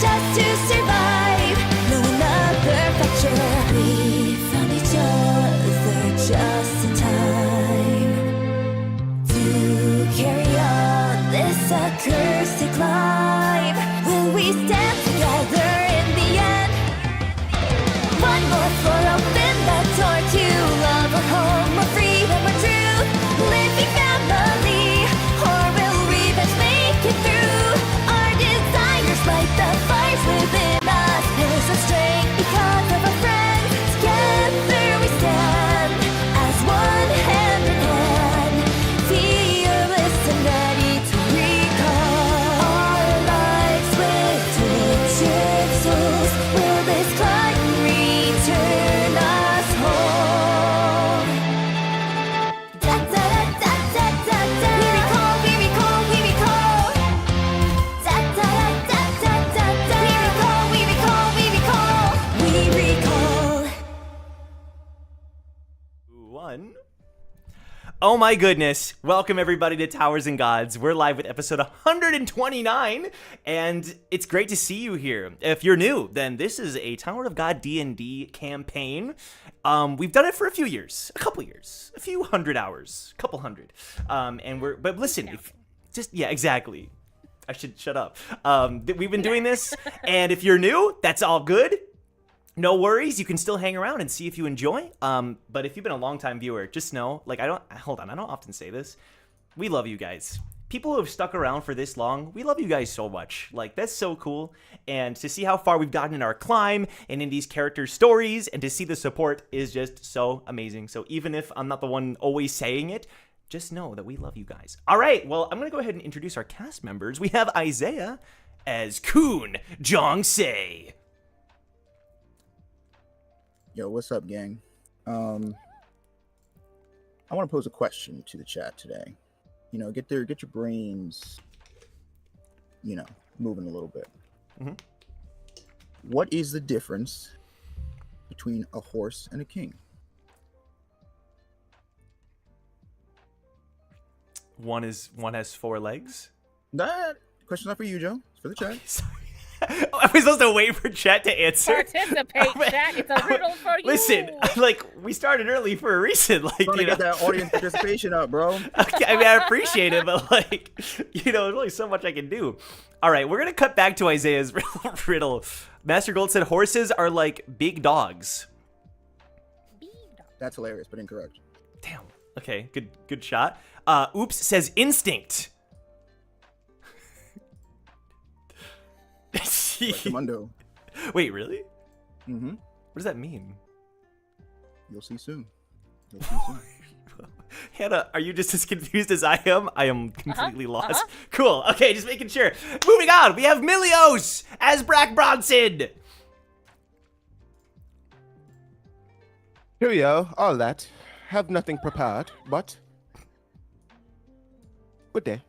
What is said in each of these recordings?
just to survive. No another factor. We found each other just in time to carry on this accursed climb. Will we stand together in the end? One more floor, open the door to love or home or freedom or truth. Living family, or will revenge make it through? Our desires light the fires within us. Pillars of strength because of our friends. Together we stand as one hand in hand, fearless and ready to recall our lives with twisted souls. Will this climb return us home? Da da da da da da da. We recall, we recall, we recall. Da da da da da da. We recall, we recall, we recall. We recall. One. Oh my goodness. Welcome everybody to Towers and Gods. We're live with episode 129 and it's great to see you here. If you're new, then this is a Tower of God D&D campaign. We've done it for a few years, a couple years, a few hundred hours, a couple hundred. But listen, exactly. I should shut up. We've been doing this and if you're new, that's all good. No worries, you can still hang around and see if you enjoy. But if you've been a long-time viewer, just know, I don't often say this. We love you guys. People who have stuck around for this long, we love you guys so much. That's so cool. And to see how far we've gotten in our climb and in these characters' stories and to see the support is just so amazing. So even if I'm not the one always saying it, just know that we love you guys. All right, well, I'm going to go ahead and introduce our cast members. We have Isaiah as Kun Jong-se. Yo, what's up, gang? I want to pose a question to the chat today. Get your brains, moving a little bit. Mm-hmm. What is the difference between a horse and a king? One has 4 legs. That question's not for you, Joe. It's for the chat. Okay, sorry. Are we supposed to wait for chat to answer? Participate, chat. It's a riddle for you. Listen, we started early for a reason. Trying to get that audience participation up, bro. Okay, I appreciate it, but there's only so much I can do. All right, we're gonna cut back to Isaiah's riddle. Master Gold said horses are like big dogs. That's hilarious, but incorrect. Damn. Okay, good shot. Oops says instinct. Mundo. Wait, really? Mm-hmm. What does that mean? You'll see soon. Hannah, are you just as confused as I am? I am completely lost. Cool. Okay, just making sure. Moving on, we have Milios as Brack Bronson. Here we are, all that. Have nothing prepared, but good day.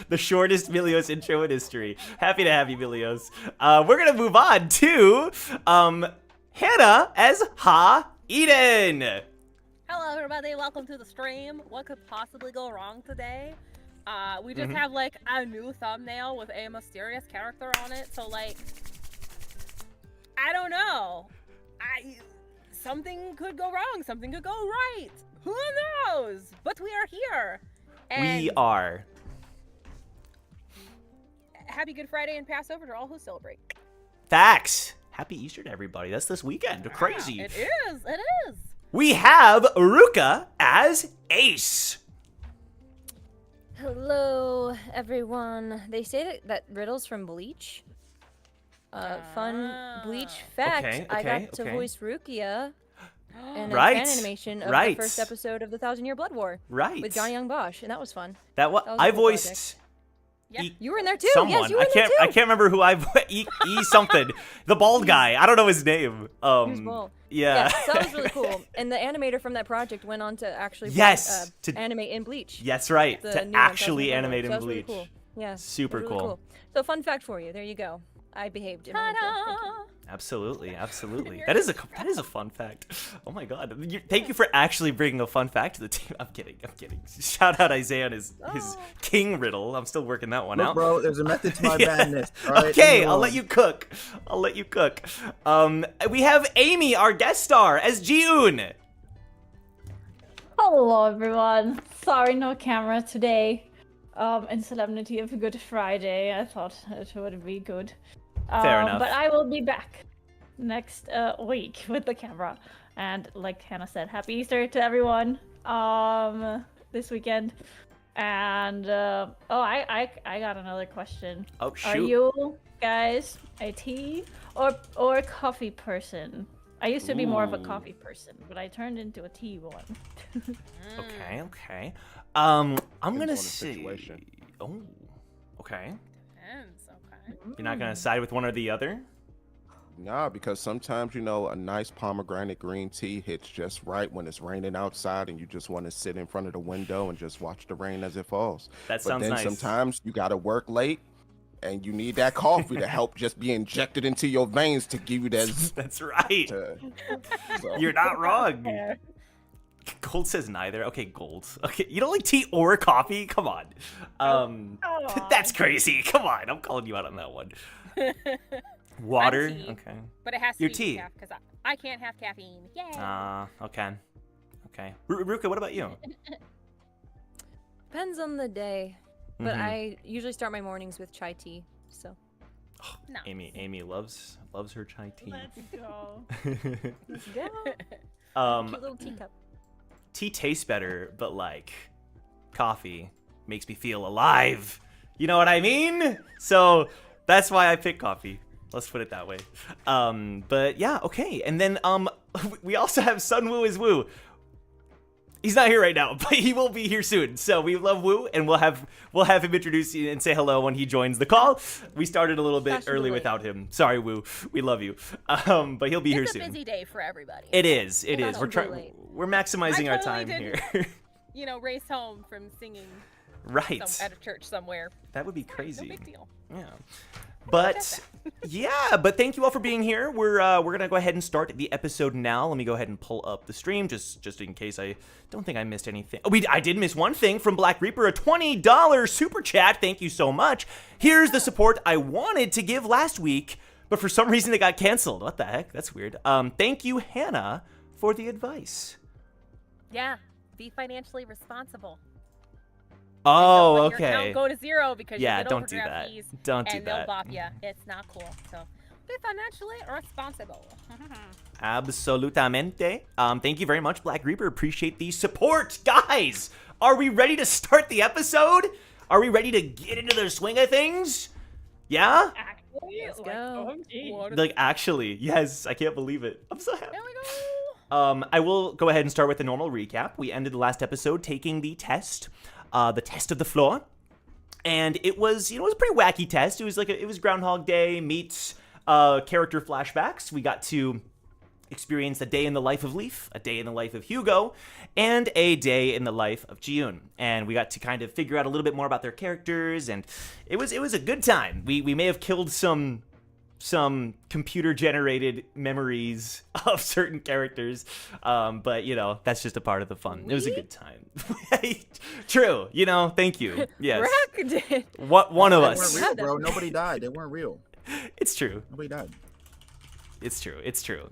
The shortest Milios intro in history. Happy to have you, Milios. We're gonna move on to Hannah as Ha Eden. Hello, everybody. Welcome to the stream. What could possibly go wrong today? We just have a new thumbnail with a mysterious character on it. So I don't know. Something could go wrong. Something could go right. Who knows? But we are here. And we are. Happy Good Friday and Passover to all who celebrate. Facts. Happy Easter to everybody. That's this weekend. Wow, Crazy. It is. We have Ruka as Ace. Hello, everyone. They say that riddles from Bleach. Fun Bleach fact. Okay, I got to okay. voice Rukia in a Right, fan animation of right. the first episode of the 1000-Year Blood War. Right. With Johnny Young Bosch, and that was fun. That was a I cool voiced. Yeah. You were in there too. Someone. Yes, you were in there too. I can't remember who I E something. The bald guy. I don't know his name. He was bald. Yeah. So that was really cool. And the animator from that project went on to actually to animate in Bleach. That's right. The To new actually 1000-Year Blood War. animate So in that was really Bleach. cool. Yeah. Super it was really cool. So fun fact for you. There you go. I behaved in my intro. Thank you. Absolutely. That is a fun fact. Oh my god. Thank you for actually bringing a fun fact to the team. I'm kidding. Shout out Isaiah and his king riddle. I'm still working that one Look, out. bro, there's a method to my Yeah. madness. All right? Okay, I'll let you cook. We have Amy, our guest star, as Jiun. Hello everyone. Sorry, no camera today. In solemnity of Good Friday, I thought it would be good. Fair enough. But I will be back next week with the camera. And like Hannah said, happy Easter to everyone. This weekend. And I got another question. Oh shoot. Are you guys a tea or coffee person? I used to be more of a coffee person, but I turned into a tea one. Okay. I'm on gonna the say. situation. Oh. Okay. Depends, okay. You're not gonna side with one or the other? Nah, because sometimes, a nice pomegranate green tea hits just right when it's raining outside and you just want to sit in front of the window and just watch the rain as it falls. That But sounds then nice. sometimes you got to work late and you need that coffee to help just be injected into your veins to give you that. That's right. So, You're not wrong. Gold says neither. Okay, Gold. Okay, you don't like tea or coffee? Come on. That's crazy. Come on, I'm calling you out on that one. Water. I'm tea, Okay. But it has to Your be tea. decaf because I can't have caffeine. Yay! Okay. Ruka, what about you? Depends on the day, but Mhm. I usually start my mornings with chai tea. So Nice. Amy loves her chai tea. Let's go. let's go. Cute little teacup. Tea tastes better, but like coffee makes me feel alive. You know what I mean? So that's why I pick coffee. Let's put it that way. But yeah, okay. And then we also have Sun Woo as Woo. He's not here right now, but he will be here soon. So we love Woo, and we'll have him introduce you and say hello when he joins the call. We started a little bit Fashionably early late. without him. Sorry, Woo. We love you. But he'll be here It's a soon. busy day for everybody. It is. We're Fashionably late. we're maximizing I our totally time didn't. here. Race home from singing Right. at a church somewhere. That would be No crazy. big deal. Yeah. But but thank you all for being here. We're gonna go ahead and start the episode now. Let me go ahead and pull up the stream just in case I don't think I missed anything. Oh, I did miss one thing from Black Reaper, a $20 super chat. Thank you so much. Here's the support I wanted to give last week, but for some reason it got canceled. What the heck? That's weird. Thank you, Hannah, for the advice. Yeah, be financially responsible. Oh, Don't let your okay. account go to zero because Yeah, you get don't do overdraft that. fees Don't do and they'll that. bop you. It's not cool. So be financially responsible. Absolutamente. Thank you very much, Black Reaper. Appreciate the support. Guys, are we ready to start the episode? Are we ready to get into the swing of things? Yeah? Actually, Let's like, go. OMG. What Like, actually, yes. I can't believe it. I'm so happy. There we go. I will go ahead and start with the normal recap. We ended the last episode taking the test of the floor. And it was, it was a pretty wacky test. It was it was Groundhog Day meets character flashbacks. We got to experience a day in the life of Leaf, a day in the life of Hugo, and a day in the life of June. And we got to kind of figure out a little bit more about their characters, and it was a good time. We may have killed some computer generated memories of certain characters, but that's just a part of the fun. It was a good time. True, thank you. Yes, Brack did. one of They us. weren't real, bro. Nobody died. They weren't real. It's true. Nobody died. It's true.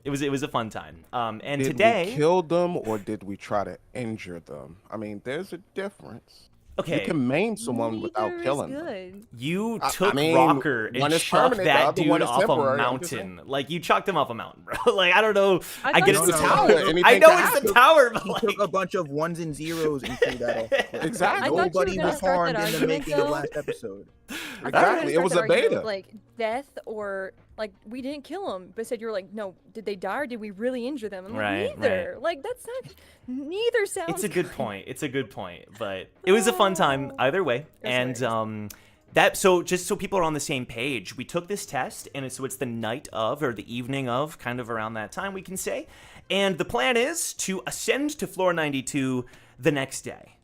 It was a fun time. And did today, we kill them or did we try to injure them? I mean, there's a difference. okay, You can maim someone without Neither is killing them. good. you I took mean, Rocker and one is chucked permanent, the that other dude one is off a temporary, I'm just mountain. Like, you chucked him off a mountain, bro. Like, I don't know. I I thought get you it's the said- tower. Anything I know can it's the happen. tower, but He like, took a bunch of ones and zeros and threw that off. the cliff. Exactly. I thought you were Nobody gonna was start harmed that in the argument, making of though. last episode. I thought you were Exactly. It gonna was start a that argument beta. with, like, death or like we didn't kill them, but said you were like, no, did they die or did we really injure them? I'm like, Right, neither. Like that's not. Neither sounds. it's a good point. It's a good point. But it was a fun time either way. That's And so just so people are on the same page, we took this test, and it's the night of, or the evening of, kind of around that time, we can say. And the plan is to ascend to floor 92 the next day.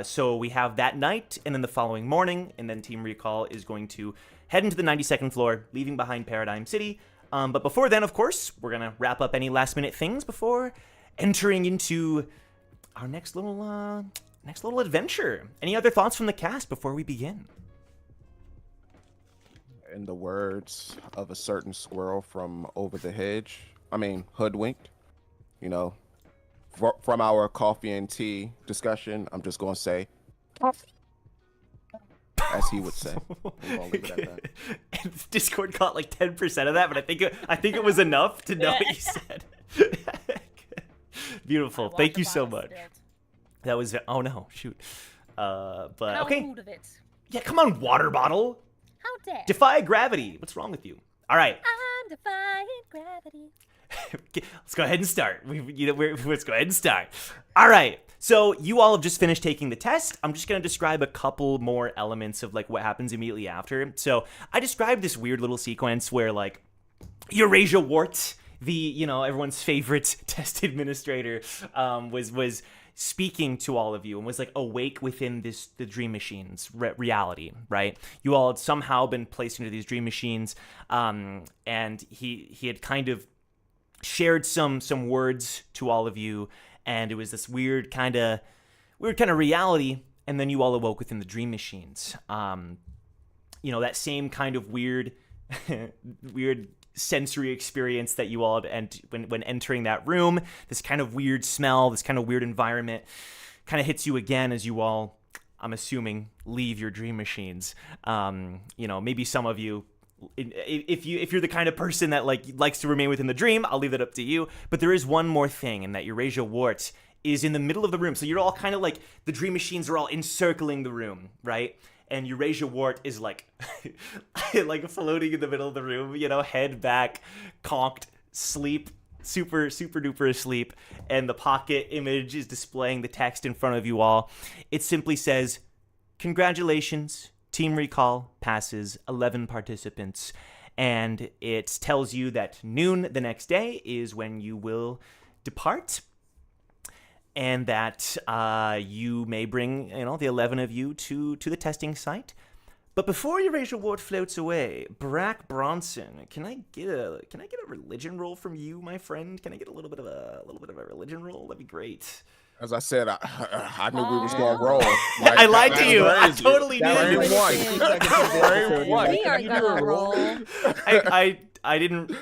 So we have that night, and then the following morning, and then Team Recall is going to heading to the 92nd floor, leaving behind Paradigm City. But before then, of course, we're going to wrap up any last-minute things before entering into our next little adventure. Any other thoughts from the cast before we begin? In the words of a certain squirrel from over the hedge, hoodwinked, from our coffee and tea discussion, I'm just going to say, as he would say. I'm gonna leave it at that. Discord caught like 10% of that, but I think it was enough to know what you said. Beautiful. Thank you so much. That was, oh no, shoot. But How okay. rude of it. Yeah, come on, water bottle. How dare. Defy gravity. What's wrong with you? All right. I'm defying gravity. Let's go ahead and start. Let's go ahead and start. All right. So you all have just finished taking the test. I'm just going to describe a couple more elements of like what happens immediately after. So I described this weird little sequence where like Eurasia Wart, the, everyone's favorite test administrator, was speaking to all of you and was like awake within the dream machine's reality, right? You all had somehow been placed into these dream machines, and he had kind of shared some words to all of you, and it was this weird kind of reality, and then you all awoke within the dream machines. That same kind of weird sensory experience that you all had when entering that room. This kind of weird smell, this kind of weird environment kind of hits you again as you all, I'm assuming, leave your dream machines. Maybe some of you, if you're the kind of person that likes to remain within the dream, I'll leave that up to you. But there is one more thing, and that Eurasia Wart is in the middle of the room. So you're all kind of like, the dream machines are all encircling the room, right? And Eurasia Wart is like floating in the middle of the room, head back, conked, sleep, super duper asleep. And the pocket image is displaying the text in front of you all. It simply says, "Congratulations, Team Recall passes 11 participants." And it tells you that noon the next day is when you will depart. And that you may bring, the 11 of you to the testing site. But before Eurasia Wart floats away, Brack Bronson, can I get a religion roll from you, my friend? Can I get a little bit of a religion roll? That'd be great. As I said, I knew we was gonna roll. I lied to you. I totally That did. was Frame one. We are gonna roll. I didn't.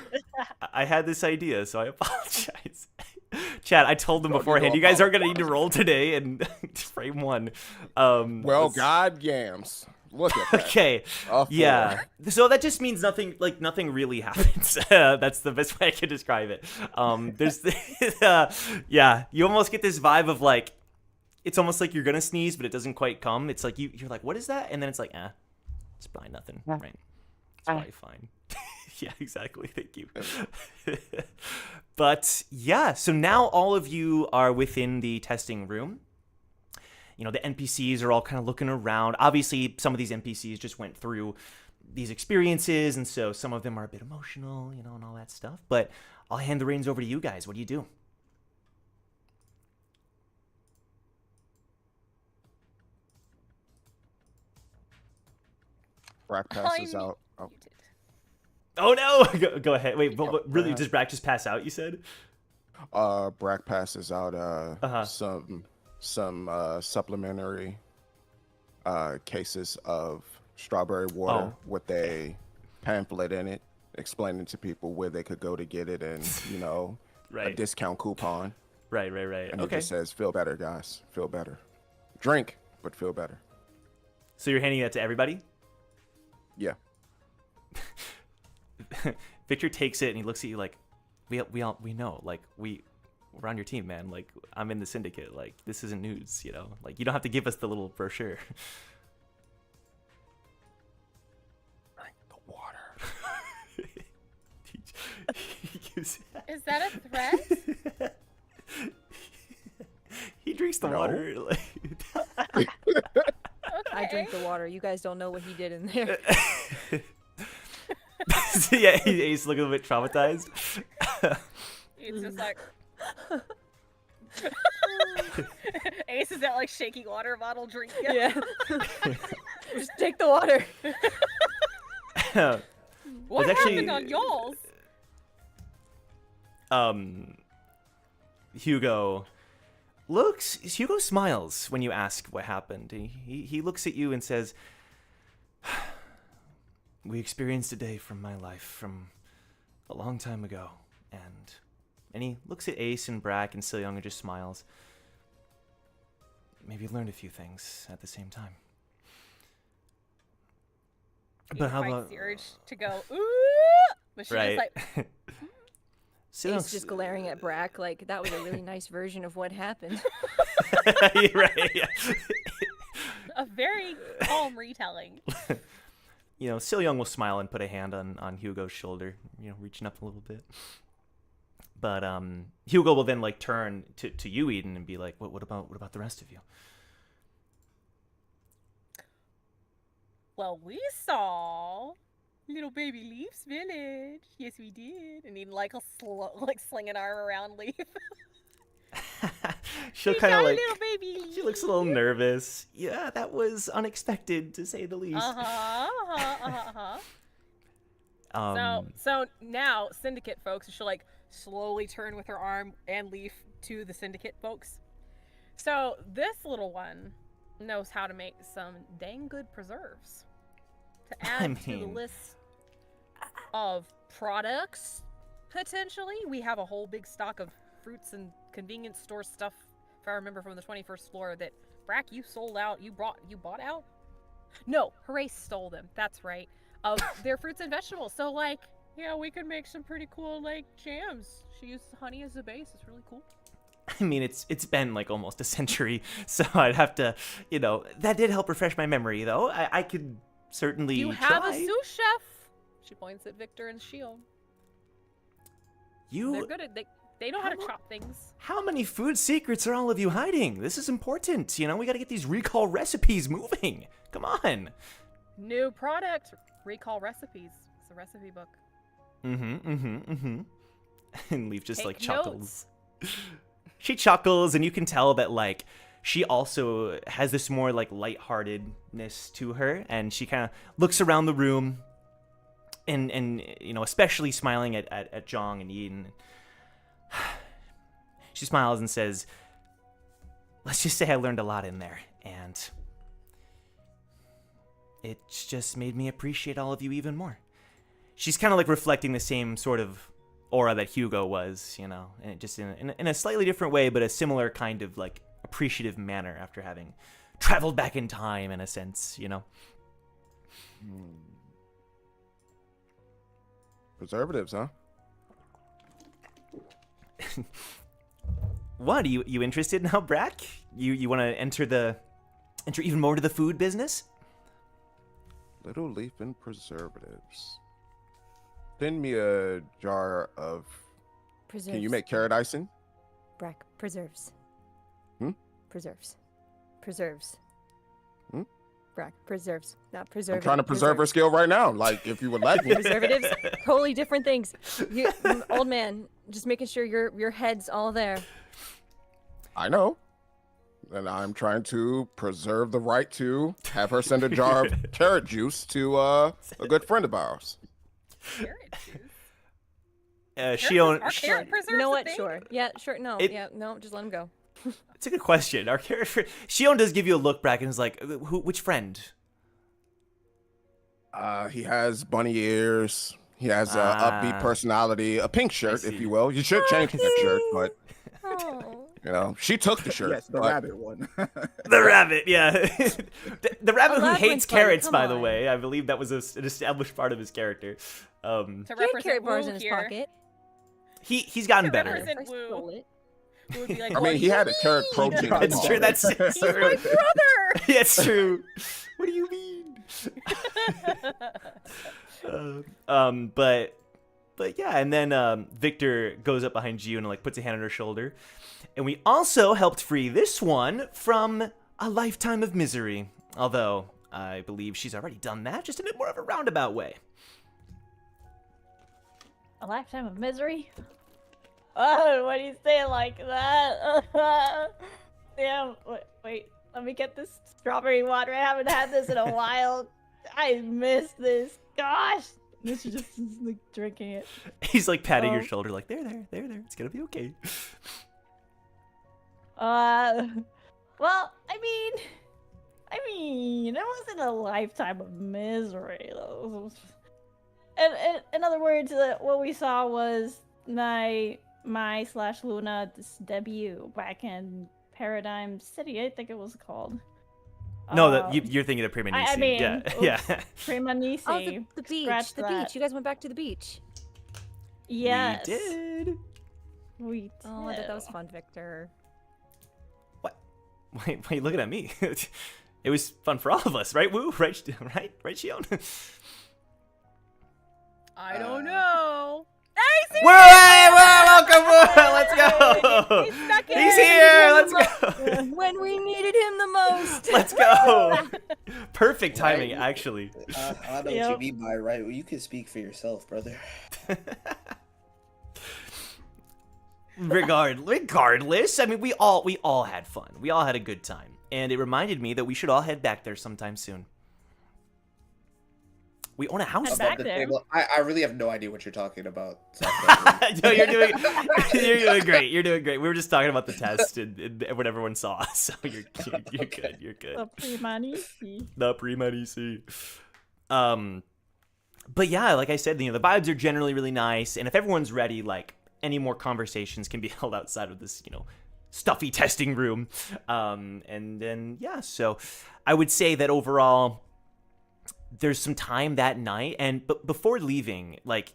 I had this idea, so I apologize. Chat, I told them beforehand, you guys aren't going to need to roll today, and frame one. God yams. Look at that. Okay, yeah. So that just means nothing really happens. That's the best way I can describe it. You almost get this vibe of it's almost like you're going to sneeze, but it doesn't quite come. It's like, you're like, what is that? And then it's like, it's probably nothing, right? It's probably fine. Yeah, exactly. Thank you. But yeah, so now all of you are within the testing room. The NPCs are all kind of looking around. Obviously, some of these NPCs just went through these experiences, and so some of them are a bit emotional, and all that stuff. But I'll hand the reins over to you guys. What do you do? Brack passes out. Oh no! Go ahead. Wait, but really, does Brack just pass out? You said. Brack passes out some supplementary cases of strawberry water with a pamphlet in it, explaining to people where they could go to get it, and a discount coupon. Right. And it just says, "Feel better, guys. Feel better. Drink, but feel better." So you're handing that to everybody? Yeah. Victor takes it and he looks at you like, we know, we're on your team, man. I'm in the syndicate. This isn't news, you don't have to give us the little brochure. Drink the water. Is that a threat? He drinks the water. Okay. I drink the water. You guys don't know what he did in there. Yeah, he's looking a bit traumatized. It's just like Ace is that shaking water bottle drinking. Yeah. Just take the water. What It's actually- happened on y'all's? Hugo smiles when you ask what happened. He looks at you and says, "We experienced a day from my life from a long time ago," and he looks at Ace and Brack and Silyoung and just smiles. "Maybe you learned a few things at the same time." But how about the urge to go ooh, but she right? just like Ace just glaring at Brack like that was a really nice version of what happened. Right. Yeah. a very calm retelling. Silyoung will smile and put a hand on Hugo's shoulder, reaching up a little bit. But Hugo will then like turn to you, Eden, and be like, "What about the rest of you?" Well, we saw little baby Leaf's village. Yes, we did. And Eden like sling an arm around Leaf. She'll We kind of got a like. little baby Leaf. She looks a little nervous. Yeah, that was unexpected to say the least. So now syndicate folks, she'll like slowly turn with her arm and Leaf to the syndicate folks. So this little one knows how to make some dang good preserves to add to the list of products. Potentially, we have a whole big stock of fruits and convenience store stuff. If I remember from the 21st floor, that Brack, you sold out. You bought out. No, Hooray stole them. That's right. Of their fruits and vegetables. So we could make some pretty cool jams. She used honey as a base. It's really cool. I mean, it's been like almost a century, so I'd have to, that did help refresh my memory, though. I could certainly You have try. a sous chef. She points at Victor and Shield. They're good at they know how to chop things. How many food secrets are all of you hiding? This is important. We got to get these recall recipes moving. Come on. New product, recall recipes. It's a recipe book. And Leaf just Take chuckles. She chuckles, and you can tell that she also has this more lightheartedness to her, and she kind of looks around the room, and especially smiling at Jong and Eden. She smiles and says, "Let's just say I learned a lot in there, and it's just made me appreciate all of you even more." She's kind of reflecting the same sort of aura that Hugo was, and just in a slightly different way, but a similar kind of appreciative manner after having traveled back in time, in a sense, Preservatives, huh? What, are you interested now, Brack? You want to enter even more to the food business? Little Leaf and preservatives. Send me a jar of. Preserves. Can you make carrot icing? Brack, preserves. Hmm? Preserves. Preserves. Hmm? Brack, preserves. Not preserve. I'm trying to preserve her skill right now. If you would like me. Preservatives, totally different things. You, old man, just making sure your head's all there. I know. And I'm trying to preserve the right to have her send a jar of carrot juice to a good friend of ours. Carrot juice. Are carrot preserves You know a what? thing? Sure. Yeah, sure. No. No. Just let him go. It's a good question. Our character, Shion does give you a look, Brack, and is like, which friend? He has bunny ears. He has an upbeat personality, a pink shirt, if you will. You should change that shirt, but Oh. she took the shirt. Yes, the rabbit one. The rabbit, yeah. the rabbit who hates labyrinth, buddy, carrots, come by the on. way. I believe that was an established part of his character. To He had represent carrot bars Wu in his here. pocket. He's gotten To better. represent I Wu. stole it. It would be like, I mean, he had a carrot protein. That's true. That's He's my true. brother. It's true. What do you mean? But yeah, and then Victor goes up behind June and puts a hand on her shoulder, and we also helped free this one from a lifetime of misery. Although I believe she's already done that, just in a more of a roundabout way. A lifetime of misery? Oh, why do you say it like that? Damn. Wait, let me get this strawberry water. I haven't had this in a while. I missed this. Gosh. This is just like drinking it. He's like patting your shoulder, like there. It's gonna be okay. Well, I mean, it wasn't a lifetime of misery, though. And in other words, what we saw was my/Luna's debut back in Paradigm City, I think it was called. No, you're thinking of Prima Nisi. I mean, yeah. Prima Nisi. Oh, the beach. The beach. You guys went back to the beach. Yes. We did. We did. Oh, I thought that was fun, Victor. What? Why are you looking at me? It was fun for all of us, right? Woo, right, Shion? I don't know. Welcome, let's go. He's here. Let's go. When we needed him the most. Let's go. Perfect timing, actually. I know what you mean by right. Well, you can speak for yourself, brother. Regardless, I mean, we all had fun. We all had a good time, and it reminded me that we should all head back there sometime soon. We own a house back there. there. Table. I really have no idea what you're talking about. No, you're doing great. You're doing great. We were just talking about the test and what everyone saw, so you're good. You're good. The Prima Nisi. The Prima Nisi. But yeah, like I said, the vibes are generally really nice, and if everyone's ready, like any more conversations can be held outside of this, stuffy testing room. And then yeah, so I would say that overall, there's some time that night, and before leaving, like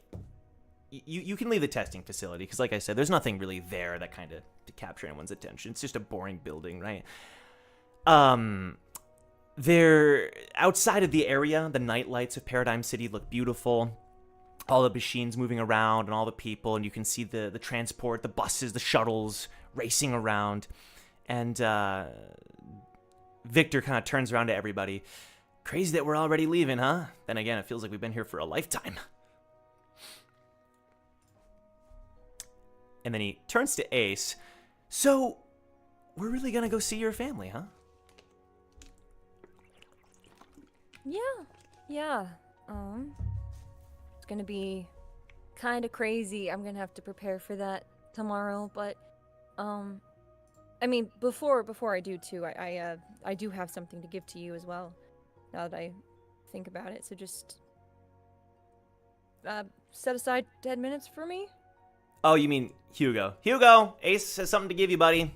you can leave the testing facility because, like I said, there's nothing really there that kind of to capture anyone's attention. It's just a boring building, right? They're outside of the area. The night lights of Paradigm City look beautiful. All the machines moving around and all the people, and you can see the transport, the buses, the shuttles racing around. And Victor kind of turns around to everybody. Crazy that we're already leaving, huh? Then again, it feels like we've been here for a lifetime. And then he turns to Ace. So, we're really gonna go see your family, huh? Yeah. It's gonna be kind of crazy. I'm gonna have to prepare for that tomorrow, but I mean, before I do too, I do have something to give to you as well. Now that I think about it, so just set aside 10 minutes for me. Oh, you mean Hugo? Hugo, Ace has something to give you, buddy.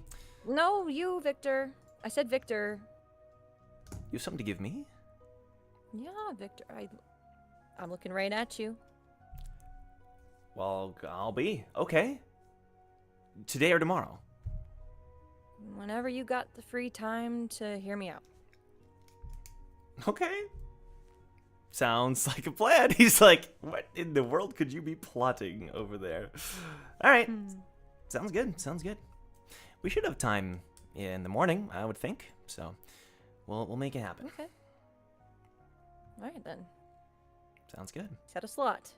No, you, Victor. I said Victor. You have something to give me? Yeah, Victor. I'm looking right at you. Well, I'll be. Okay. Today or tomorrow? Whenever you got the free time to hear me out. Okay. Sounds like a plan. He's like, what in the world could you be plotting over there? All right. Sounds good. We should have time in the morning, I would think. So we'll make it happen. Okay. All right, then. Sounds good. Set a slot.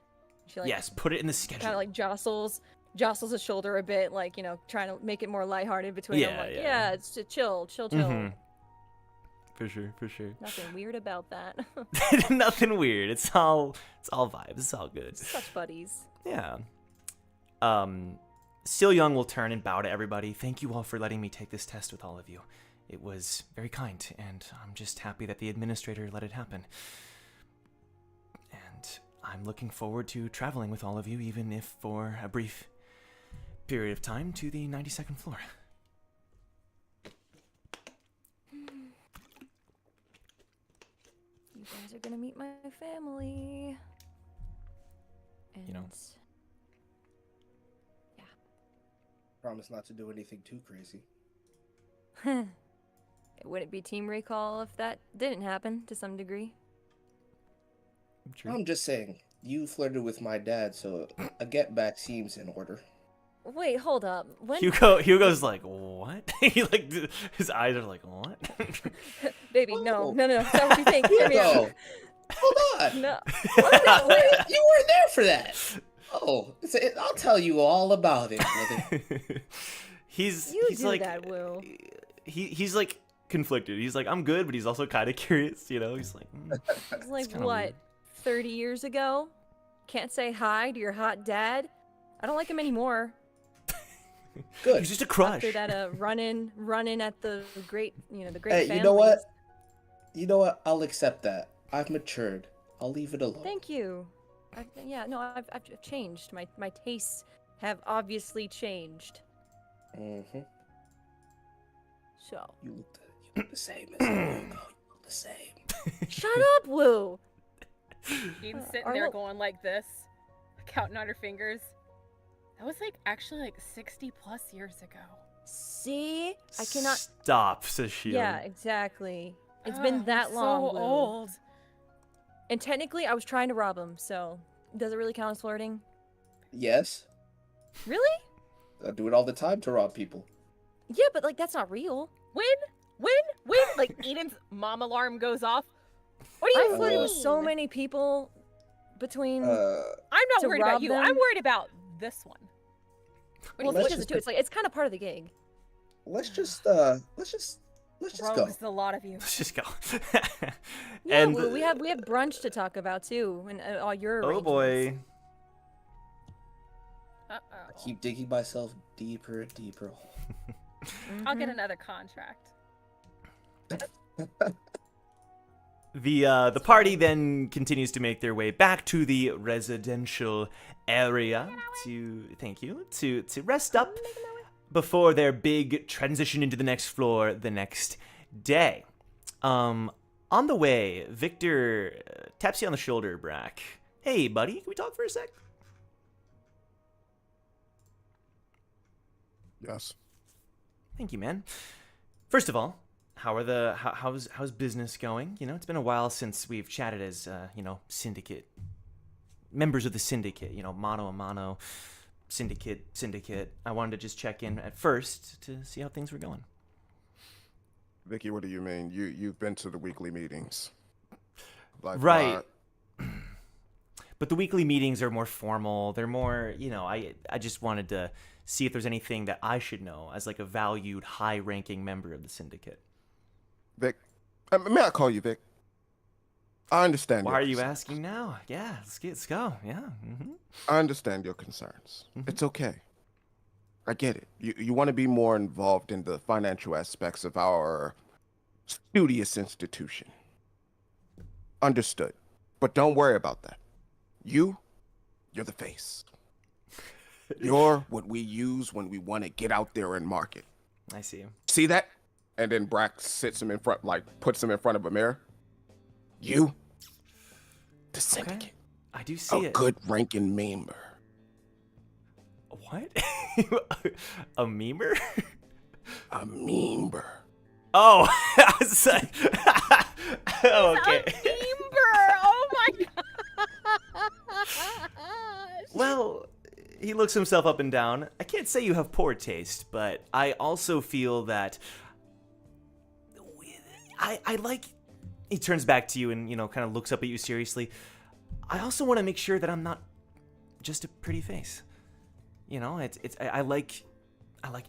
She, Yes, put it in the schedule. Kind of like jostles his shoulder a bit, like, trying to make it more lighthearted between them. Like, yeah, it's to chill. Mm-hmm. For sure. Nothing weird about that. Nothing weird. It's all vibes. It's all good. Such buddies. Yeah. Still Young will turn and bow to everybody. Thank you all for letting me take this test with all of you. It was very kind, and I'm just happy that the administrator let it happen. And I'm looking forward to traveling with all of you, even if for a brief period of time, to the 92nd floor. You guys are gonna meet my family. And yeah. Promise not to do anything too crazy. Would it be team recall if that didn't happen to some degree? True. I'm just saying, you flirted with my dad, so a get back seems in order. Wait, hold up. When Hugo's like, what? He his eyes are like, what? Baby, no. That's not what you think. Hear me out. Hold on. No. No, wait, you weren't there for that. Oh, I'll tell you all about it, brother. he's do like that, Will. He's like conflicted. He's like, I'm good, but he's also kind of curious, you know? He's like, It's like, kinda what, weird. 30 years ago? Can't say hi to your hot dad? I don't like him anymore. Good. He's just a crush. After that, running at the great, the great Hey, families. you know what? You know what? I'll accept that. I've matured. I'll leave it alone. Thank you. I've changed. My tastes have obviously changed. Mm-hmm. So. You look the same as you look the same. Shut up, Woo! Eden's sitting Our there little- going like this, counting on her fingers. That was like actually like 60 plus years ago. See? I cannot. Stop, says Shield. Yeah, exactly. It's been that I'm long. So Woo. old. And technically, I was trying to rob him, so does it really count as flirting? Yes. Really? I do it all the time to rob people. Yeah, but like that's not real. When? Like Eden's mom alarm goes off. What do you I flirted with so mean? many people between. I'm not to worried about rob you. them? I'm worried about this one. Well, let's he does it too. It's kind of part of the gig. let's just go. Rogues, a lot of you. Let's just go. Yeah, and well, we have brunch to talk about too, and all your oh boy. arrangements. Uh-oh. I keep digging myself deeper and deeper. I'll get Mhm. another contract. The party then continues to make their way back to the residential area to rest up before their big transition into the next floor the next day. On the way, Victor taps you on the shoulder, Brack. Hey, buddy, can we talk for a sec? Yes. Thank you, man. First of all, how's business going? You know, it's been a while since we've chatted as syndicate members of the syndicate. You know, mano a mano, syndicate. I wanted to just check in at first to see how things were going. Vicky, what do you mean? You've been to the weekly meetings, like, Right. But the weekly meetings are more formal. They're more, I just wanted to see if there's anything that I should know as like a valued, high-ranking member of the syndicate. Vic, may I call you Vic? I understand. Why your are you concerns. asking now? Yeah, let's go. Yeah. Mm-hmm. I understand your concerns. Mhm. It's okay. I get it. You want to be more involved in the financial aspects of our studious institution. Understood. But don't worry about that. You're the face. You're what we use when we want to get out there and market. I see. See that? And then Brack sits him in front, puts him in front of a mirror. You, the syndicate. Okay. I do see A it. good ranking member. What? A memer? A member. Oh, I was like, oh, okay. Amber! Oh my gosh! Well, he looks himself up and down. I can't say you have poor taste, but I also feel that I like. He turns back to you and kind of looks up at you seriously. I also want to make sure that I'm not just a pretty face. I like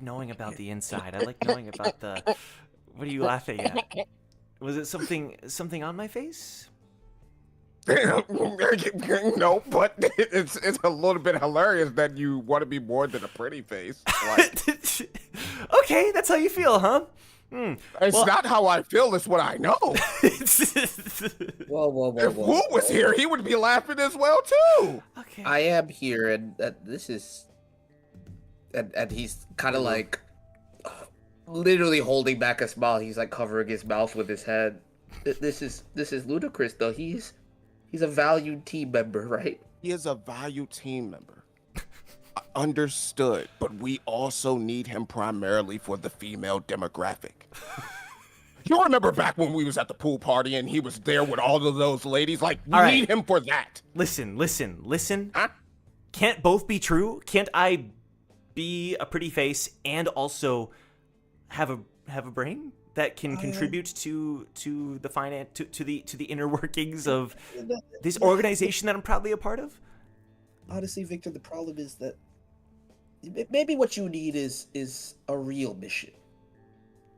knowing about the inside. I like knowing about the. What are you laughing at? Was it something on my face? No, but it's a little bit hilarious that you want to be more than a pretty face. Like, Okay, that's how you feel, huh? it's not how I feel, it's what I know. Whoa. If Wu was here, he would be laughing as well, too. Okay. I am here, and this is, and he's kind of like, literally holding back a smile. He's like covering his mouth with his hand. This is ludicrous, though. He's a valued team member, right? He is a valued team member. Understood, but we also need him primarily for the female demographic. You remember back when we was at the pool party and he was there with all of those ladies? Like, we All right. need him for that. Listen. Huh? Can't both be true? Can't I be a pretty face and also have a brain that can contribute to the finance to the inner workings of this organization that I'm proudly a part of? Honestly, Victor, the problem is that maybe what you need is a real mission.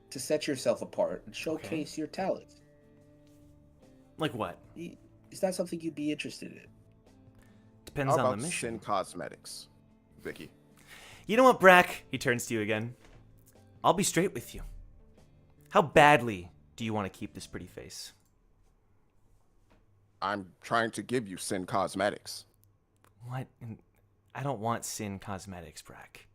to set yourself apart and showcase your talents. Like what? Is that something you'd be interested in? Depends How on about the mission. Sin Cosmetics, Vicky? You know what, Brack? He turns to you again. I'll be straight with you. How badly do you want to keep this pretty face? I'm trying to give you Sin Cosmetics. What? I don't want Sin Cosmetics, Brack.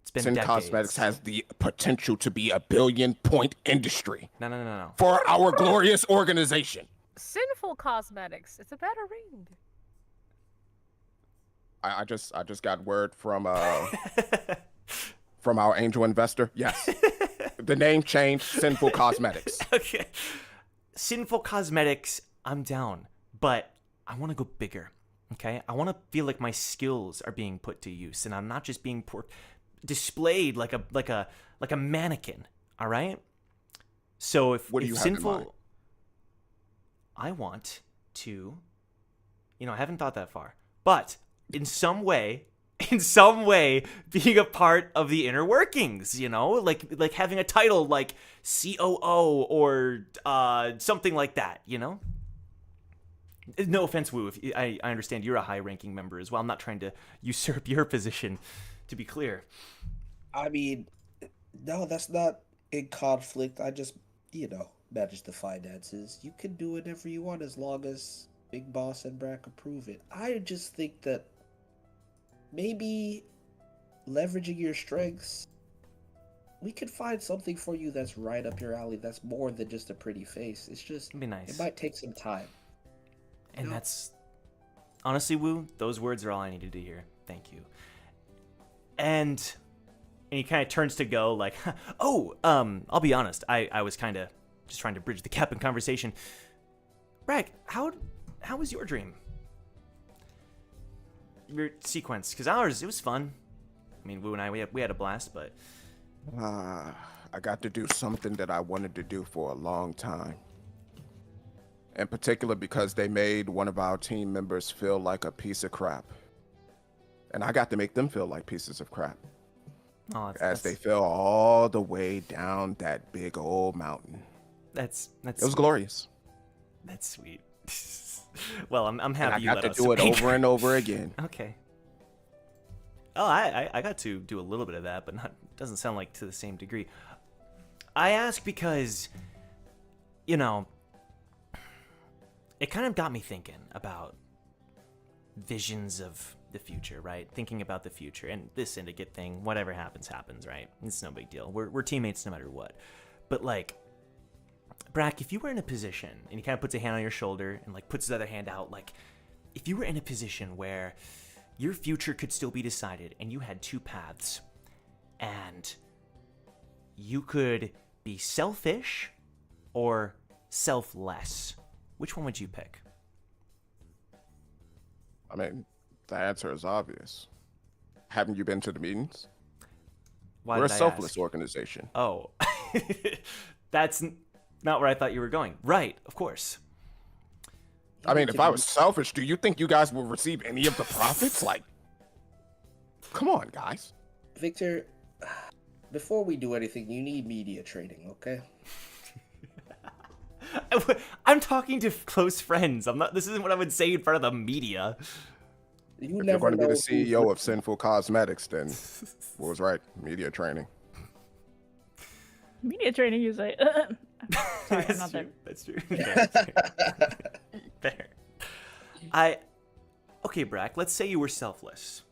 It's been Sin decades. Cosmetics has the potential to be a billion-point industry. No. For our glorious organization. Sinful Cosmetics. It's a better ring. I just got word from from our angel investor. Yes. The name changed, Sinful Cosmetics. Okay. Sinful Cosmetics, I'm down. But I want to go bigger. Okay? I want to feel like my skills are being put to use and I'm not just being displayed like a mannequin. All right? So if what do you have in mind? I want to, I haven't thought that far, but in some way, being a part of the inner workings, like having a title like COO or something like that, No offense, Wu. I understand you're a high-ranking member as well. I'm not trying to usurp your position, to be clear. I mean, no, that's not in conflict. I just, manage the finances. You can do whatever you want as long as Big Boss and Brack approve it. I just think that maybe leveraging your strengths, we could find something for you that's right up your alley. That's more than just a pretty face. It's just, it'd be nice. It might take some time. And that's, honestly, Wu, those words are all I needed to hear. Thank you. And he kind of turns to go like, I'll be honest. I was kind of just trying to bridge the gap in conversation. Brack, how was your dream? Your sequence? Because ours, it was fun. I mean, Wu and I, we had a blast, but... I got to do something that I wanted to do for a long time. In particular because they made one of our team members feel like a piece of crap. And I got to make them feel like pieces of crap. As they fell all the way down that big old mountain. It was glorious. That's sweet. Well, I'm happy and you I let got us to do it over and over again. Okay. Oh, I got to do a little bit of that, but doesn't sound like to the same degree. I ask because, it kind of got me thinking about visions of the future, right? Thinking about the future and this syndicate thing, whatever happens, right? It's no big deal. We're teammates no matter what. But like, Brack, if you were in a position, and he kind of puts a hand on your shoulder and like puts his other hand out, like if you were in a position where your future could still be decided and you had two paths and you could be selfish or selfless, which one would you pick? I mean, the answer is obvious. Haven't you been to the meetings? We're a selfless organization. Oh, that's not where I thought you were going. Right, of course. I mean, if I was selfish, do you think you guys will receive any of the profits? Like, come on, guys. Victor, before we do anything, you need media training, okay? I'm talking to close friends. This isn't what I would say in front of the media. If you're going to be the CEO of Sinful Cosmetics, then what was right? Media training. Media training, you say. Sorry, I'm not there. That's true. Fair. Okay, Brack, let's say you were selfless.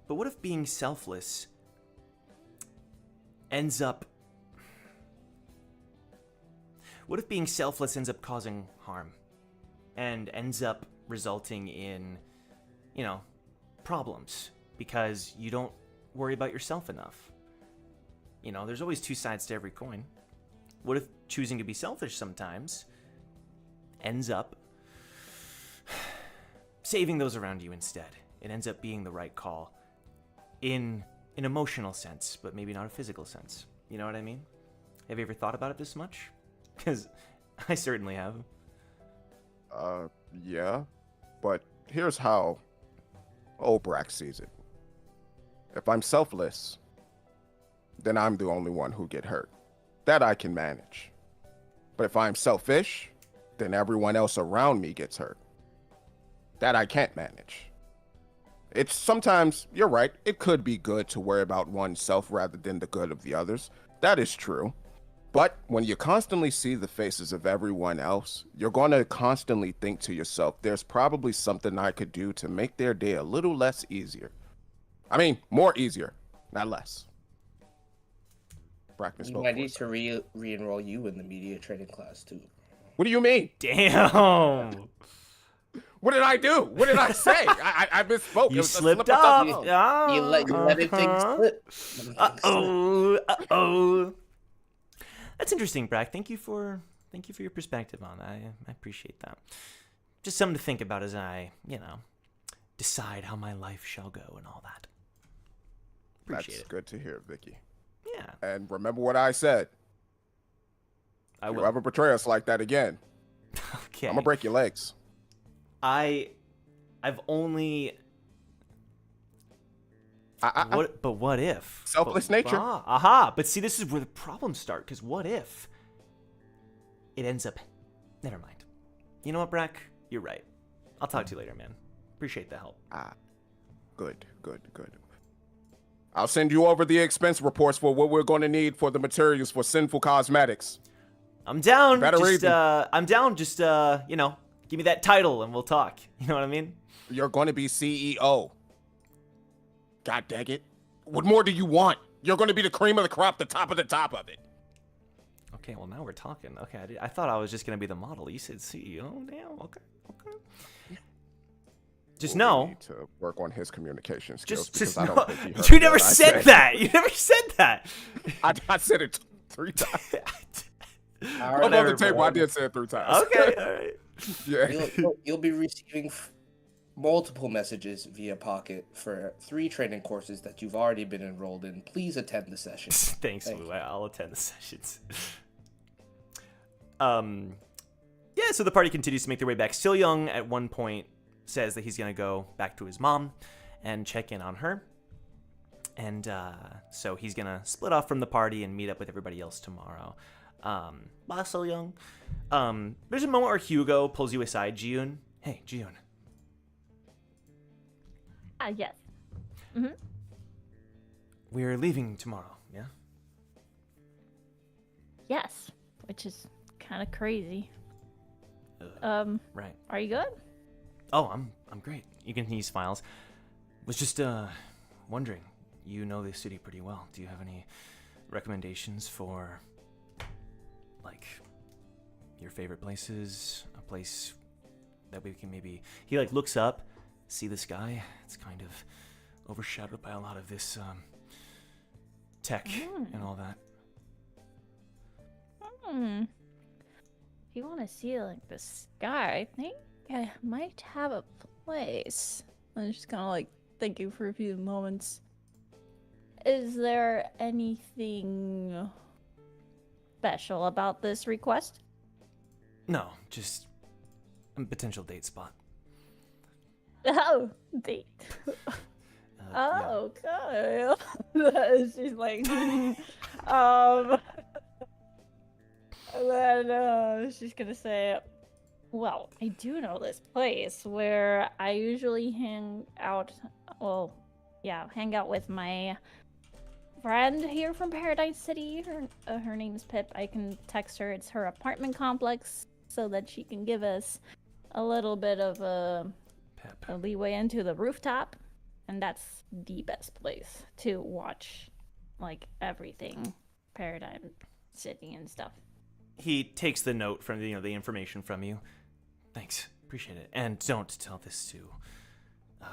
But what if being selfless ends up causing harm and ends up resulting in, problems because you don't worry about yourself enough? There's always two sides to every coin. What if choosing to be selfish sometimes ends up saving those around you instead? It ends up being the right call in an emotional sense, but maybe not a physical sense. You know what I mean? Have you ever thought about it this much? Because I certainly have. Yeah. But here's how old Brack sees it. If I'm selfless, then I'm the only one who get hurt. that I can manage. But if I'm selfish, then everyone else around me gets hurt. That I can't manage. It's sometimes, you're right, it could be good to worry about oneself rather than the good of the others. That is true. But when you constantly see the faces of everyone else, you're going to constantly think to yourself, there's probably something I could do to make their day a little less easier. I mean, more easier, not less. Brack You might need to re-enroll you in the media training class, too. What do you mean? Damn. What did I do? What did I say? I misspoke. You slipped up. You let things slip. Uh-oh. That's interesting, Brack. Thank you for your perspective on that. I appreciate that. Just something to think about as I, decide how my life shall go and all that. Appreciate That's good to hear, Vicky. Yeah. And remember what I said. I will. If you ever betray us like that again, Okay. I'm gonna break your legs. I've only. But what if? Selfless nature. Aha. But see, this is where the problems start. Because what if it ends up? Never mind. You know what, Brack? You're right. I'll talk to you later, man. Appreciate the help. Good. I'll send you over the expense reports for what we're going to need for the materials for Sinful Cosmetics. I'm down. Better read them. I'm down. Just give me that title and we'll talk. You know what I mean? You're going to be CEO. God dang it. What more do you want? You're going to be the cream of the crop, the top of it. Okay, well, now we're talking. Okay, I thought I was just going to be the model. You said CEO? Damn, okay. Just know. We need to work on his communication skills. Just I know. don't think he heard You never said that. You never said that. I said it 3 times. All I'm on the table. I did say it 3 times. Okay, all right. Yeah. You'll be receiving multiple messages via Pocket for 3 training courses that you've already been enrolled in. Please attend the session. Thanks, Lou. I'll attend the sessions. Yeah, so the party continues to make their way back. Still Young at one point says that he's going to go back to his mom and check in on her. And so he's going to split off from the party and meet up with everybody else tomorrow. Bye, Still Young. There's a moment where Hugo pulls you aside, June. Hey, June. Yes. Mm-hmm. We're leaving tomorrow, yeah? Yes, which is kind of crazy. Right. Are you good? Oh, I'm great. He smiles. Was just wondering, you know this city pretty well. Do you have any recommendations for, like, your favorite places? A place that we can maybe... He, like, looks up, see the sky. It's kind of overshadowed by a lot of this tech and all that. If you want to see, like, the sky, I think I might have a place. I'm just kind of, like, thinking for a few moments. Is there anything special about this request? No, just a potential date spot. Oh, date. Yeah. Okay. She's like, and then she's gonna say, well, I do know this place where I usually hang out with my friend here from Paradise City. Her name is Pip. I can text her. It's her apartment complex so that she can give us a little bit of a leeway into the rooftop. And that's the best place to watch, like, everything Paradise City and stuff. He takes the note from the information from you. Thanks, appreciate it. And don't tell this to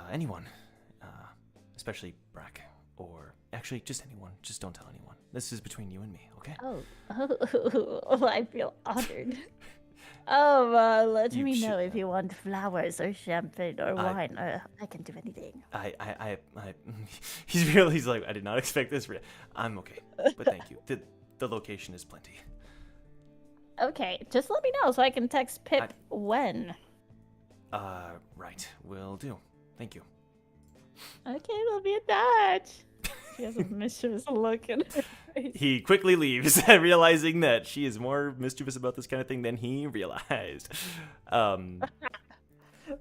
anyone, especially Brack, or actually just anyone. Just don't tell anyone. This is between you and me, okay? Oh, I feel honored. Let me know if you want flowers or champagne or wine. I can do anything. He's like, I did not expect this. I'm okay, but thank you. The location is plenty. Okay, just let me know so I can text Pip when. Right, will do. Thank you. Okay, we'll be in touch. She has a mischievous look in her face. He quickly leaves, realizing that she is more mischievous about this kind of thing than he realized.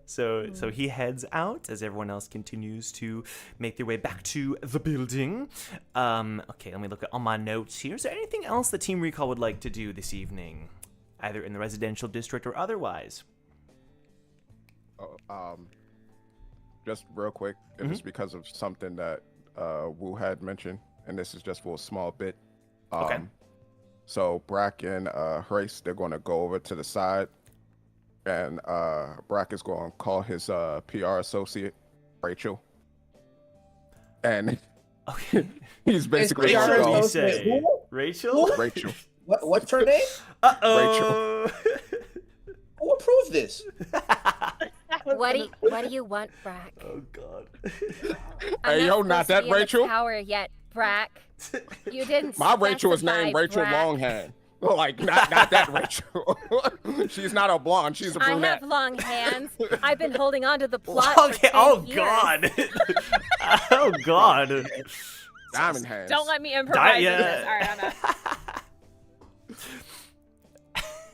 So he heads out as everyone else continues to make their way back to the building. Okay, let me look at all my notes here. Is there anything else the Team Recall would like to do this evening, either in the residential district or otherwise? Just real quick, it was because of something that Wu had mentioned, and this is just for a small bit. Okay. So Brack and Grace, they're going to go over to the side, and Brack is going to call his PR associate, Rachel. And Okay. he's basically PR going to associate. go, Who? Rachel? Rachel. What's her name? Uh-oh. Who approved this? What do you want, Brack? Oh, God. I'm Hey, yo, not supposed to that be in the Rachel? tower yet, Brack. You didn't. My Rachel is specify, named Rachel Brack. Longhand. Like, not that Rachel. She's not a blonde. She's a I brunette. have long hands. I've been holding on to the plot Okay. for 10 years. God. Oh, God. Diamond hands. Don't let me improvise yeah. this. All right, I'm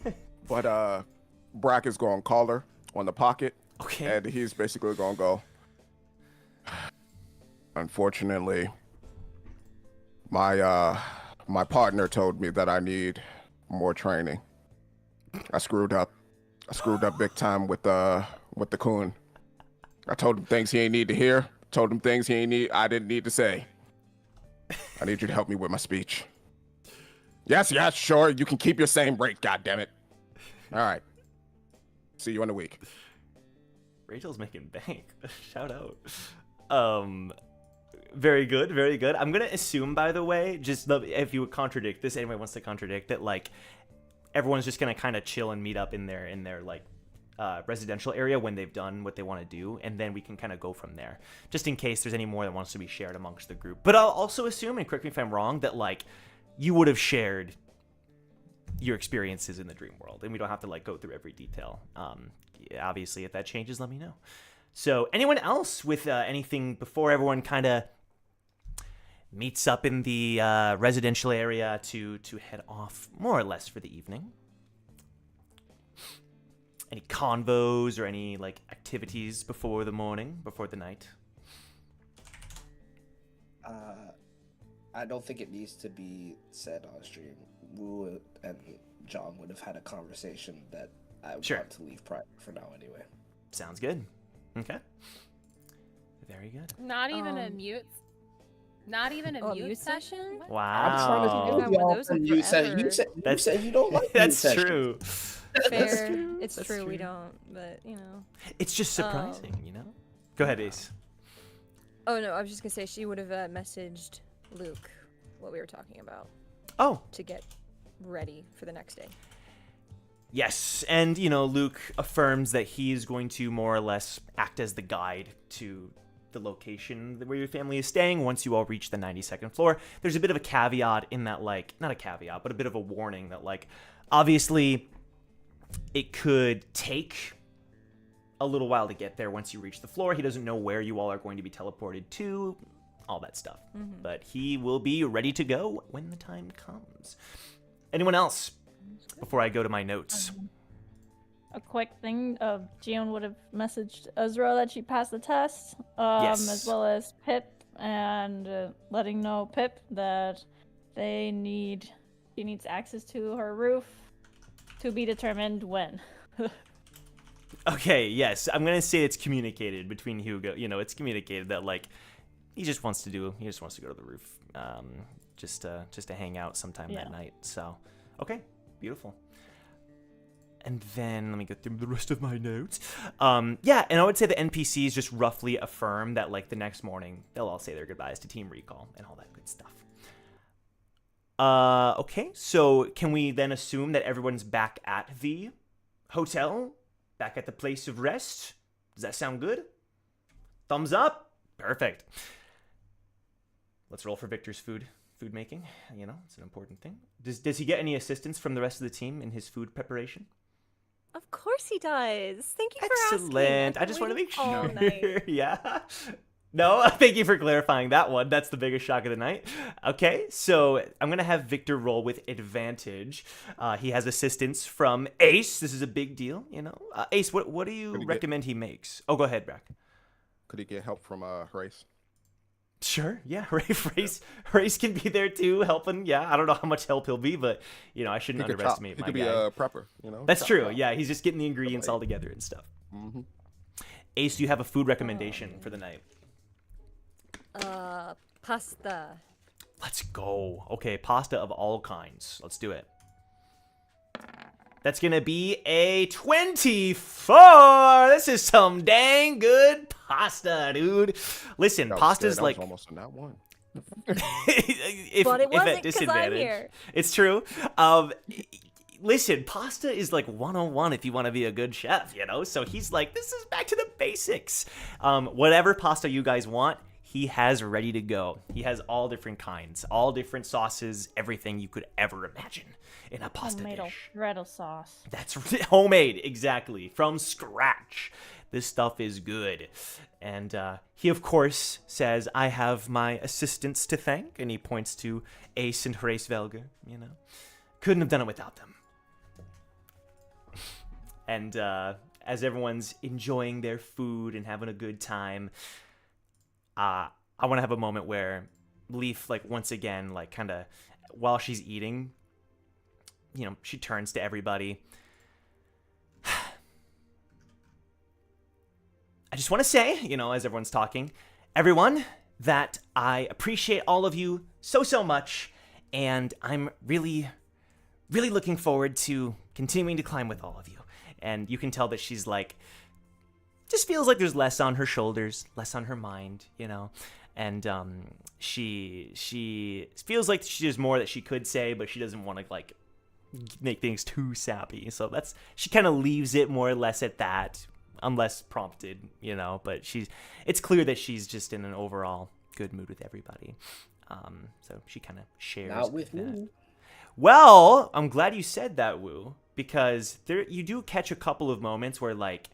out. But Brack is going to call her on the pocket, Okay. and he's basically going to go, unfortunately, my partner told me that I need more training. I screwed up. Big time with the coon. I told him things he ain't need to hear. Told him things I didn't need to say. I need you to help me with my speech. Yes, sure. You can keep your same rate, goddammit. All right. See you in a week. Rachel's making bank. Shout out. Very good, very good. I'm gonna assume, by the way, if you would contradict this, anyone wants to contradict it, like everyone's just gonna kind of chill and meet up in their like residential area when they've done what they want to do, and then we can kind of go from there, just in case there's any more that wants to be shared amongst the group. But I'll also assume, and correct me if I'm wrong, that like you would have shared your experiences in the dream world, and we don't have to like go through every detail. Obviously, if that changes, let me know. So anyone else with anything before everyone kind of meets up in the residential area to head off more or less for the evening? Any convos or any like activities before the night? I don't think it needs to be said on stream. Wu and John would have had a conversation that I would want to leave private for now anyway. Sounds good. Okay. Very good. Not even a mute. Not even a mute session. Wow. You said you don't like That's mute true. Fair. It's true. We don't, but you know. It's just surprising, you know. Go ahead, Ace. Oh no, I was just gonna say she would have messaged Luke what we were talking about. Oh. To get ready for the next day. Yes, and you know, Luke affirms that he's going to more or less act as the guide to the location where your family is staying once you all reach the 92nd floor. There's a bit of a caveat in that, like, not a caveat, but a bit of a warning that, like, obviously it could take a little while to get there once you reach the floor. He doesn't know where you all are going to be teleported to, all that stuff. Mm-hmm. But he will be ready to go when the time comes. Anyone else? Before I go to my notes. A quick thing, June would have messaged Ezra that she passed the test, yes. As well as Pip, and letting know Pip that she needs access to her roof, to be determined when. Okay, yes, I'm gonna say it's communicated between Hugo. You know, it's communicated that like he just wants to go to the roof, just to hang out sometime that night. So, okay. Beautiful. And then let me go through the rest of my notes. And I would say the NPCs just roughly affirm that like the next morning they'll all say their goodbyes to Team Recall and all that good stuff. Okay, so can we then assume that everyone's back at the hotel, back at the place of rest? Does that sound good? Thumbs up. Perfect. Let's roll for Victor's food making. You know, it's an important thing. Does he get any assistance from the rest of the team in his food preparation? Of course he does. Thank you for asking. Excellent. I just want to make sure. Yeah. No, thank you for clarifying that one. That's the biggest shock of the night. Okay, so I'm going to have Victor roll with advantage. He has assistance from Ace. This is a big deal, you know. Ace, what do you recommend he makes? Oh, go ahead, Brack. Could he get help from Race? Sure, yeah. Race can be there too, helping. Yeah, I don't know how much help he'll be, but, you know, I shouldn't underestimate my guy. He could be a prepper, you know. That's true, yeah. He's just getting the ingredients all together and stuff. Mm-hmm. Ace, do you have a food recommendation for the night? Pasta. Let's go. Okay, pasta of all kinds. Let's do it. That's gonna be a 24. This is some dang good pasta, dude. Listen, pasta's like almost on that one. if, But it if wasn't at 'cause I'm disadvantage. here. It's true. Listen, pasta is like 101 if you want to be a good chef, you know? So he's like, this is back to the basics. Whatever pasta you guys want, he has ready to go. He has all different kinds, all different sauces, everything you could ever imagine in a pasta Homemade dish. Alfredo sauce. That's homemade, exactly, from scratch. This stuff is good. And he, of course, says, I have my assistants to thank, and he points to Ace and Jue Viole, you know. Couldn't have done it without them. And as everyone's enjoying their food and having a good time, I want to have a moment where Leaf, like, once again, like, kind of, while she's eating, you know, she turns to everybody. I just want to say, you know, as everyone's talking, everyone, that I appreciate all of you so much, and I'm really looking forward to continuing to climb with all of you. And you can tell that she's like, just feels like there's less on her shoulders, less on her mind, you know. And she feels like there's more that she could say, but she doesn't want to like make things too sappy. So she kind of leaves it more or less at that, unless prompted, you know. But it's clear that she's just in an overall good mood with everybody. So she kind of shares. Not with that. me. Well, I'm glad you said that, Wu, because you do catch a couple of moments where like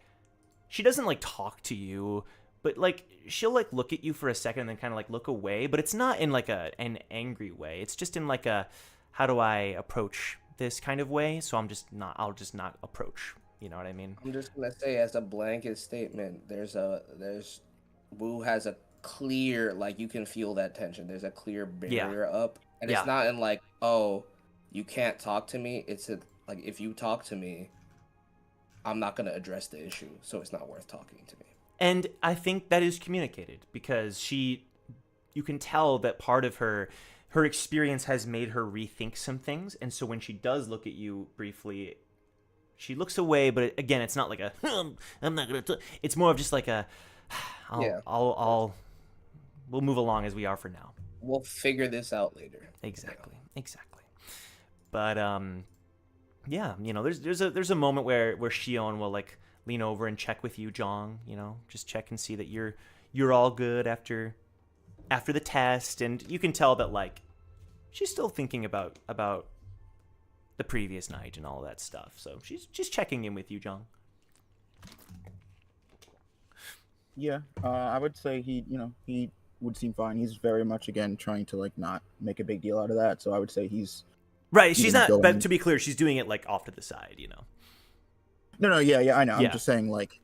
she doesn't like talk to you, but like she'll like look at you for a second and then kind of like look away, but it's not in like an angry way. It's just in like a how do I approach this kind of way. So I'll just not approach. You know what I mean? I'm just gonna say as a blanket statement, Wu has a clear, like, you can feel that tension. There's a clear barrier up, and it's not in like, oh, you can't talk to me. It's like, if you talk to me, I'm not gonna address the issue, so it's not worth talking to me. And I think that is communicated because you can tell that part of her experience has made her rethink some things, and so when she does look at you briefly, she looks away. But again, it's not like a I'm not gonna. It's more of just like a we'll move along as we are for now. We'll figure this out later. Exactly. But yeah, you know, there's a moment where Shion will like lean over and check with you, Jong. You know, just check and see that you're all good after the test, and you can tell that like she's still thinking about the previous night and all that stuff. So she's just checking in with you, Jong. Yeah, I would say he would seem fine. He's very much again trying to like not make a big deal out of that. So I would say he's right. She's not, but to be clear, she's doing it like off to the side, you know. No, yeah, I know. Yeah. I'm just saying like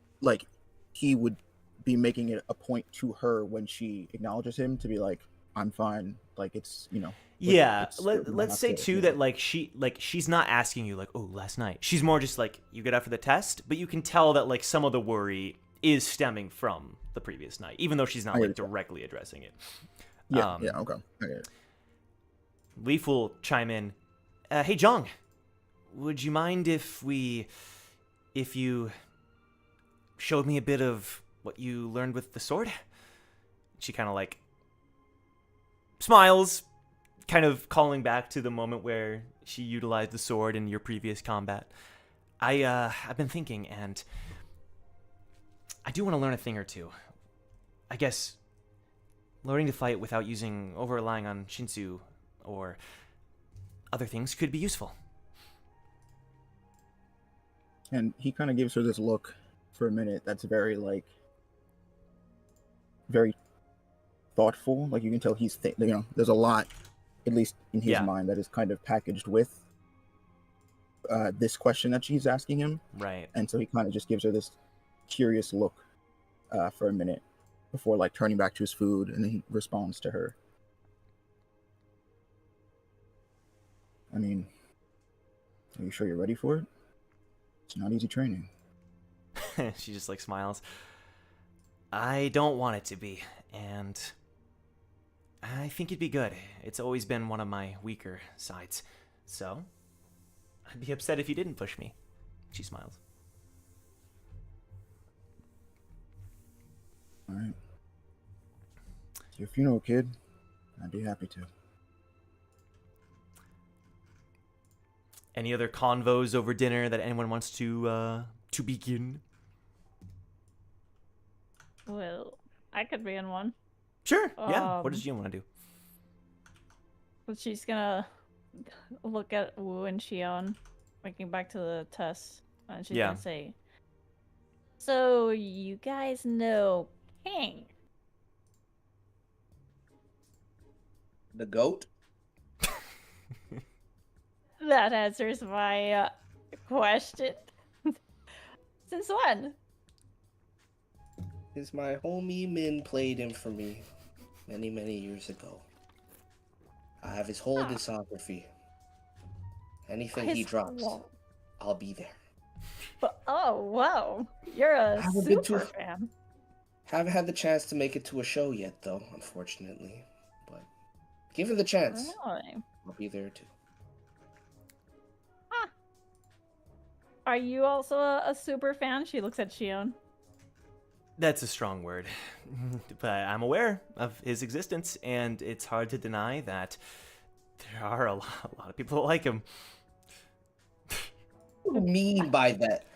he would be making it a point to her when she acknowledges him to be like, I'm fine. Like it's, you know. Yeah, let's say too that like she's not asking you like, oh, last night. She's more just like, you get out for the test, but you can tell that like some of the worry is stemming from the previous night, even though she's not like directly addressing it. Yeah, okay. I get it. Leaf will chime in. Hey, Jong, would you mind if you showed me a bit of what you learned with the sword? She kind of like smiles, kind of calling back to the moment where she utilized the sword in your previous combat. I've been thinking, and I do want to learn a thing or two. I guess learning to fight without over-relying on Shinsu or other things could be useful. And he kind of gives her this look for a minute that's very like, very thoughtful. Like you can tell he's there's a lot, at least in his mind, that is kind of packaged with this question that she's asking him. Right. And so he kind of just gives her this curious look for a minute before like turning back to his food, and then he responds to her. I mean, are you sure you're ready for it? It's not easy training. She just like smiles. I don't want it to be, and I think it'd be good. It's always been one of my weaker sides, so I'd be upset if you didn't push me. She smiles. All right. It's your funeral, kid. I'd be happy to. Any other convos over dinner that anyone wants to begin? Well, I could be in one. Sure. Yeah. What does June want to do? But she's gonna look at Wu and Xion, waking back to the test, and she's gonna say, "So you guys know King?" The goat? That answers my question. Since when? Is my homie Min played him for me many, many years ago. I have his whole discography. Anything he drops, I'll be there. But, oh, wow. You're a super fan. Haven't had the chance to make it to a show yet, though, unfortunately. But given the chance, Really? I'll be there too. Huh. Are you also a super fan? She looks at Xion. That's a strong word, but I'm aware of his existence, and it's hard to deny that there are a lot of people that like him. What do you mean by that?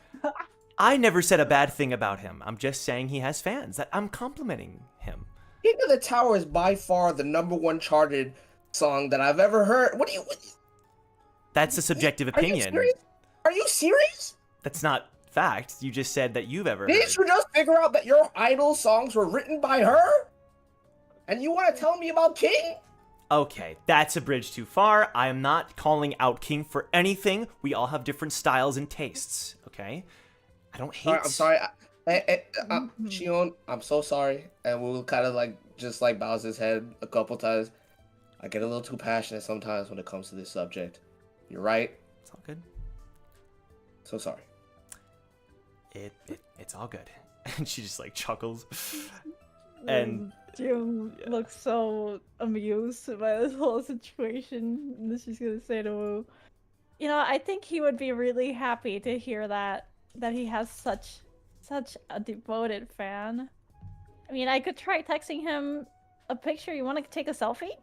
I never said a bad thing about him. I'm just saying he has fans. That I'm complimenting him. King of the Tower is by far the #1 charted song that I've ever heard. What? That's a subjective opinion. Are you serious? That's not fact. You just said that you've ever heard. Didn't you just figure out that your idol songs were written by her? And you want to tell me about King? Okay, that's a bridge too far. I am not calling out King for anything. We all have different styles and tastes, okay? I don't hate... I'm sorry. Xion, I'm so sorry. And we'll kind of just bows his head a couple times. I get a little too passionate sometimes when it comes to this subject. You're right. It's all good. So sorry. It's all good. And she just chuckles. And June looks so amused by this whole situation. And then she's gonna say to Wu, I think he would be really happy to hear that he has such a devoted fan. I mean, I could try texting him a picture. You want to take a selfie?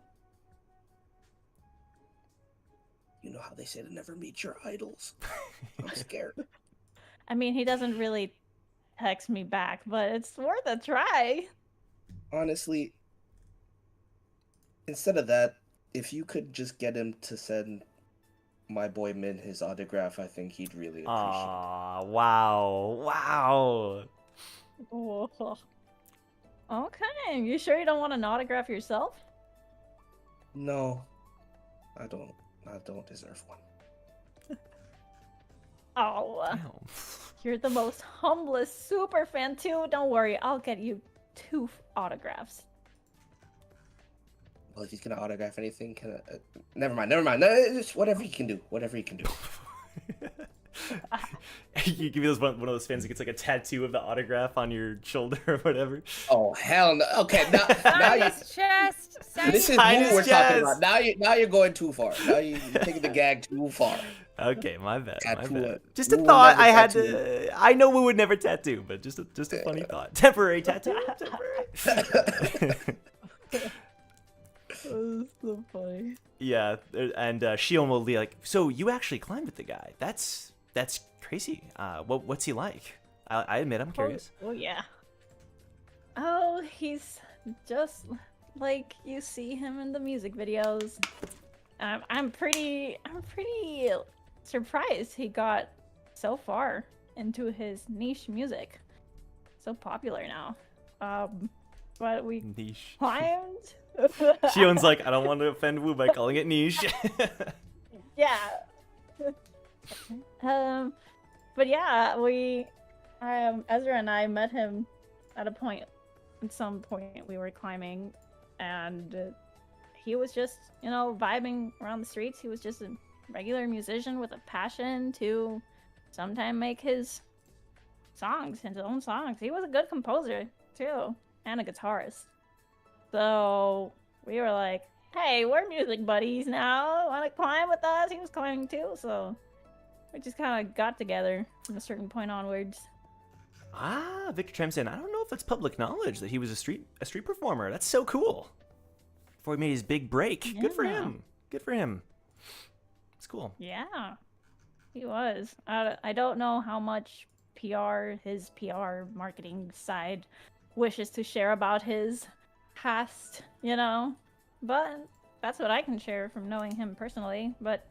You know how they say to never meet your idols. I'm scared. I mean, he doesn't really text me back, but it's worth a try. Honestly, instead of that, if you could just get him to send my boy Min his autograph, I think he'd really appreciate it. Aw, wow. Oh. Okay, you sure you don't want an autograph yourself? No, I don't deserve one. Oh, Wow. You're the most humblest super fan too. Don't worry, I'll get you 2 autographs. Well, if he's gonna autograph anything, never mind. Just whatever he can do. You give me one of those fans that gets a tattoo of the autograph on your shoulder or whatever. Oh hell no! Okay, now his chest. this is what we're talking about. Now you're going too far. Now you're taking the gag too far. Okay, my bad. Tattoo. Just a thought I had to. I know we would never tattoo, but just a funny thought. Temporary tattoo. Temporary. Oh, so funny. Yeah, and Shion will be like, "So you actually climbed with the guy? That's crazy. What's he like? I admit I'm curious." Oh yeah. Oh, he's just like you see him in the music videos. I'm pretty surprised he got so far into his niche music. So popular now. but we Niche. climbed. Shion's like, I don't want to offend Wu by calling it niche. Yeah. But yeah, Ezra and I met him at some point we were climbing, and he was just, vibing around the streets. He was just a regular musician with a passion to sometime make his own songs. He was a good composer too, and a guitarist. So we were like, hey, we're music buddies now. Want to climb with us? He was climbing too, so we just kind of got together from a certain point onwards. Ah, Victor chimes in. I don't know if that's public knowledge that he was a street performer. That's so cool. Before he made his big break. Yeah. Good for him. Good for him. It's cool. Yeah, he was. I don't know how much his PR marketing side wishes to share about his past, but that's what I can share from knowing him personally. But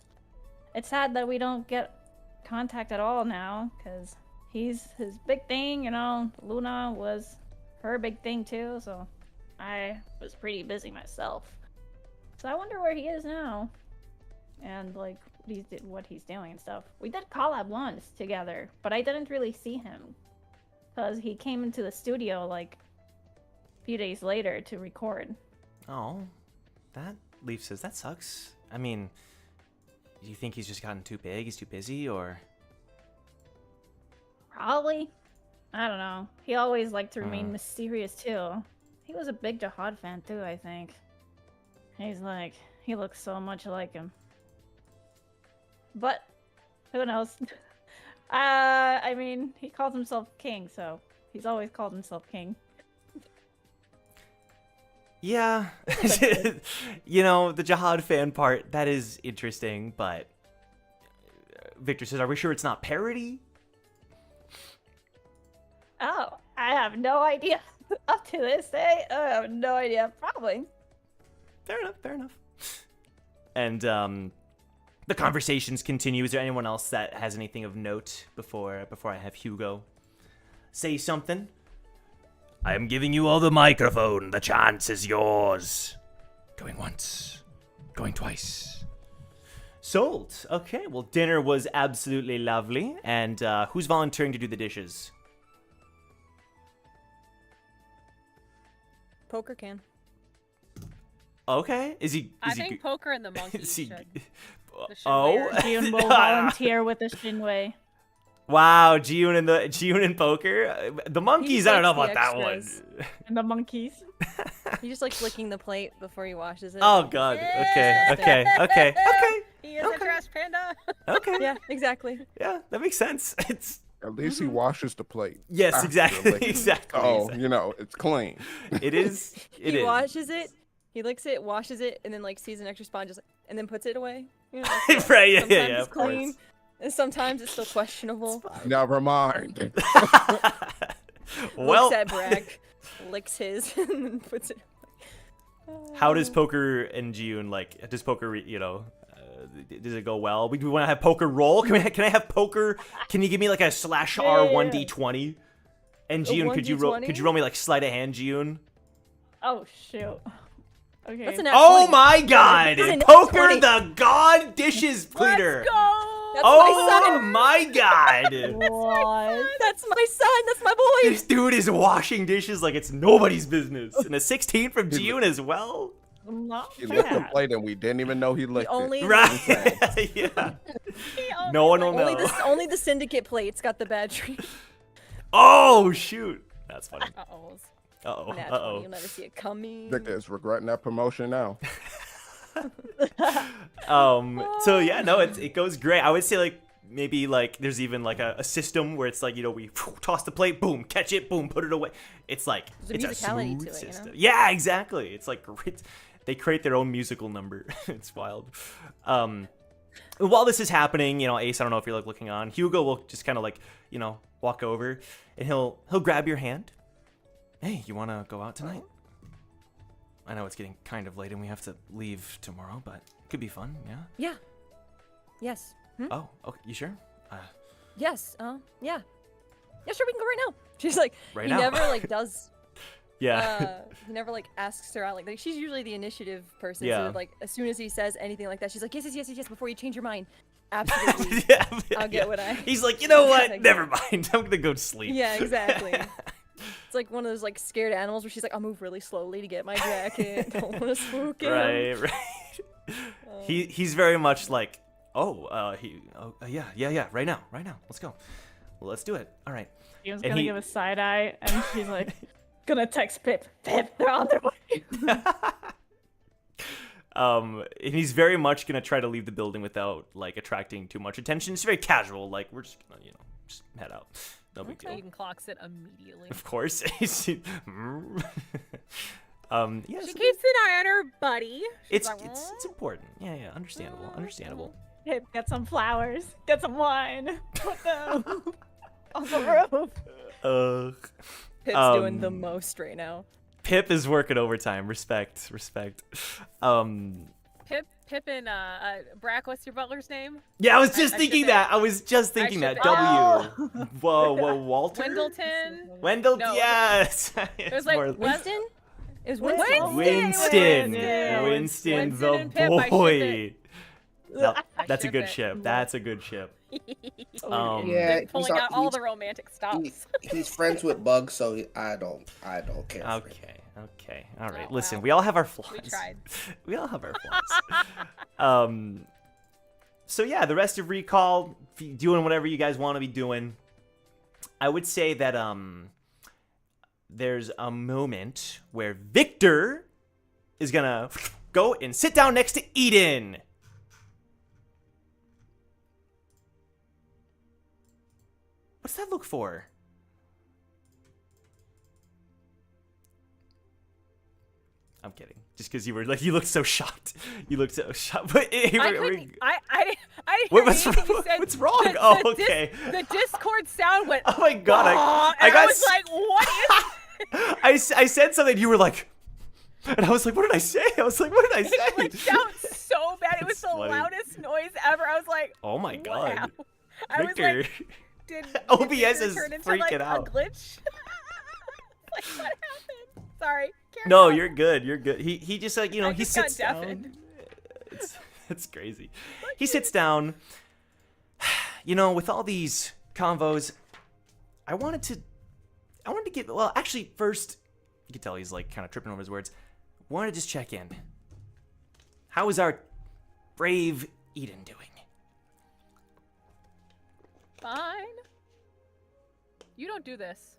it's sad that we don't get contact at all now, because he's his big thing, Luna was her big thing too, so I was pretty busy myself. So I wonder where he is now, and like what he's doing and stuff. We did collab once together, but I didn't really see him because he came into the studio like a few days later to record. Oh, that Leaf says that sucks. I mean, do you think he's just gotten too big? He's too busy, or? Probably. I don't know. He always liked to remain mysterious too. He was a big Jahad fan too, I think. He looks so much like him. But who knows? I mean, he calls himself king, so he's always called himself king. Yeah. The Jahad fan part, that is interesting, but Victor says, are we sure it's not parody? Oh, I have no idea. Up to this day, I have no idea. Probably. Fair enough. And the conversations continue. Is there anyone else that has anything of note before I have Hugo say something? I am giving you all the microphone. The chance is yours. Going once. Going twice. Sold. Okay, well, dinner was absolutely lovely. And who's volunteering to do the dishes? Poker can. Okay. I think Poker and the monkey should. The Oh. June will volunteer with the Shinwei. Wow, June and Poker. The monkeys, I don't know about that one. And the monkeys. He just likes licking the plate before he washes it. Oh god. Yeah. Okay. He is a trash panda. Okay. Yeah, exactly. Yeah, that makes sense. It's At least he washes the plate. yes, after exactly. licking. Exactly. Oh, exactly. it's clean. It is. It He is. washes it, he licks it, washes it, and then like sees an extra spot, and then puts it away. Right, yeah, Sometimes yeah, it's of course. clean, and sometimes it's still questionable. Never mind. Well, Looks at Brack, licks his, and then puts it away. how does Poker and June like? Does Poker, does it go well? We want to have Poker roll. Can I have Poker? Can you give me like a /R1d20? And June, could you roll me like sleight of hand, June? Oh shoot. Okay. That's an Oh my god! That's an Poker 20. the god dishes pleader! Let's go! That's my Oh son. my god! What? That's my son. That's my boy. This dude is washing dishes like it's nobody's business. And a 16 from June as well? Not He licked the bad. plate and we didn't even know he licked only- it. Right. Yeah. No one will know. Only the syndicate plates got the bad treat. Oh shoot. That's funny. Uh-oh. Uh-oh. Nat 20, Uh-oh. you'll never see it coming. Victor is regretting that promotion now. So yeah, no, it goes great. I would say like maybe like there's even like a system where it's like, we toss the plate, boom, catch it, boom, put it away. It's like There's a it's a musicality smooth to it, system. Yeah, exactly. It's like they create their own musical number. It's wild. While this is happening, Ace, I don't know if you're like looking on. Hugo will just kind of like, walk over and he'll grab your hand. Hey, you want to go out tonight? I know it's getting kind of late and we have to leave tomorrow, but it could be fun, yeah? Yeah. Yes. Oh, okay, you sure? Yes. Yeah. Yeah, sure, we can go right now. She's like, Right he now. never like does. Yeah. He never like asks her out. Like she's usually the initiative person. Yeah. So like as soon as he says anything like that, she's like, yes. Before you change your mind, absolutely. I'll get what I. He's like, you know what? Exactly. Never mind. I'm gonna go to sleep. Yeah, exactly. It's like one of those like scared animals where she's like, I'll move really slowly to get my jacket. Don't want to spook him. Right. He's very much like, yeah. Right now. Let's go. Well, let's do it. All right. He was gonna give a side eye, and she's like, gonna text Pip, they're on their way. And he's very much gonna try to leave the building without like attracting too much attention. It's very casual, like we're just gonna, just head out. No big deal. Aiden clocks it immediately. Of course. Yeah, she keeps an eye on her buddy. It's important. Yeah, understandable. Pip, get some flowers, get some wine, put them on the roof. Pip's doing the most right now. Pip is working overtime. Respect. Pip and Brack, what's your butler's name? Yeah, I was just thinking that. Whoa, Walter? Wendell, no. Yes. It was like Winston? It was Winston the and Pip, boy. That's a good ship. That's a good ship. Yeah, pulling out all the romantic stops. He's friends with Bugs, so I don't care. Okay. All right. Listen, we all have our flaws. We tried. We all have our flaws. So yeah, the rest of Recall, doing whatever you guys want to be doing. I would say that there's a moment where Victor is gonna go and sit down next to Eden. What's that look for? I'm kidding. Just because you were like, you looked so shocked. You looked so shocked. But what's wrong? Okay. The Discord sound went. Oh my god! I was like, what is? I said something. You were like, and I was like, what did I say? I was like, what did I say? It glitched out so bad. It was the loudest noise ever. I was like, oh my god. I Victor. was like, did OBS is turn into, freaking like, out. A glitch? Like, what happened? Sorry. No, you're good. You're good. He just like, he sits down. It's crazy. He sits down. With all these convos, I wanted to get, well, actually, first, you can tell he's like kind of tripping over his words. Wanted to just check in. How is our brave Eden doing? Fine. You don't do this.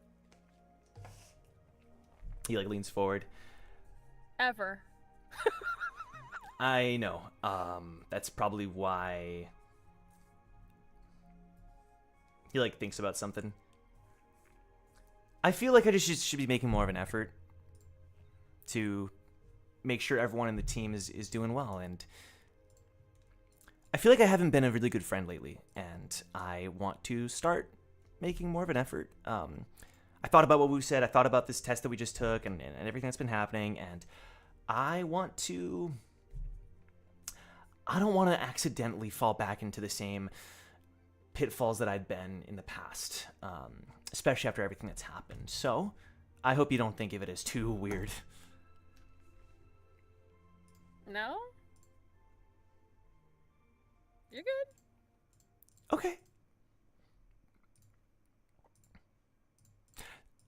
He like leans forward. Ever. I know. That's probably why he like thinks about something. I feel like I just should be making more of an effort to make sure everyone in the team is doing well, and I feel like I haven't been a really good friend lately, and I want to start making more of an effort. I thought about what we said. I thought about this test that we just took and everything that's been happening, and I don't want to accidentally fall back into the same pitfalls that I'd been in the past, especially after everything that's happened. So I hope you don't think of it as too weird. No? You're good? Okay.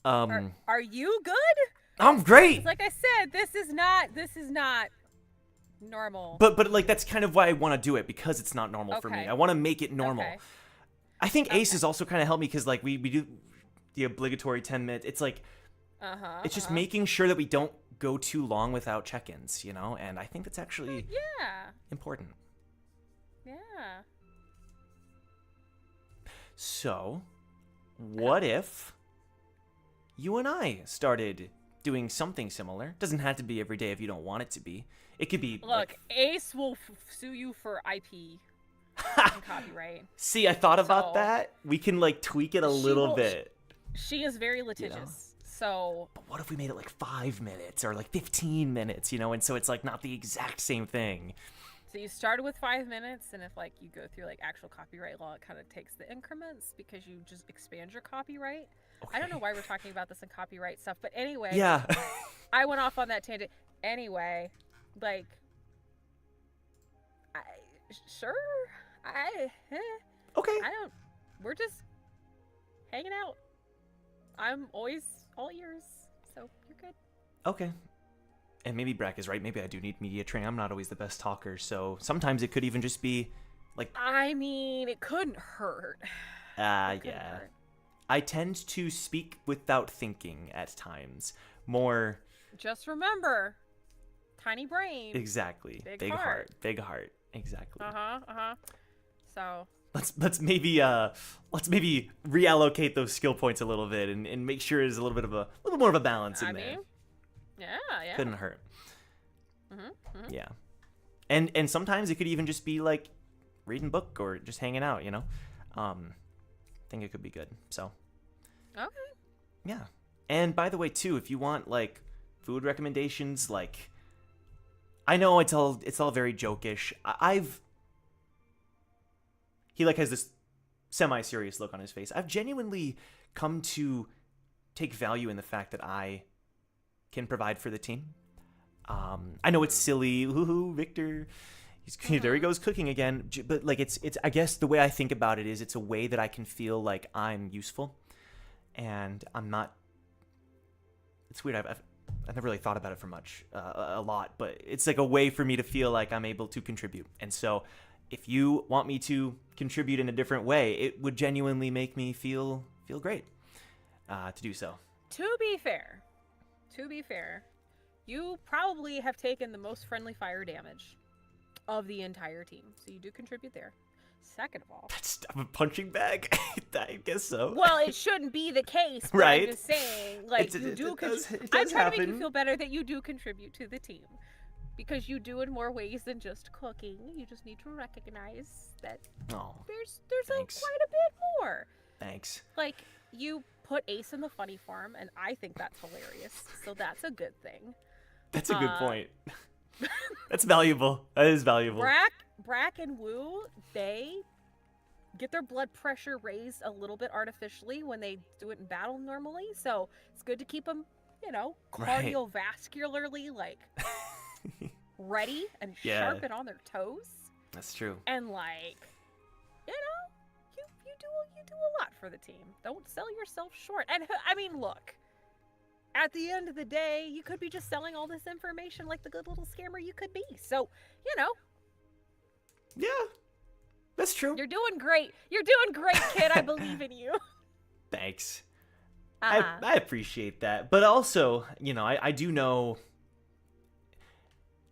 Are you good? I'm great. Like I said, this is not normal. But like that's kind of why I want to do it, because it's not normal for me. I want to make it normal. Okay. I think Ace has also kind of helped me because like we do the obligatory 10 minutes. It's like it's just making sure that we don't go too long without check-ins, and I think that's actually important. Yeah. So, what if you and I started doing something similar? Doesn't have to be every day if you don't want it to be. It could be. Look, Ace will sue you for IP and copyright. See, I thought about that. We can like tweak it a little bit. She is very litigious. So. But what if we made it like 5 minutes or like 15 minutes? And so it's like not the exact same thing. So you started with 5 minutes, and if like you go through like actual copyright law, it kind of takes the increments because you just expand your copyright. I don't know why we're talking about this in copyright stuff, but anyway. Yeah. I went off on that tangent. Anyway, like, Okay. we're just hanging out. I'm always all ears, so you're good. Okay. And maybe Brack is right. Maybe I do need media training. I'm not always the best talker, so sometimes it could even just be like... I mean, it couldn't hurt. Yeah. I tend to speak without thinking at times. More... Just remember, tiny brain. Exactly. Big heart. Big heart. Exactly. So... Let's maybe reallocate those skill points a little bit and make sure there's a little bit more of a balance in there. Yeah. Couldn't hurt. Yeah. And sometimes it could even just be like reading a book or just hanging out, you know? I think it could be good. So. Okay. Yeah. And by the way, too, if you want like food recommendations, like I know it's all very jokish. He like has this semi-serious look on his face. I've genuinely come to take value in the fact that I can provide for the team. I know it's silly. Woohoo, Victor. There he goes cooking again. But like it's I guess the way I think about it is it's a way that I can feel like I'm useful, and I'm not. It's weird. I've never really thought about it for much, a lot, but it's like a way for me to feel like I'm able to contribute. And so, if you want me to contribute in a different way, it would genuinely make me feel great to do so. To be fair, you probably have taken the most friendly fire damage of the entire team, so you do contribute there. Second of all, that's a punching bag. I guess so. Well, it shouldn't be the case, but right? I'm just saying, like, it does I'm trying to make you feel better that you do contribute to the team. Because you do in more ways than just cooking. You just need to recognize that there's quite a bit more. Thanks. Like, you put Ace in the funny farm, and I think that's hilarious. So that's a good thing. That's a good point. That's valuable. That is valuable. Brack and Wu, they get their blood pressure raised a little bit artificially when they do it in battle normally. So it's good to keep them, cardiovascularly, like... ready and sharp and on their toes. That's true. And like, you do a lot for the team. Don't sell yourself short. And I mean, look, at the end of the day, you could be just selling all this information like the good little scammer you could be. So, Yeah, that's true. You're doing great. Kid. I believe in you. Thanks. I appreciate that. But also, I do know.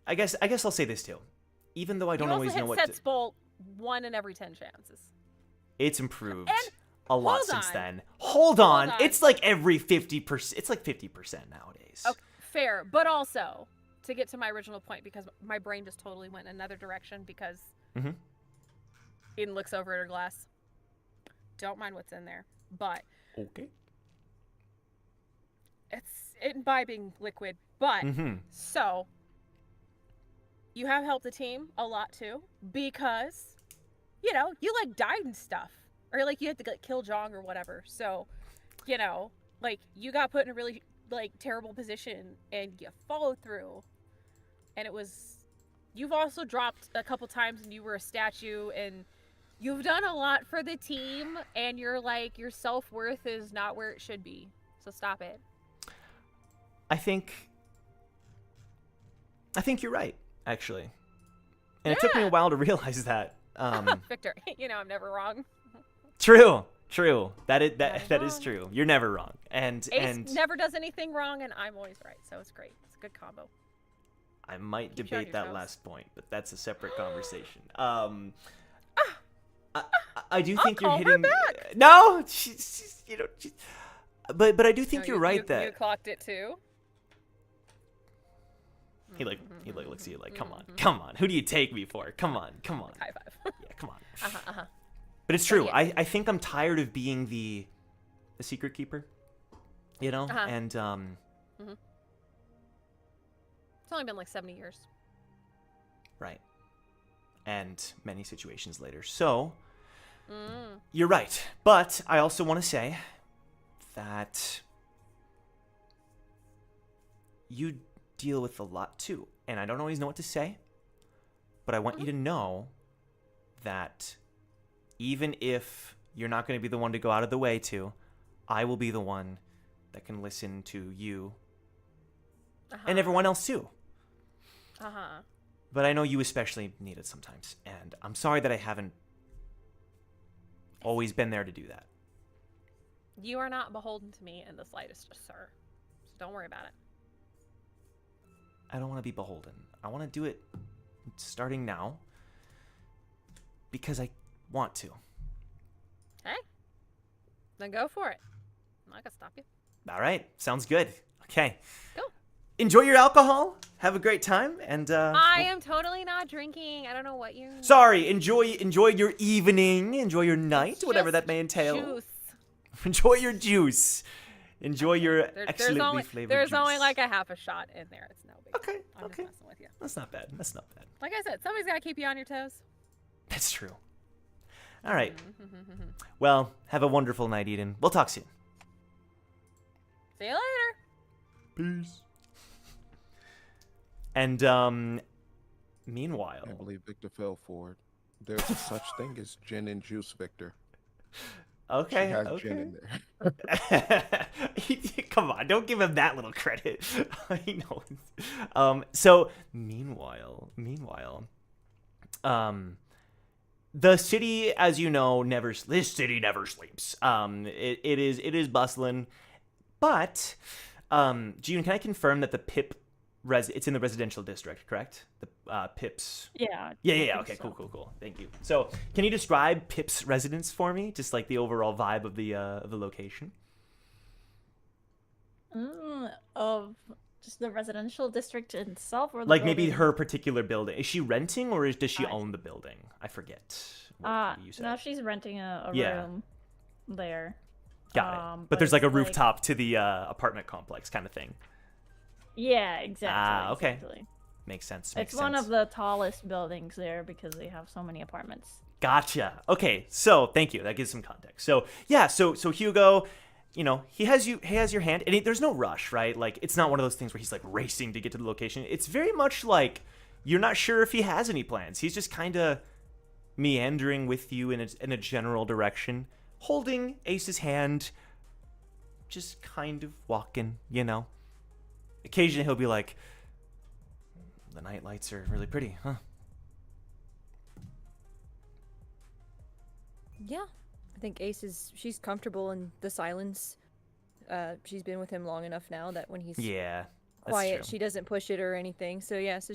I guess I'll say this too. Even though I don't always know what to... bolt 1 in every 10 chances. It's improved a lot since then. Hold on. It's like every 50%. It's like 50% nowadays. Okay, fair. But also, to get to my original point, because my brain just totally went in another direction because Eden looks over at her glass. Don't mind what's in there. But okay. It's imbibing liquid. But so you have helped the team a lot too, because you like died and stuff, or like you had to like kill Jong or whatever. So like you got put in a really like terrible position and you followed through, and you've also dropped a couple times and you were a statue, and you've done a lot for the team, and your self-worth is not where it should be, so stop it. I think you're right, actually. And it took me a while to realize that. Victor, I'm never wrong. True. That is true. You're never wrong. And Ace never does anything wrong, and I'm always right. So it's great. It's a good combo. I might debate that last point, but that's a separate conversation. I do think you're hitting. Back. No, she's but I do think you're right that you clocked it too. He looks at you like, come on, who do you take me for? Come on. High five. Yeah, come on. But it's true. I think I'm tired of being the secret keeper, and It's only been like 70 years. Right. And many situations later. So, you're right. But I also want to say that you deal with a lot too. And I don't always know what to say, but I want you to know that even if you're not going to be the one to go out of the way to, I will be the one that can listen to you and everyone else too. But I know you especially need it sometimes, and I'm sorry that I haven't always been there to do that. You are not beholden to me in the slightest, sir. So don't worry about it. I don't want to be beholden. I want to do it starting now because I want to. Hey, then go for it. I'm not gonna stop you. All right, sounds good. Okay. Go. Enjoy your alcohol. Have a great time, and I am totally not drinking. I don't know what you're. Sorry. Enjoy your evening. Enjoy your night, whatever that may entail. Juice. Enjoy your juice. Enjoy your excellently flavored There's juice. only like a half a shot in there. It's no big deal. I'm just messing with you. That's not bad. That's not bad. Like I said, somebody's gotta keep you on your toes. That's true. All right. Well, have a wonderful night, Eden. We'll talk soon. See you later. Peace. And meanwhile, I can't believe Victor fell for it. There's a such thing as gin and juice, Victor. Okay. She has okay. gin in there. Come on, don't give him that little credit. He knows. So meanwhile, the city, as you know, this city never sleeps. It is bustling, but June, can I confirm that the Pip it's in the residential district, correct? The Pip's. Yeah. Yeah. Okay, so. Cool. Thank you. So, can you describe Pip's residence for me? Just like the overall vibe of the location. Of just the residential district itself, or the like maybe building? her particular building. Is she renting or does she own the building? I forget. What you said. No, she's renting a room there. Got it. But there's like a rooftop to the apartment complex kind of thing. Yeah, exactly. Okay. Exactly. Makes sense. It's one of the tallest buildings there because they have so many apartments. Gotcha. Okay, so thank you. That gives some context. So yeah, so Hugo, he has your hand, and there's no rush, right? Like it's not one of those things where he's like racing to get to the location. It's very much like you're not sure if he has any plans. He's just kind of meandering with you in a general direction, holding Ace's hand, just kind of walking, Occasionally he'll be like, the night lights are really pretty, huh? Yeah. I think Ace she's comfortable in the silence. She's been with him long enough now that when he's quiet, true. she doesn't push it or anything. So yeah, so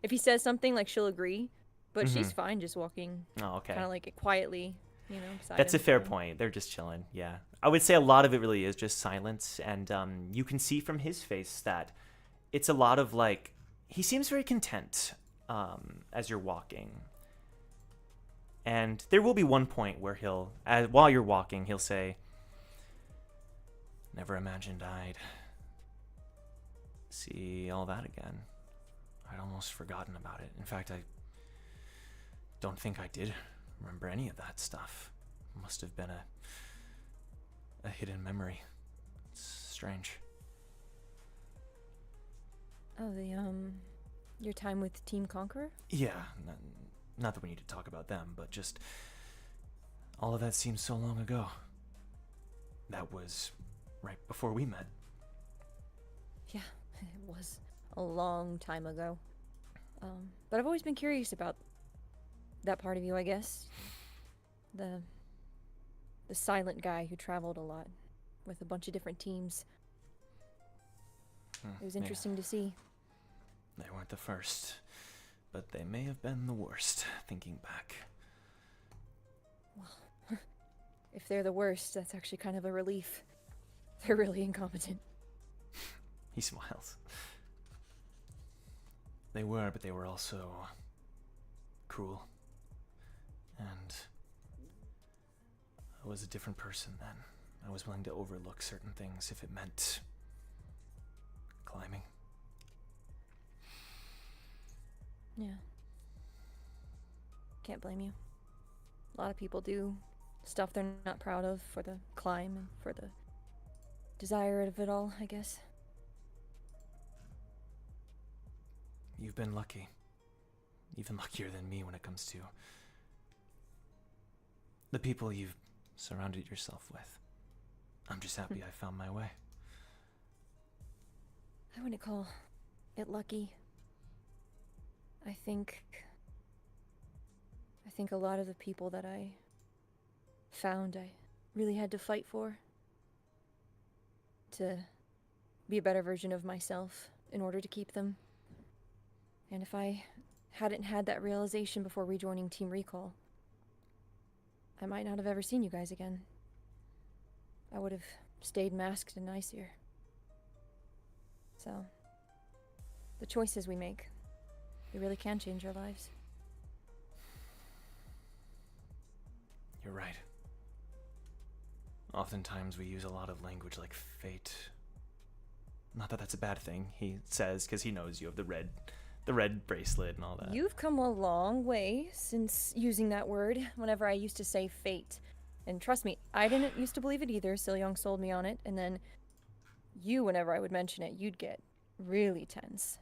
if he says something, like she'll agree, but she's fine just walking. Oh, okay. Kind of like quietly, beside That's him. a fair point. They're just chilling. Yeah. I would say a lot of it really is just silence, and you can see from his face that it's a lot of like he seems very content as you're walking. And there will be one point where while you're walking, he'll say, "Never imagined I'd see all that again. I'd almost forgotten about it. In fact, I don't think I did remember any of that stuff. It must have been a hidden memory. It's strange." Oh, your time with Team Conqueror? Yeah, not that we need to talk about them, but just all of that seems so long ago. That was right before we met. Yeah, it was a long time ago. But I've always been curious about that part of you, I guess. The silent guy who traveled a lot with a bunch of different teams. It was interesting to see. They weren't the first, but they may have been the worst, thinking back. Well, if they're the worst, that's actually kind of a relief. They're really incompetent. He smiles. They were, but they were also cruel. And I was a different person then. I was willing to overlook certain things if it meant climbing. Yeah. Can't blame you. A lot of people do stuff they're not proud of for the climb and for the desire of it all, I guess. You've been lucky. Even luckier than me when it comes to the people you've surrounded yourself with. I'm just happy I found my way. I wouldn't call it lucky. I think a lot of the people that I found I really had to fight for. To be a better version of myself in order to keep them. And if I hadn't had that realization before rejoining Team Recall, I might not have ever seen you guys again. I would have stayed masked and nice here. So, the choices we make, they really can change our lives. You're right. Oftentimes we use a lot of language like fate. Not that that's a bad thing, he says, because he knows you have the red bracelet and all that. You've come a long way since using that word whenever I used to say fate. And trust me, I didn't used to believe it either. Young sold me on it, and then you, whenever I would mention it, you'd get really tense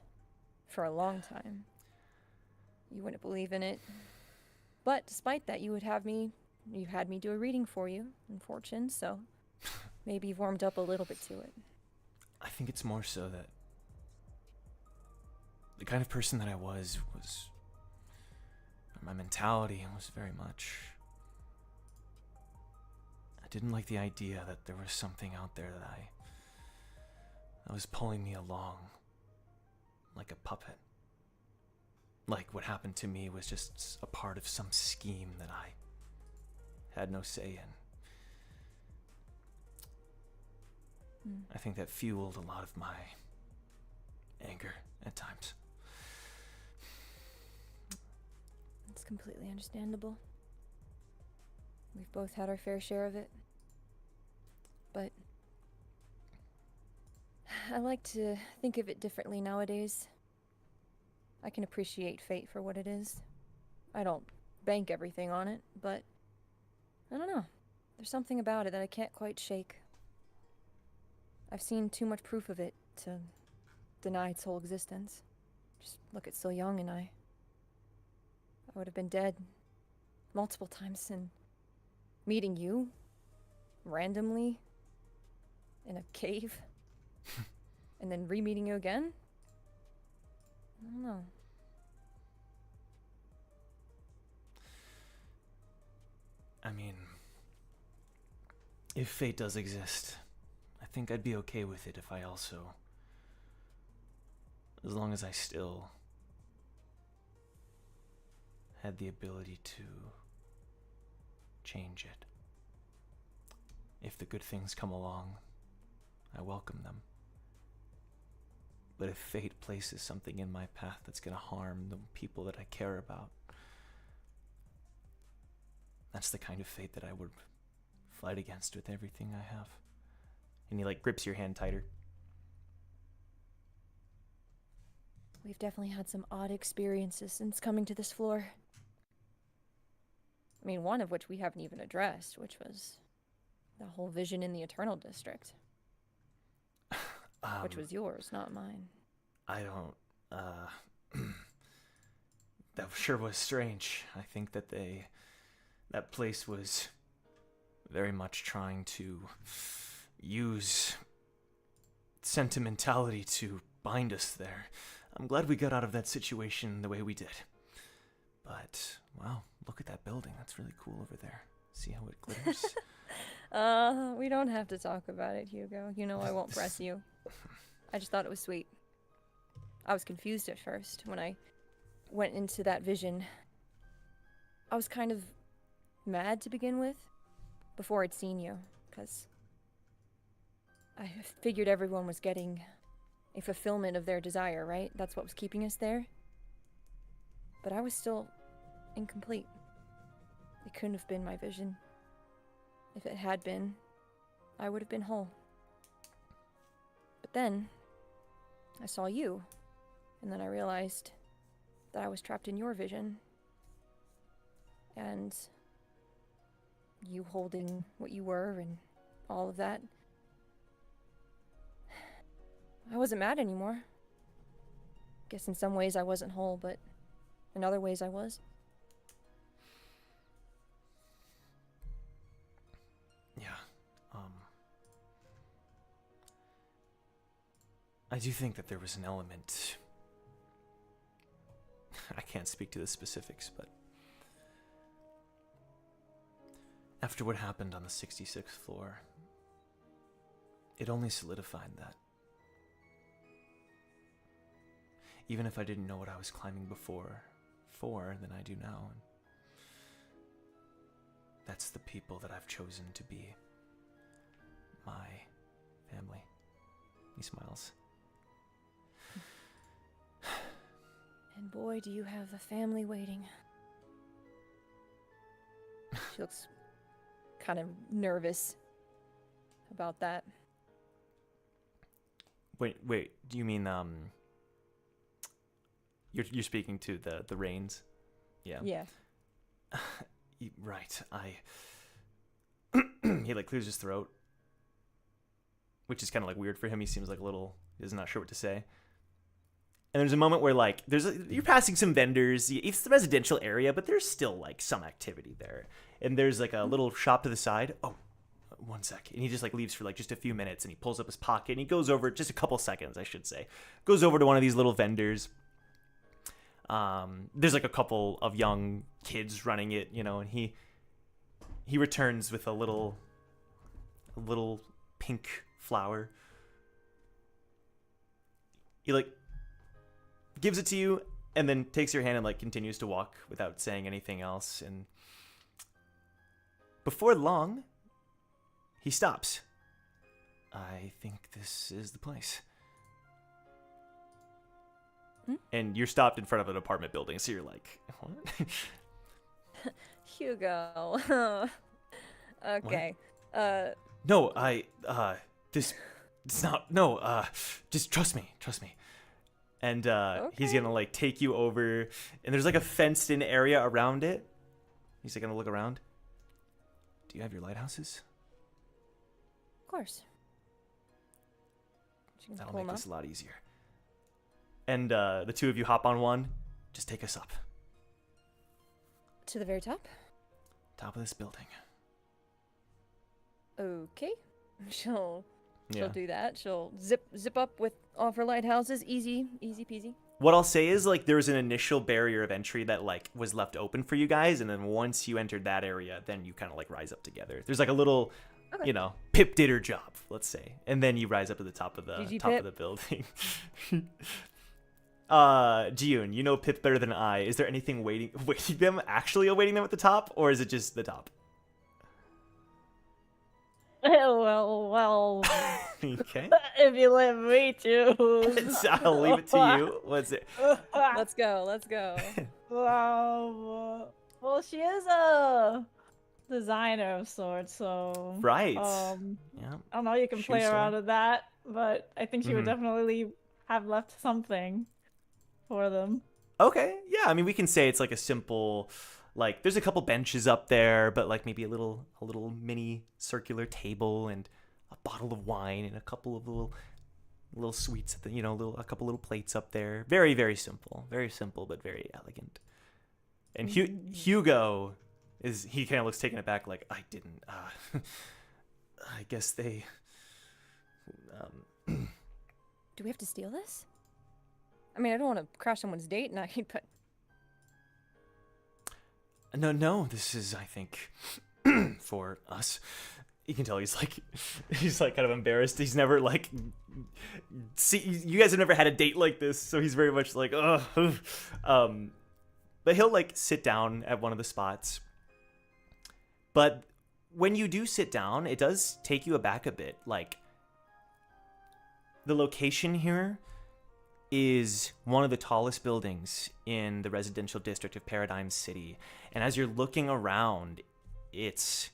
for a long time. You wouldn't believe in it. But despite that, you had me do a reading for you in Fortune, so maybe you've warmed up a little bit to it. I think it's more so that the kind of person that I was my mentality was very much, I didn't like the idea that there was something out there that was pulling me along like a puppet. Like what happened to me was just a part of some scheme that I had no say in. I think that fueled a lot of my anger at times. It's completely understandable. We've both had our fair share of it. But I like to think of it differently nowadays. I can appreciate fate for what it is. I don't bank everything on it, but I don't know. There's something about it that I can't quite shake. I've seen too much proof of it to deny its whole existence. Just look at Young and I would have been dead multiple times, and meeting you randomly in a cave and then re-meeting you again? I don't know. I mean, if fate does exist, I think I'd be okay with it if I also, as long as I still had the ability to change it. If the good things come along, I welcome them. But if fate places something in my path that's gonna harm the people that I care about, that's the kind of fate that I would fight against with everything I have. And he grips your hand tighter. We've definitely had some odd experiences since coming to this floor. I mean, one of which we haven't even addressed, which was the whole vision in the Eternal District. Which was yours, not mine. I don't, that sure was strange. I think that that place was very much trying to use sentimentality to bind us there. I'm glad we got out of that situation the way we did. But, wow, look at that building. That's really cool over there. See how it glitters? We don't have to talk about it, Hugo. You know I won't press you. I just thought it was sweet. I was confused at first when I went into that vision. I was kind of mad to begin with, before I'd seen you, because I figured everyone was getting a fulfillment of their desire, right? That's what was keeping us there. But I was still incomplete. It couldn't have been my vision. If it had been, I would have been whole. But then, I saw you, and then I realized that I was trapped in your vision. And you holding what you were and all of that. I wasn't mad anymore. Guess in some ways I wasn't whole, but in other ways I was. Yeah. I do think that there was an element. I can't speak to the specifics, but after what happened on the 66th floor, it only solidified that. Even if I didn't know what I was climbing before than I do now. And that's the people that I've chosen to be my family. He smiles. And boy, do you have the family waiting. She looks kind of nervous about that. Wait, do you mean, you're speaking to the Rains? Yeah. Yeah. Right, he like clears his throat, which is kind of like weird for him. He seems like he's not sure what to say. And there's a moment where like you're passing some vendors. It's the residential area, but there's still like some activity there. And there's like a little shop to the side. Oh, 1 sec. And he just like leaves for like just a few minutes, and he pulls up his pocket and he goes over, just a couple seconds, I should say, goes over to one of these little vendors. There's like a couple of young kids running it, and he returns with a little pink flower. He like gives it to you and then takes your hand and like continues to walk without saying anything else. And before long, he stops. I think this is the place. And you're stopped in front of an apartment building, so you're like, what? Hugo. Okay. What? No, it's not, no, just trust me. And Okay. He's gonna like take you over, and there's like a fenced in area around it. He's like gonna look around. Do you have your lighthouses? Of course. That'll make this a lot easier. And the two of you hop on one. Just take us up. To the very top? Top of this building. Okay. She'll Yeah. do that. She'll zip up with all of her lighthouses. Easy peasy. What I'll say is like there's an initial barrier of entry that like was left open for you guys, and then once you entered that area, then you kind of like rise up together. There's like a little, Pip did her job, let's say, and then you rise up to the top of the GG top Pip. of the building. June, you know Pip better than I. Is there anything awaiting them at the top, or is it just the top? Well. Okay. If you let me choose. I'll leave it to you. What's it? Let's go. Well, she is a designer of sorts, so Right. yeah. I don't know. You can Shoe play store. around with that, but I think she would definitely have left something for them. Okay. Yeah. I mean, we can say it's like a simple, like there's a couple benches up there, but like maybe a little mini circular table and a bottle of wine and a couple of little sweets at the, a couple little plates up there. Very, very simple, but very elegant. And Hugo he kind of looks taken aback, like, I didn't, I guess they, Do we have to steal this? I mean, I don't want to crash someone's date night, but... No, this is, I think, for us. You can tell he's like kind of embarrassed. He's never like, see, you guys have never had a date like this, so he's very much like, ugh. But he'll like sit down at one of the spots. But when you do sit down, it does take you aback a bit. Like, the location here is one of the tallest buildings in the residential district of Paradigm City. And as you're looking around, it's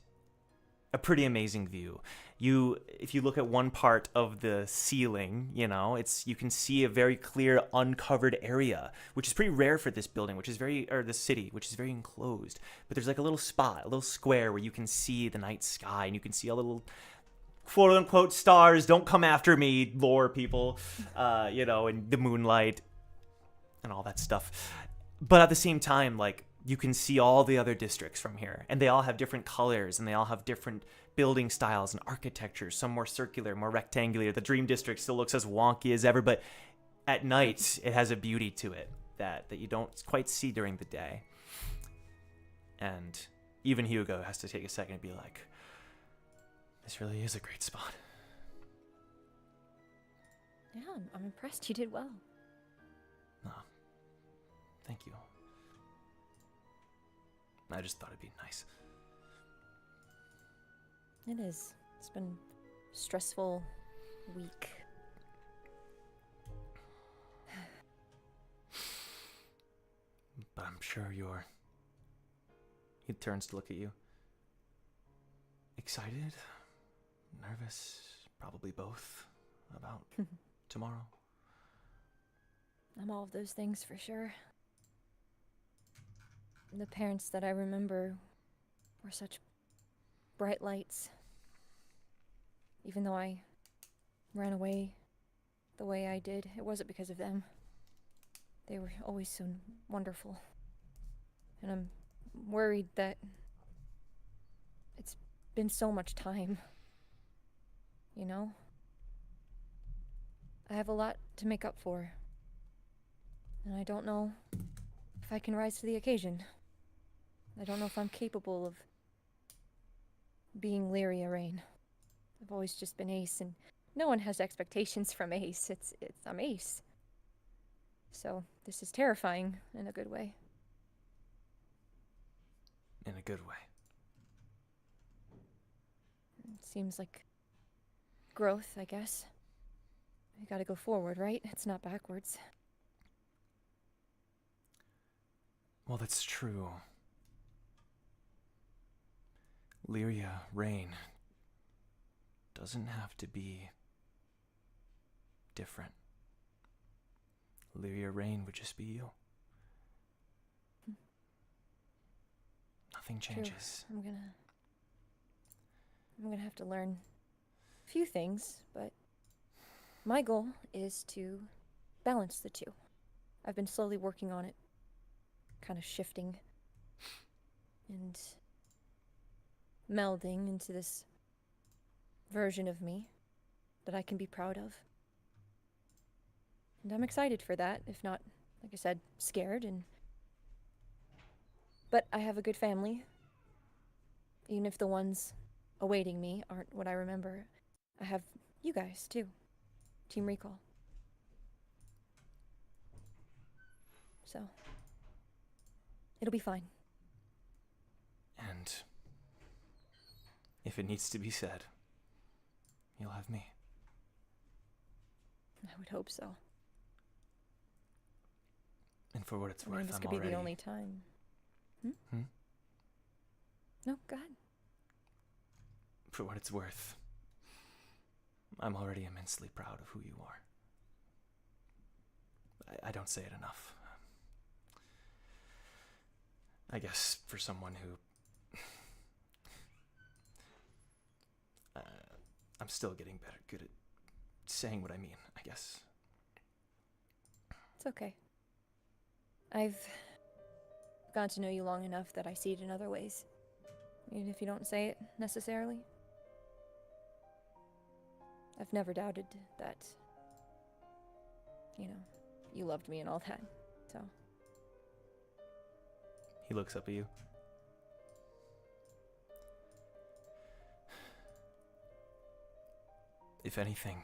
a pretty amazing view. If you look at one part of the ceiling, you can see a very clear uncovered area, which is pretty rare for this building, this city, which is very enclosed. But there's like a little spot, a little square where you can see the night sky, and you can see a little quote unquote stars, don't come after me, lore people, and the moonlight and all that stuff. But at the same time, like, you can see all the other districts from here, and they all have different colors, and they all have different building styles and architecture, some more circular, more rectangular. The Dream District still looks as wonky as ever, but at night it has a beauty to it that you don't quite see during the day. And even Hugo has to take a second and be like, this really is a great spot. Yeah, I'm impressed. You did well. No, thank you. I just thought it'd be nice. It is. It's been a stressful week. But I'm sure you're... He turns to look at you. Excited? Nervous? Probably both. About tomorrow? I'm all of those things for sure. The parents that I remember were such bright lights. Even though I ran away the way I did, it wasn't because of them. They were always so wonderful. And I'm worried that it's been so much time. You know? I have a lot to make up for. And I don't know if I can rise to the occasion. I don't know if I'm capable of being Lyria Rain. I've always just been Ace, and no one has expectations from Ace. I'm Ace. So this is terrifying in a good way. In a good way. It seems like growth, I guess. You gotta go forward, right? It's not backwards. Well, that's true. Lyria Rain doesn't have to be different. Lyria Rain would just be you. Nothing changes. True. I'm gonna have to learn a few things, but my goal is to balance the two. I've been slowly working on it, kind of shifting and melding into this version of me that I can be proud of. And I'm excited for that, if not, like I said, scared. But I have a good family. Even if the ones awaiting me aren't what I remember, I have you guys, too. Team Recall. So, it'll be fine. And if it needs to be said, you'll have me. I would hope so. And for what it's worth, this I'm could already... be the only time. No, go ahead. For what it's worth, I'm already immensely proud of who you are. I don't say it enough. I guess for someone who... I'm still getting good at saying what I mean, I guess. It's okay. I've gotten to know you long enough that I see it in other ways. Even if you don't say it necessarily. I've never doubted that, you loved me and all that, so. He looks up at you. If anything,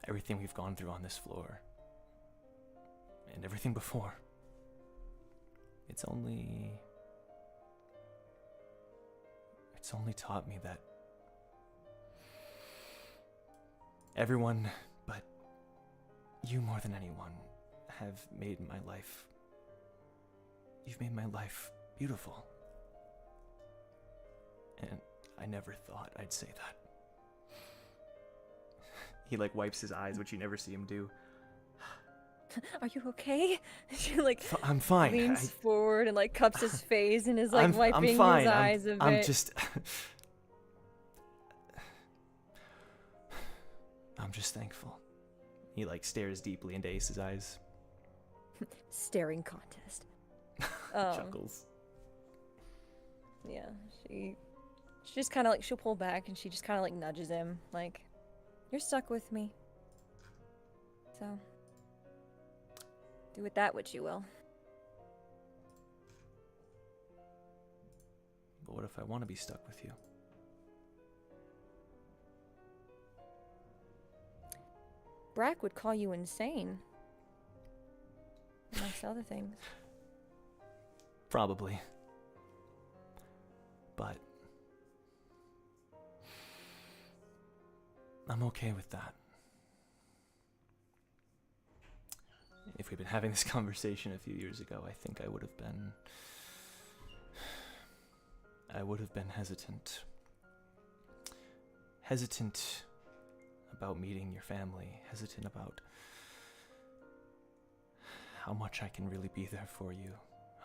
everything we've gone through on this floor, and everything before, it's only taught me that everyone, but you more than anyone, have made my life... You've made my life beautiful. And I never thought I'd say that. He, wipes his eyes, which you never see him do. Are you okay? She, I'm fine. leans forward and, cups his face and is, I'm wiping fine. his eyes a bit. I'm just... I'm just thankful. He like stares deeply into Ace's eyes. Staring contest. Chuckles. Yeah, she just kind of like, she'll pull back and she just kind of like nudges him, like, you're stuck with me. So, do with that what you will. But what if I want to be stuck with you? Brack would call you insane. Amongst other things. Probably. But I'm okay with that. If we'd been having this conversation a few years ago, I think I would have been hesitant. Hesitant about meeting your family, hesitant about how much I can really be there for you,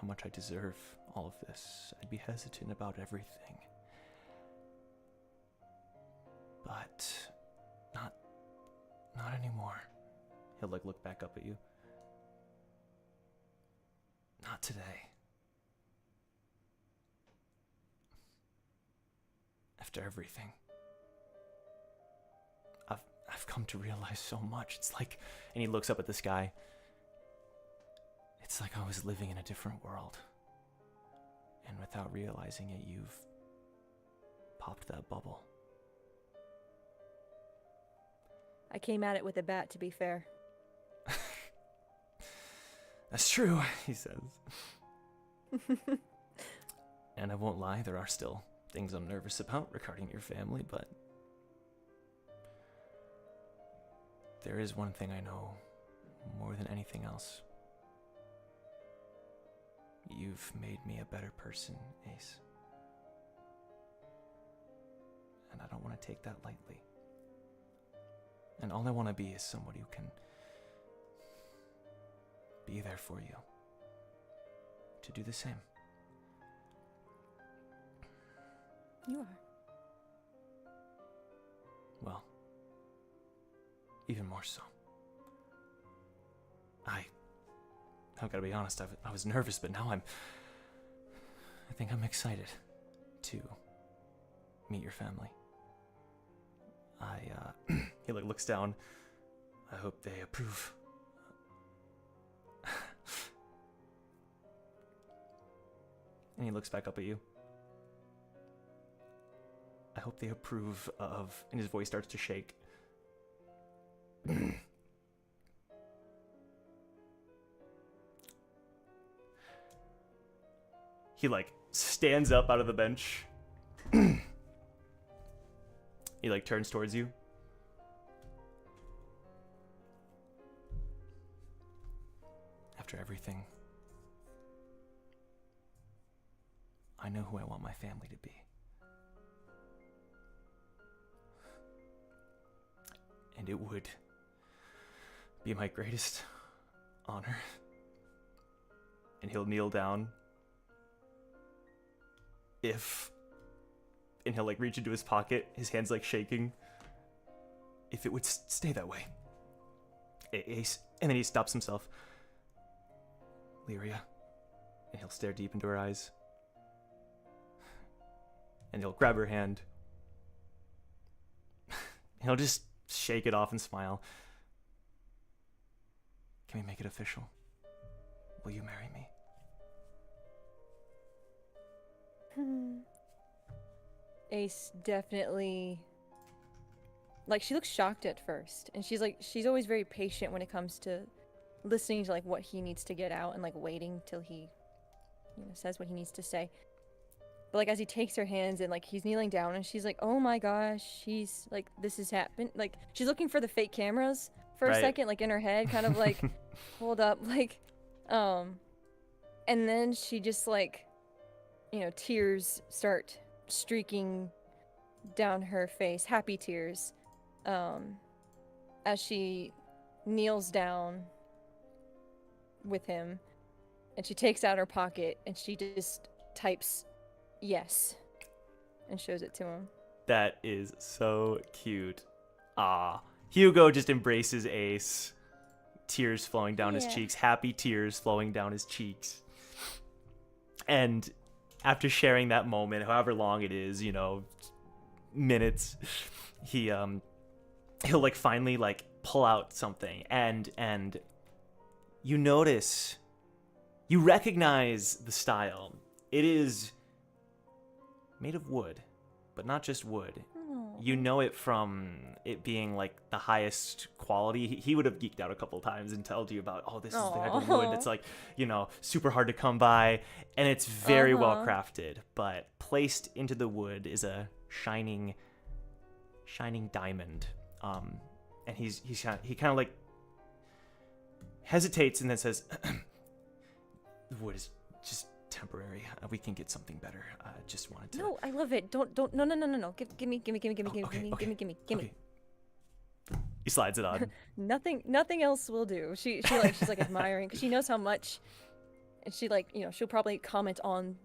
how much I deserve all of this. I'd be hesitant about everything. But not anymore. He'll like look back up at you. Not today. After everything. I've come to realize so much. It's like, and he looks up at the sky. It's like I was living in a different world. And without realizing it, you've popped that bubble. I came at it with a bat, to be fair. That's true, he says. And I won't lie, there are still things I'm nervous about regarding your family, but there is one thing I know more than anything else. You've made me a better person, Ace. And I don't want to take that lightly. And all I want to be is somebody who can be there for you. To do the same. You are. Well, even more so. I've got to be honest, I was nervous, but now I think I'm excited to meet your family. He like looks down. I hope they approve. And he looks back up at you. I hope they approve of, and his voice starts to shake. He like stands up out of the bench. He like turns towards you. After everything, I know who I want my family to be. And it would be my greatest honor. And he'll kneel down. And he'll like reach into his pocket, his hand's like shaking. If it would stay that way. Ace, and then he stops himself. Lyria. And he'll stare deep into her eyes. And he'll grab her hand. He'll just shake it off and smile. Can we make it official? Will you marry me? Ace definitely, like, she looks shocked at first, and she's always very patient when it comes to listening to like what he needs to get out and like waiting till he, says what he needs to say. But like as he takes her hands and like he's kneeling down and she's like, oh my gosh, she's like, this has happened. Like she's looking for the fake cameras for a second, like in her head, kind of like hold up, like, and then she just like, tears start streaking down her face, happy tears, as she kneels down with him, and she takes out her pocket and she just types yes and shows it to him. That is so cute. Ah, Hugo just embraces Ace, tears flowing down his Yeah. cheeks, happy tears flowing down his cheeks. And after sharing that moment, however long it is, you know, minutes, he'll like finally like pull out something, and you notice, you recognize the style. It is made of wood, but not just wood. You know it from it being like the highest quality. He would have geeked out a couple times and told you about, oh, this is the type of wood that's like, you know, super hard to come by, and it's very well crafted. But placed into the wood is a shining diamond. And he kind of like hesitates and then says, "The wood is just temporary. We can get something better. Just wanted to." No, I love it. Don't. No. Give me. Okay. He slides it on. Nothing else will do. She's like admiring because she knows how much, and she like, you know, she'll probably comment on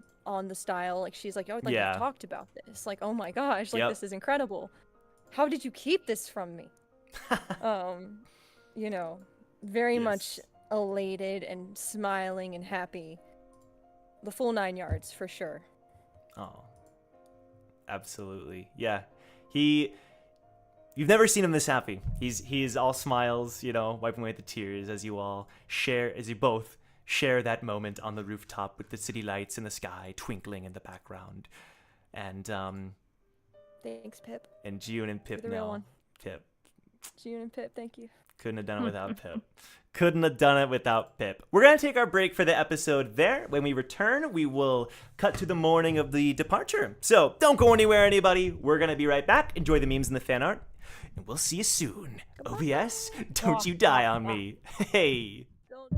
the style. Like she's like, oh, like Yeah. I've talked about this. Like, oh my gosh, like Yep. this is incredible. How did you keep this from me? You know, very Yes. much elated and smiling and happy. The full 9 yards for sure. Oh, absolutely. Yeah. You've never seen him this happy. He's all smiles, you know, wiping away the tears as you both share that moment on the rooftop with the city lights in the sky twinkling in the background. And Thanks, Pip. and June and Pip You're the real know. one. Pip. June and Pip, thank you. Couldn't have done it without Pip. Couldn't have done it without Pip. We're going to take our break for the episode there. When we return, we will cut to the morning of the departure. So don't go anywhere, anybody. We're going to be right back. Enjoy the memes and the fan art. And we'll see you soon. OBS, don't you die on me. Hey. Don't.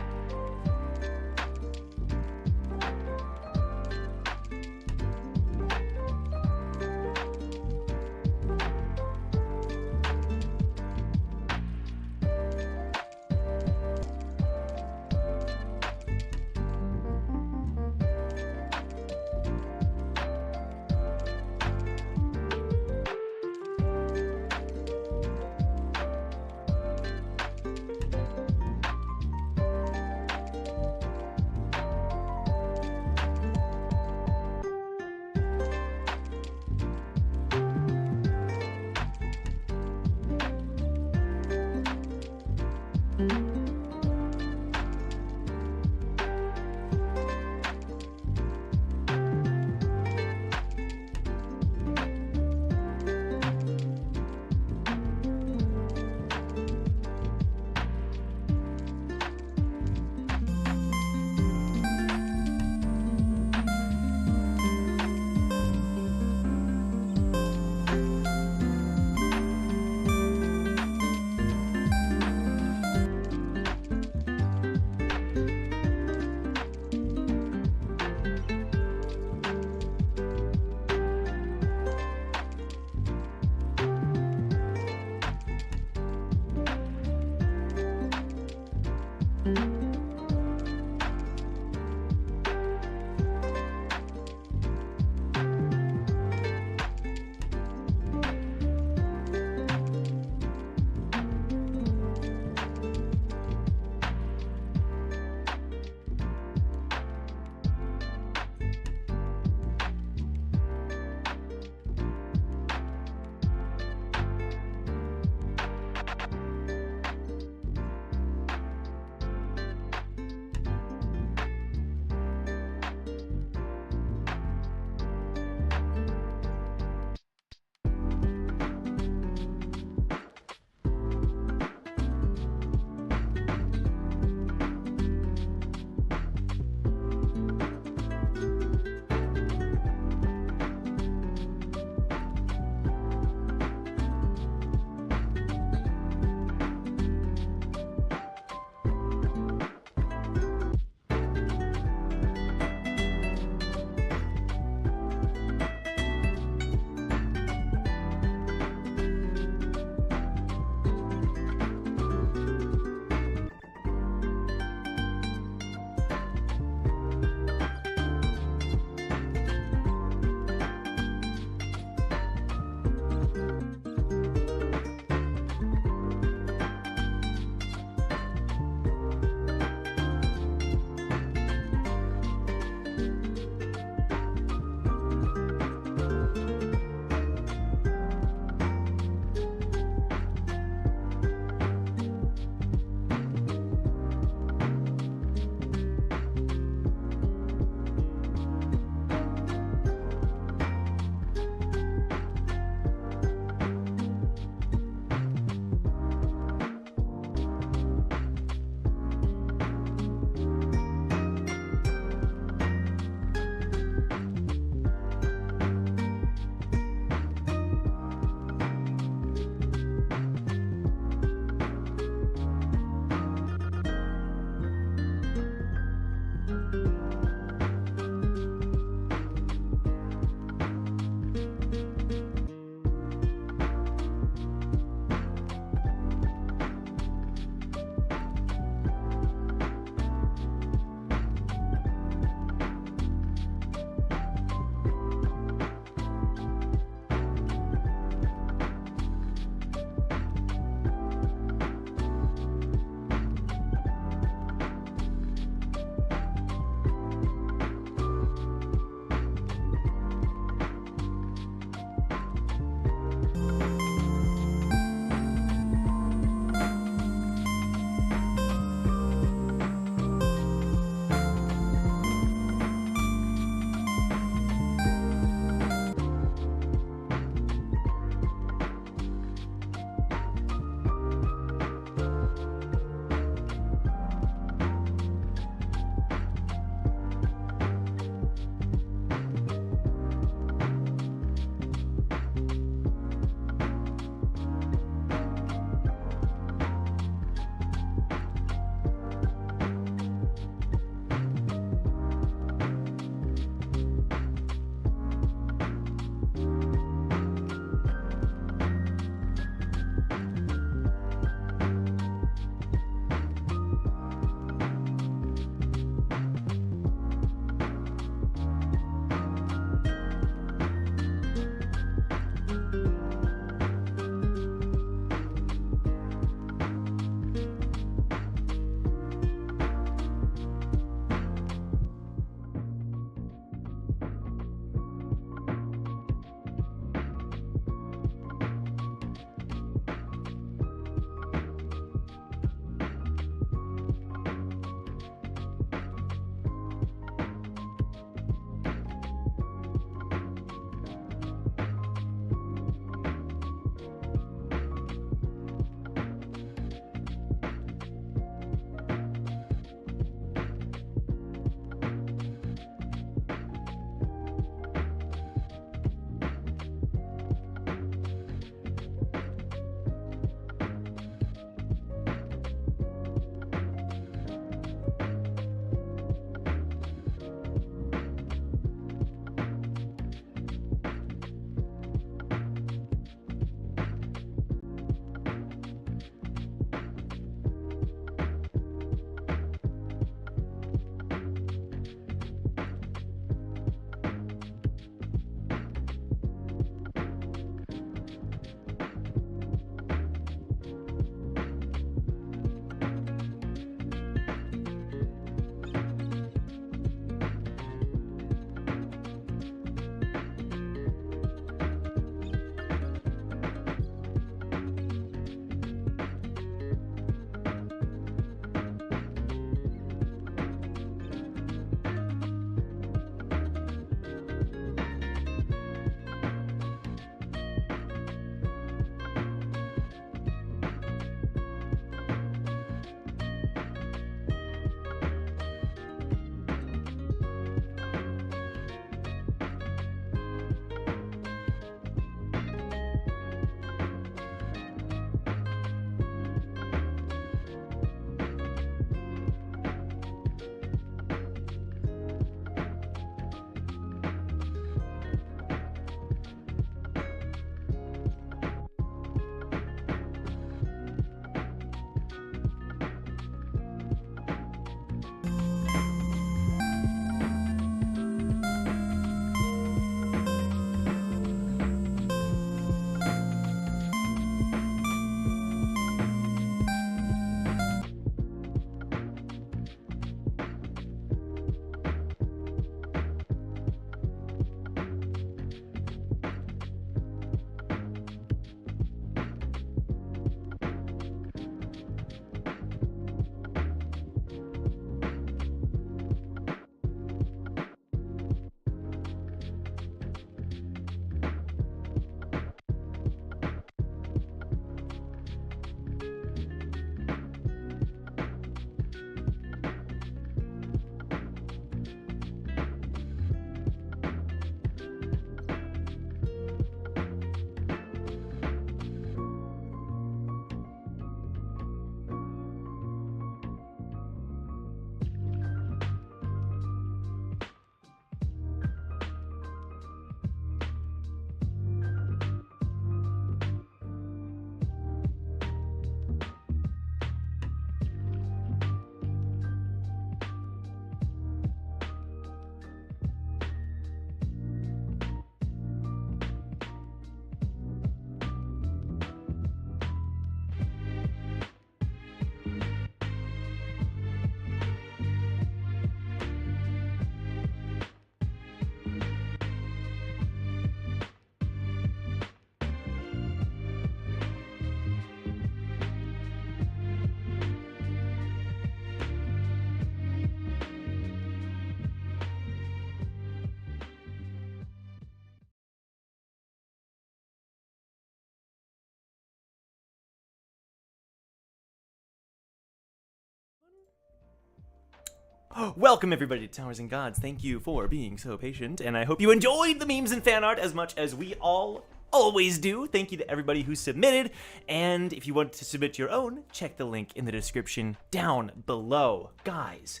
Welcome everybody to Towers and Gods. Thank you for being so patient, and I hope you enjoyed the memes and fan art as much as we all always do. Thank you to everybody who submitted, and if you want to submit your own, check the link in the description down below. Guys,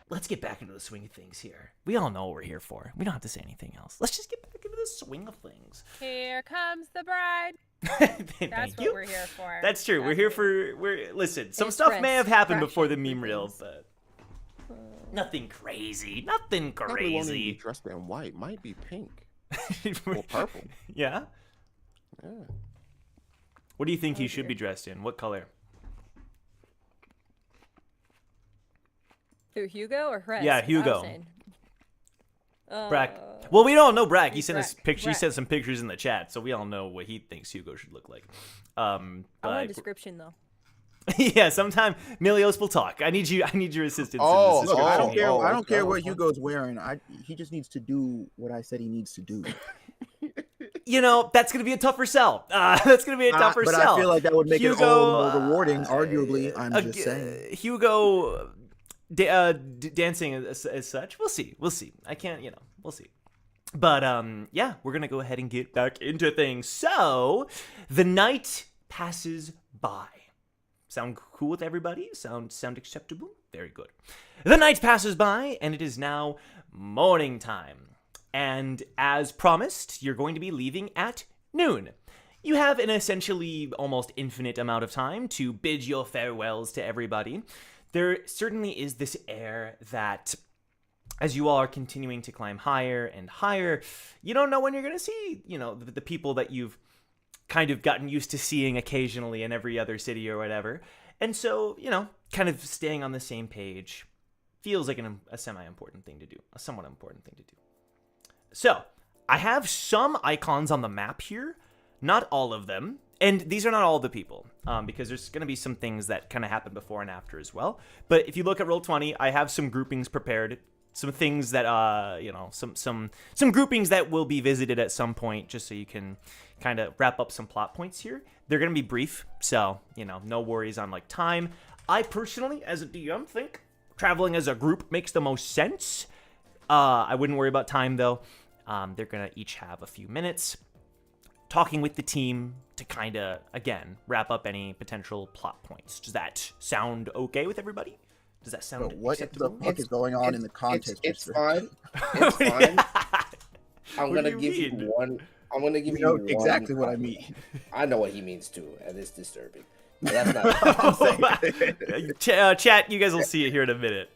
let's get back into the swing of things here. We all know what we're here for. We don't have to say anything else. Let's just get back into the swing of things. Here comes the bride. That's what we're here for. That's true. We're here for. Listen. Some stuff may have happened before the meme reel, but nothing crazy. Nothing Probably won't even be crazy. dressed in white. Might be pink or purple. Yeah. Yeah. What do you think he should be dressed in? What color? Who, Hugo or Hrez? Yeah, 'Cause I was Hugo. saying- Brack. Well, we don't know Brack. He sent us Brack. pictures. He Brack. sent some pictures in the chat, so we all know what he thinks Hugo should look like. I want a But description though. yeah, sometime Milios will talk. I need your assistance. Oh, in this Look, I don't description. care. oh, I don't care okay. what Hugo's wearing. He just needs to do what I said he needs to do. You know, that's gonna be a tougher sell. That's gonna be a tougher but sell. I feel like that would make it Hugo, all more rewarding. Arguably, I'm just saying. Hugo dancing as such. We'll see. I can't. We'll see. But yeah, we're gonna go ahead and get back into things. So, the night passes by. Sound cool with everybody? Sound acceptable? Very good. The night passes by, and it is now morning time. And as promised, you're going to be leaving at noon. You have an essentially almost infinite amount of time to bid your farewells to everybody. There certainly is this air that, as you all are continuing to climb higher and higher, you don't know when you're going to see, the people that you've kind of gotten used to seeing occasionally in every other city or whatever. And so, kind of staying on the same page feels like a semi-important thing to do, a somewhat important thing to do. So, I have some icons on the map here, not all of them, and these are not all the people, because there's going to be some things that kind of happen before and after as well. But if you look at Roll20, I have some groupings prepared, some things that, some groupings that will be visited at some point, just so you can kind of wrap up some plot points here. They're going to be brief, so, no worries on, time. I personally, as a DM, think traveling as a group makes the most sense. I wouldn't worry about time, though. They're going to each have a few minutes talking with the team to kind of, again, wrap up any potential plot points. Does that sound okay with everybody? Does that sound What acceptable? the fuck is going on in the context? It's fine. It's fine. I'm What do gonna you give mean? you one. I'm gonna give You know you exactly one what I mean. I know what he means too, and it's disturbing. But that's not. Chat, you guys will see it here in a minute.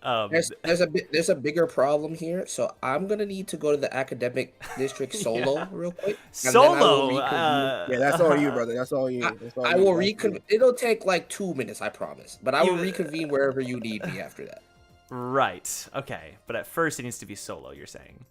There's a bigger problem here, so I'm gonna need to go to the academic district solo real quick. and then I will Solo. reconvene. Yeah, that's all you, brother. That's all you. That's all I you. will reconvene. It'll take like 2 minutes, I promise. But I will reconvene wherever you need me after that. Right. Okay. But at first, it needs to be solo. You're saying.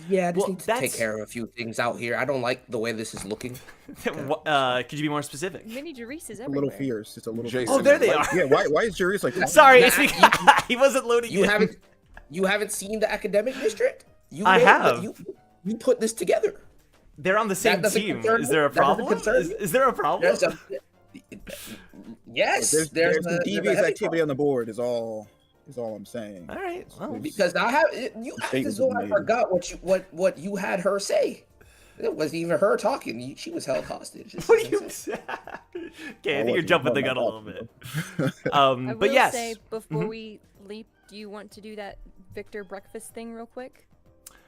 Yeah, I just Well, need to that's- take care of a few things out here. I don't like the way this is looking. Could you be more specific? Mini Jerice is A everywhere. little fierce. It's a little. Jason, fierce. Oh, there they are. Yeah. Why is Jerice like that? Sorry, Nah, it's because he wasn't loading. You in. haven't seen the academic district? I have. You put this together. They're on the same doesn't team. concern Is me. there a That doesn't problem? concern me. Is there a problem? There's a yes. There's some a devious heavy activity on the board. Is all I'm saying. All right. Well, because I have you act as though I forgot what you had her say. It wasn't even her talking. She was held hostage. what do you say? Okay, I think you're jumping the gun a little bit. I will But yes. say before Mhm. we leap, do you want to do that Victor breakfast thing real quick,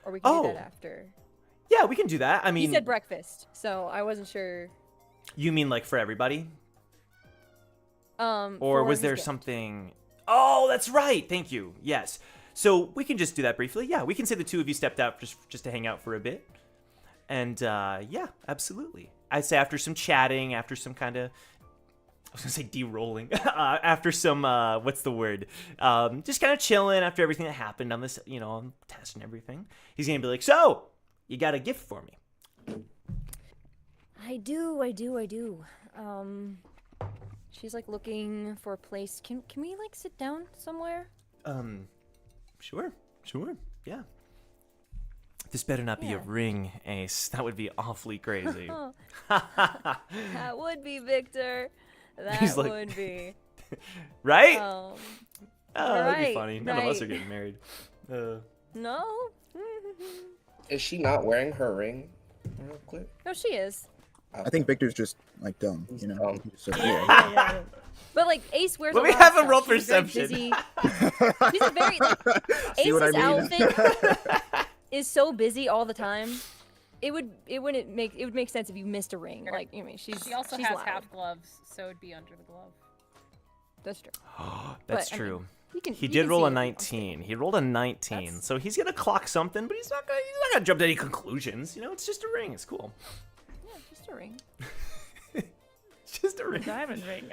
or we can do Oh. that after? Yeah, we can do that. I mean, He said breakfast, so I wasn't sure. you mean like for everybody? Or for was his there gift. something? Oh, that's right. Thank you. Yes. So we can just do that briefly. Yeah, we can say the two of you stepped out just to hang out for a bit. And yeah, absolutely. I'd say after some chatting, after some kind of, I was gonna say de-rolling, after some what's the word? Just kind of chilling after everything that happened on this, on test and everything. He's gonna be like, "So, you got a gift for me?" I do. She's like looking for a place. Can we like sit down somewhere? Sure, yeah. This better not be a Yeah. ring, Ace. That would be awfully crazy. That would be Victor. That He's like- would be. Right? Oh, that'd be Right, funny. None of us right. are getting married. No. Is she not wearing her ring? Real quick. No, she is. I think Victor's just like dumb, you know. dumb. He's just, Yeah. But like Ace wears. Let a me lot have of him roll stuff. She's very perception. busy. She's a very like, See what I Ace's mean? outfit is so busy all the time. It would make sense if you missed a ring. Like I mean, She also she's has loud. half gloves, so it'd be under the glove. That's true. That's But, I mean, true. You He can did roll see a it. 19. He rolled a 19, That's- so he's gonna clock something, but he's not gonna jump to any conclusions. You know, it's just a ring. It's cool. Yeah, just a ring. It's just a ring. Diamond ring.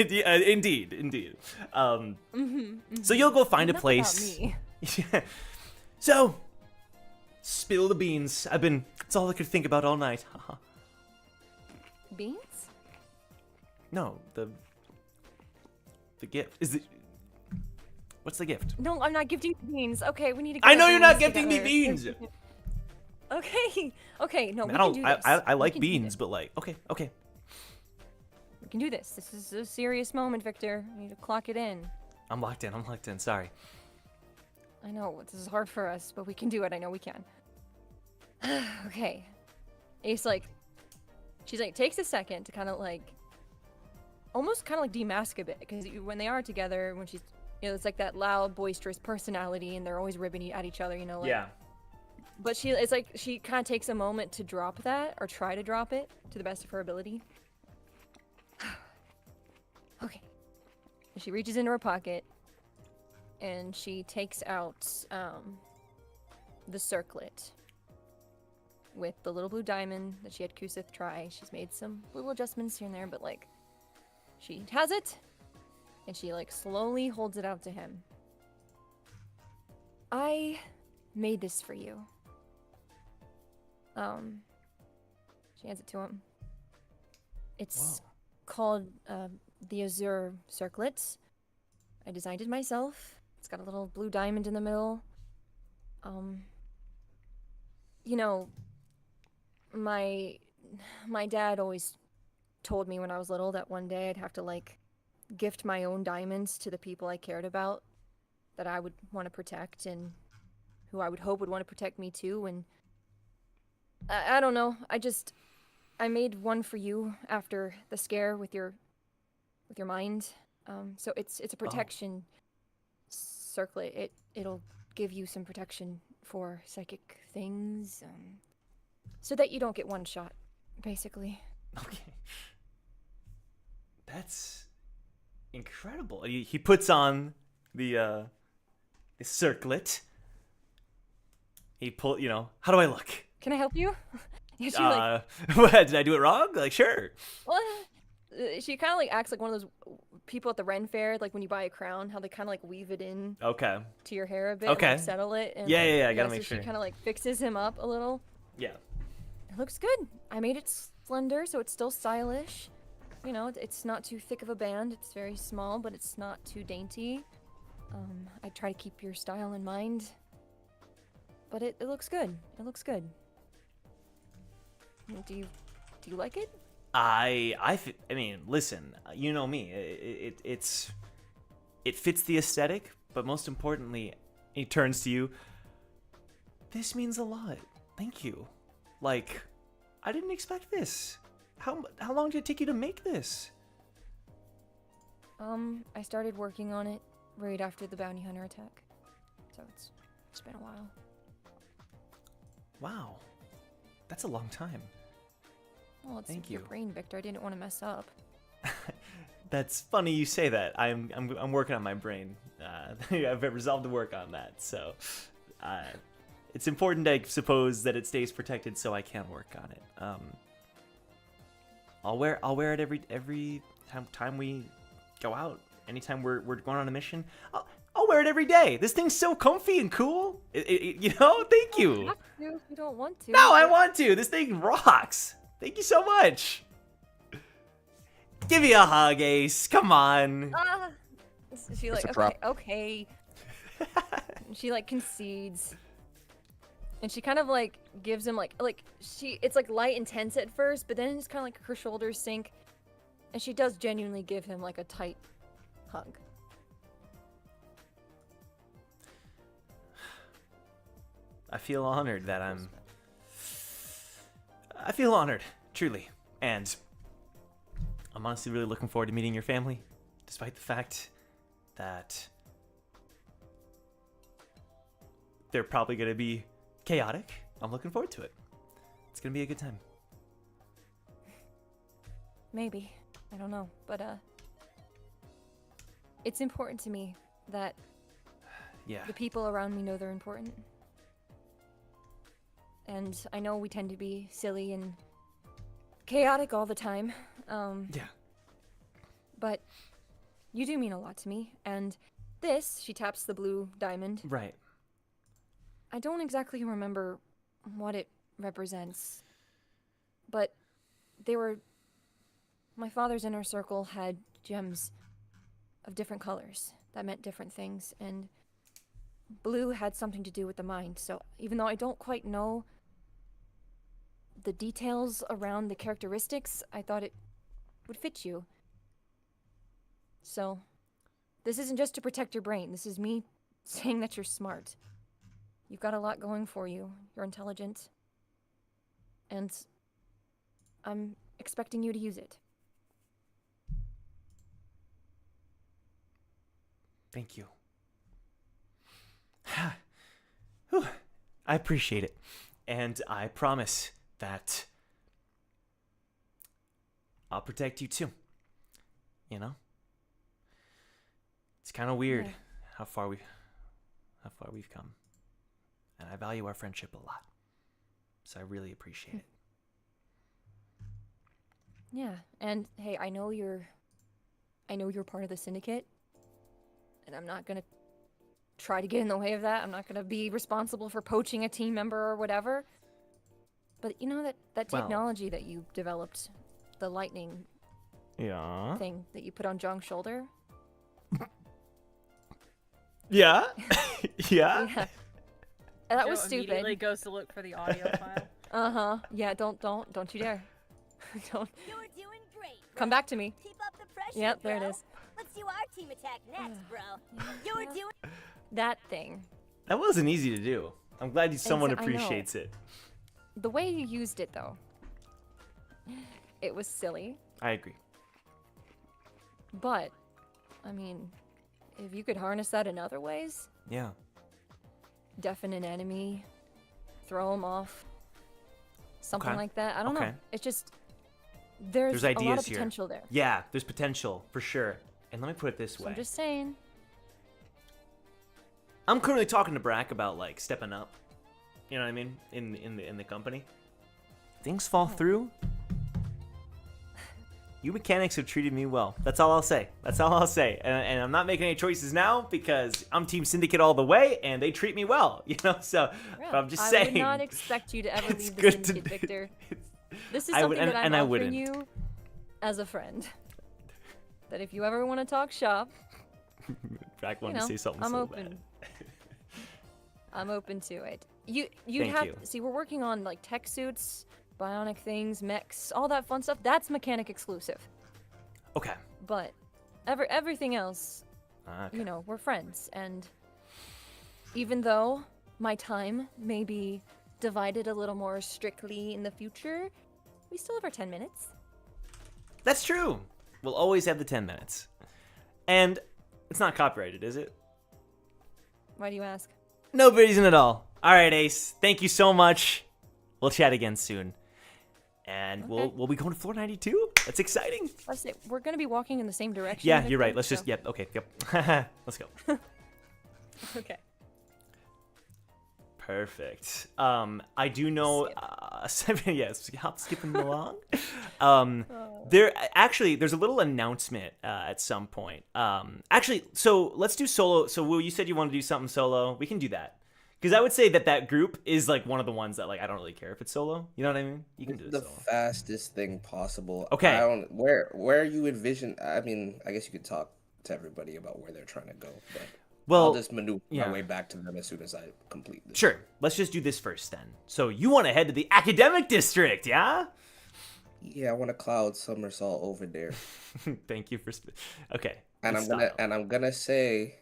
Yeah, indeed. So you'll go find a Enough about place. me. Yeah. So, spill the beans. It's all I could think about all night. Beans? No, the gift. What's the gift? No, I'm not gifting beans. Okay, we need to. Get I know our you're not beans gifting me together. beans. Okay. No, we I can do don't. this. I We like can do beans, this. but like, okay. We can do this. This is a serious moment, Victor. We need to clock it in. I'm locked in. Sorry. I know this is hard for us, but we can do it. I know we can. Okay. Ace she's like takes a second to kind of like, almost kind of like demask a bit because when they are together, when she's, it's like that loud, boisterous personality, and they're always ribbing at each other, like. Yeah. But it's like she kind of takes a moment to drop that or try to drop it to the best of her ability. Okay. She reaches into her pocket and she takes out the circlet with the little blue diamond that she had Kusith try. She's made some little adjustments here and there, but like she has it and she like slowly holds it out to him. I made this for you. She hands it to him. It's called the Azure Circlet. I designed it myself. It's got a little blue diamond in the middle. You know, my dad always told me when I was little that one day I'd have to like gift my own diamonds to the people I cared about, that I would want to protect and who I would hope would want to protect me too. And I don't know. I made one for you after the scare with your mind. So it's a protection circlet. It'll give you some protection for psychic things, so that you don't get one shot, basically. Okay. That's incredible. He puts on the circlet. He pull. How do I look? Can I help you? She What, did I do it wrong? Like, sure. well, she kind of like acts like one of those people at the Ren Fair, like when you buy a crown, how they kind of like weave it in Okay. to your hair a bit, Okay. and, like, settle it. And, Yeah, like, yeah, I gotta so make sure. She kind of like fixes him up a little. Yeah. It looks good. I made it slender, so it's still stylish. It's not too thick of a band. It's very small, but it's not too dainty. I try to keep your style in mind. But it looks good. It looks good. Do you like it? I mean, listen, you know me. It fits the aesthetic, but most importantly, he turns to you. This means a lot. Thank you. Like, I didn't expect this. How long did it take you to make this? I started working on it right after the bounty hunter attack. So it's been a while. Wow. That's a long time. Well, it's Thank your you. brain, Victor. I didn't want to mess up. That's funny you say that. I'm working on my brain. I've resolved to work on that. So, it's important, I suppose, that it stays protected, so I can work on it. I'll wear it every time we go out. Anytime we're going on a mission, I'll wear it every day. This thing's so comfy and cool. Thank you. You have to if you don't want to. No, I but- want to. This thing rocks. Thank you so much. Give me a hug, Ace. Come on. She It's like, a prop. okay. She like concedes. And she kind of like gives him it's like light and tense at first, but then it's kind of like her shoulders sink. And she does genuinely give him like a tight hug. I feel honored that I feel honored, truly. And I'm honestly really looking forward to meeting your family, despite the fact that they're probably going to be chaotic. I'm looking forward to it. It's going to be a good time. Maybe. I don't know. But, it's important to me that the people around me know they're important. And I know we tend to be silly and chaotic all the time. But you do mean a lot to me. And this, she taps the blue diamond. Right. I don't exactly remember what it represents. But my father's inner circle had gems of different colors that meant different things. And blue had something to do with the mind. So even though I don't quite know the details around the characteristics, I thought it would fit you. So, this isn't just to protect your brain. This is me saying that you're smart. You've got a lot going for you. You're intelligent. And I'm expecting you to use it. Thank you. Whew. I appreciate it. And I promise that I'll protect you too. You know? It's kind of weird how far we've come. And I value our friendship a lot. So I really appreciate it. Yeah, and hey, I know you're part of the syndicate. And I'm not going to try to get in the way of that. I'm not going to be responsible for poaching a team member or whatever. But you know that technology that you developed, the lightning thing that you put on Zhang's shoulder? Yeah. Yeah. Yeah. And that was Joe stupid. Immediately goes to look for the audio file. Uh-huh. Yeah, don't you dare. Don't. You're doing great. Come back to me. Keep up the pressure. Yep, bro. there it is. Let's do our team attack next, bro. You're doing. That thing. That wasn't easy to do. I'm glad someone I know. appreciates it. The way you used it, though, it was silly. I agree. But, I mean, if you could harness that in other ways, Yeah. deafen an enemy, throw them off, something Okay. like that. I don't Okay. know. It's just there's a ideas lot of here. potential there. Yeah, there's potential for sure. And let me put it this So way. I'm just saying. I'm currently talking to Brack about like stepping up. You know what I mean? In the company. Things fall through. You mechanics have treated me well. That's all I'll say. That's all I'll say. And I'm not making any choices now because I'm Team Syndicate all the way, and they treat me well. You know, so Yeah, but I'm just saying. I would not expect you to ever it's leave the good syndicate, to- Victor. This is I something would- that I'm and I offering wouldn't. you as a friend. That if you ever want to talk shop, Brack you wanted know, to say something I'm so open. bad. I'm open to it. You'd Thank have you. see we're working on like tech suits, bionic things, mechs, all that fun stuff. That's mechanic exclusive. Okay. But everything else, Okay. you know, we're friends, and even though my time may be divided a little more strictly in the future, we still have our 10 minutes. That's true. We'll always have the 10 minutes. And it's not copyrighted, is it? Why do you ask? No reason at all. All right, Ace. Thank you so much. We'll chat again soon. And Okay. we'll be going to floor 92. That's exciting. Let's say we're gonna be walking in the same direction. Yeah, Victor, you're right. Let's so- just yep. Okay. Yep. Let's go. Okay. Perfect. I do know. Yes. Hop skipping along. There's a little announcement at some point. Actually, so let's do solo. So Will, you said you want to do something solo. We can do that. Because I would say that group is like one of the ones that like I don't really care if it's solo. You know what I mean? You can do it the solo. fastest thing possible. Okay. I don't, where you envision. I mean, I guess you could talk to everybody about where they're trying to go, but Well, I'll just maneuver yeah. my way back to them as soon as I complete this. Sure. Let's just do this first then. So you want to head to the academic district, yeah? Yeah, I want a cloud somersault over there, Thank you for. Okay. and good I'm style. gonna say,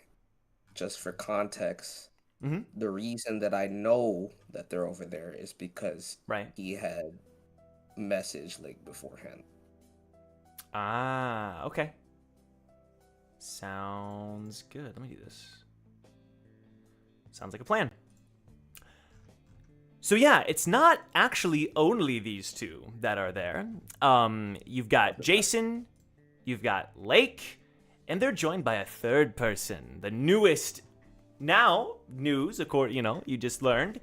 just for context, the reason that I know that they're over there is because he had message Link beforehand. Ah, okay. Sounds good. Let me do this. Sounds like a plan. So yeah, it's not actually only these two that are there. You've got Jason, you've got Lake, and they're joined by a third person, the newest news, according, you just learned,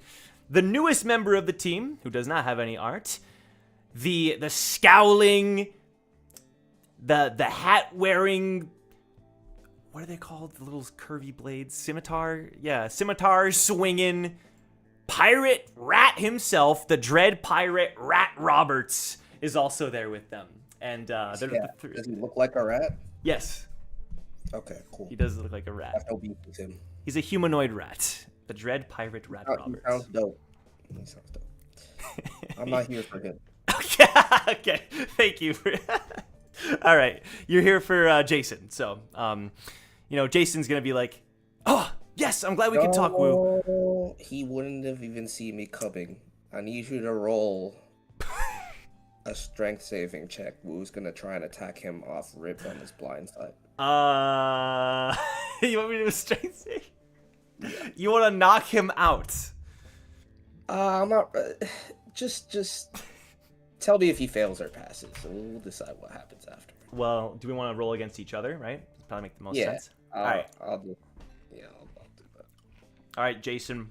the newest member of the team who does not have any art, the scowling, the hat wearing, what are they called? The little curvy blades, scimitar swinging pirate rat himself, the dread pirate Rat Roberts, is also there with them. And does he look like a rat? Yes. Okay, cool. He does look like a rat. I have no beef with him. He's a humanoid rat. The dread pirate Rat Roberts. He sounds dope. I'm not here for him. Okay. Thank you. All right. You're here for Jason. So, Jason's going to be like, oh, yes, I'm glad we can talk, Woo. He wouldn't have even seen me coming. I need you to roll a strength saving check. Woo's going to try and attack him off rip on his blind side. You want me to do a strength save? Yeah. You want to knock him out? I'm not. Just tell me if he fails or passes, so we'll decide what happens after. Well, do we want to roll against each other? Right? That'd probably make the most sense. All right. I'll do that. All right, Jason.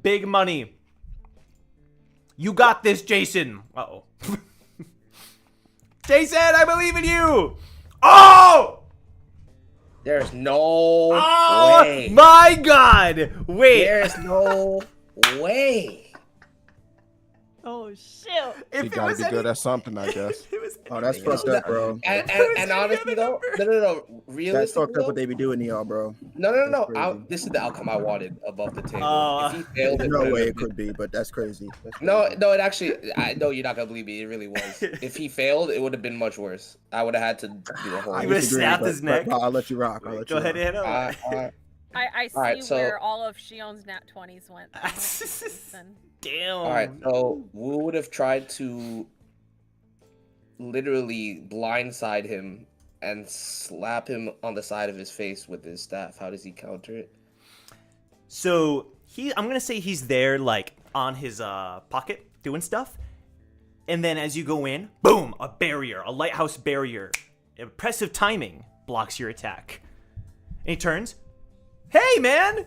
Big money. You got this, Jason. Uh-oh. Jason, I believe in you. Oh! There's no way. My God! Wait. There's no way. Oh shit! You gotta be good at something, I guess. Oh, that's fucked up, bro. And honestly, though, no. Realistically, that's fucked up what they be doing to y'all, bro. No. This is the outcome I wanted above the table. If he failed, no way it could be, but that's crazy. No, it actually. I know you're not gonna believe me. It really was. If he failed, it would have been much worse. I would have had to do a whole. You would have snapped his neck. But I'll let you rock. Go ahead and hit him. I see where all of Shion's nat 20s went. Damn. All right, so Wu would have tried to literally blindside him and slap him on the side of his face with his staff. How does he counter it? So I'm gonna say he's there, like on his pocket doing stuff, and then as you go in, boom, a barrier, a lighthouse barrier, impressive timing blocks your attack. And he turns, hey man.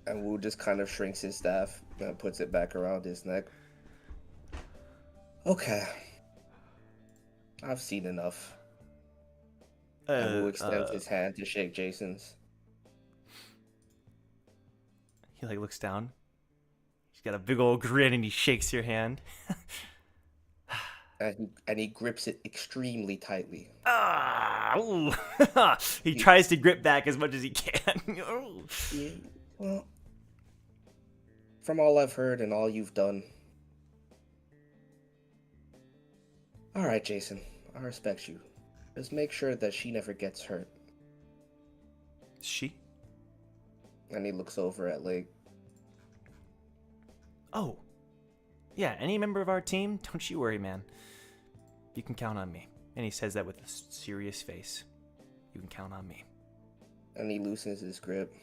And Wu just kind of shrinks his staff and puts it back around his neck. Okay. I've seen enough. And Wu extends his hand to shake Jason's. He looks down. He's got a big old grin and he shakes your hand. And he grips it extremely tightly. He tries to grip back as much as he can. Yeah, well, from all I've heard and all you've done. All right, Jason, I respect you. Just make sure that she never gets hurt. She? And he looks over at Lake. Oh. Yeah, any member of our team, don't you worry, man. You can count on me. And he says that with a serious face. You can count on me. And he loosens his grip.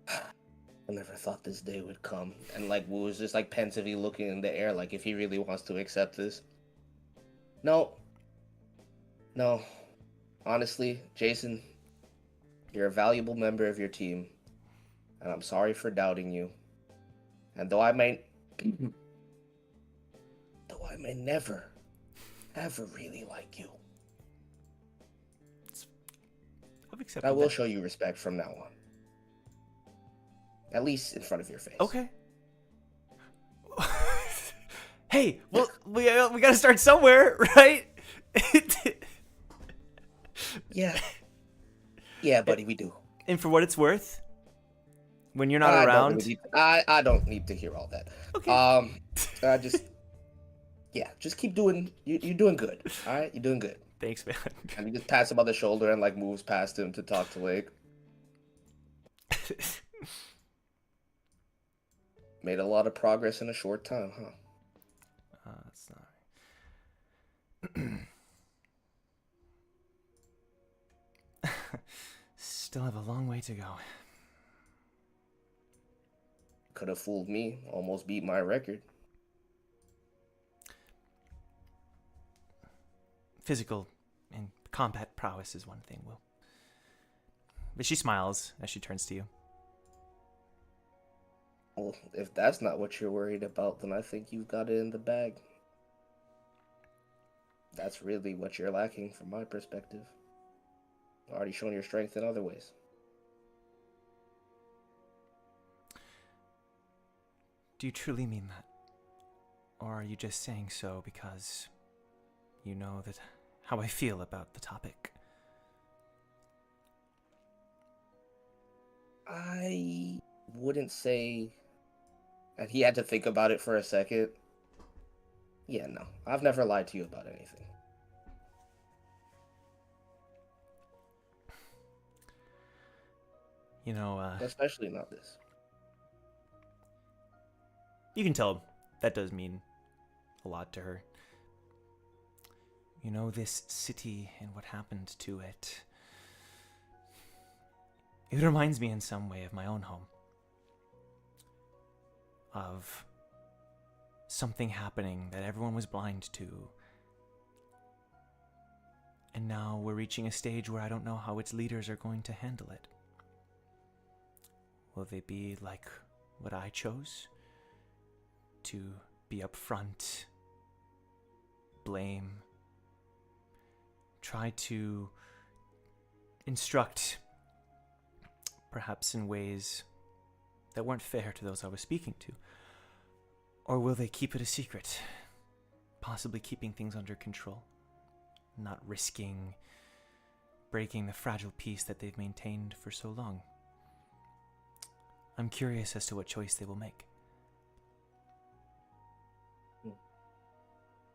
I never thought this day would come. And Wu was just pensively looking in the air, if he really wants to accept this. No. Honestly, Jason, you're a valuable member of your team. And I'm sorry for doubting you. And though I may never, ever really like you, I will show you respect from now on. At least in front of your face. Okay. Hey, well, we gotta start somewhere, right? Yeah, buddy, we do. And for what it's worth, when you're not around, I don't need to hear all that. Okay. Just keep doing. You're doing good. All right, you're doing good. Thanks, man. And he just pats him on the shoulder and like moves past him to talk to Lake. Made a lot of progress in a short time, huh? That's not... Still have a long way to go. Could have fooled me. Almost beat my record. Physical and combat prowess is one thing, Will. But she smiles as she turns to you. Well, if that's not what you're worried about, then I think you've got it in the bag. That's really what you're lacking from my perspective. Already shown your strength in other ways. Do you truly mean that? Or are you just saying so because you know that how I feel about the topic? I wouldn't say... And he had to think about it for a second. Yeah, no. I've never lied to you about anything. You know, especially not this. You can tell that does mean a lot to her. You know, this city and what happened to it. It reminds me in some way of my own home. Of something happening that everyone was blind to. And now we're reaching a stage where I don't know how its leaders are going to handle it. Will they be like what I chose? To be upfront, blame, try to instruct, perhaps in ways that weren't fair to those I was speaking to? Or will they keep it a secret, possibly keeping things under control, not risking breaking the fragile peace that they've maintained for so long? I'm curious as to what choice they will make.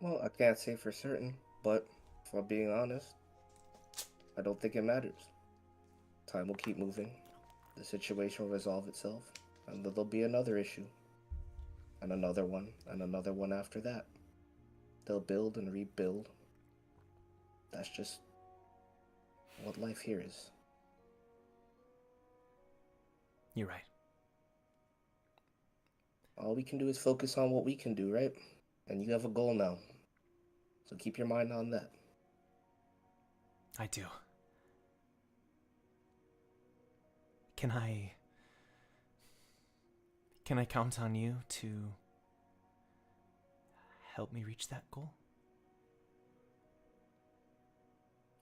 Well, I can't say for certain, but if I'm being honest, I don't think it matters. Time will keep moving. The situation will resolve itself, and then there'll be another issue. And another one after that. They'll build and rebuild. That's just what life here is. You're right. All we can do is focus on what we can do, right? And you have a goal now. So keep your mind on that. I do. Can I count on you to help me reach that goal?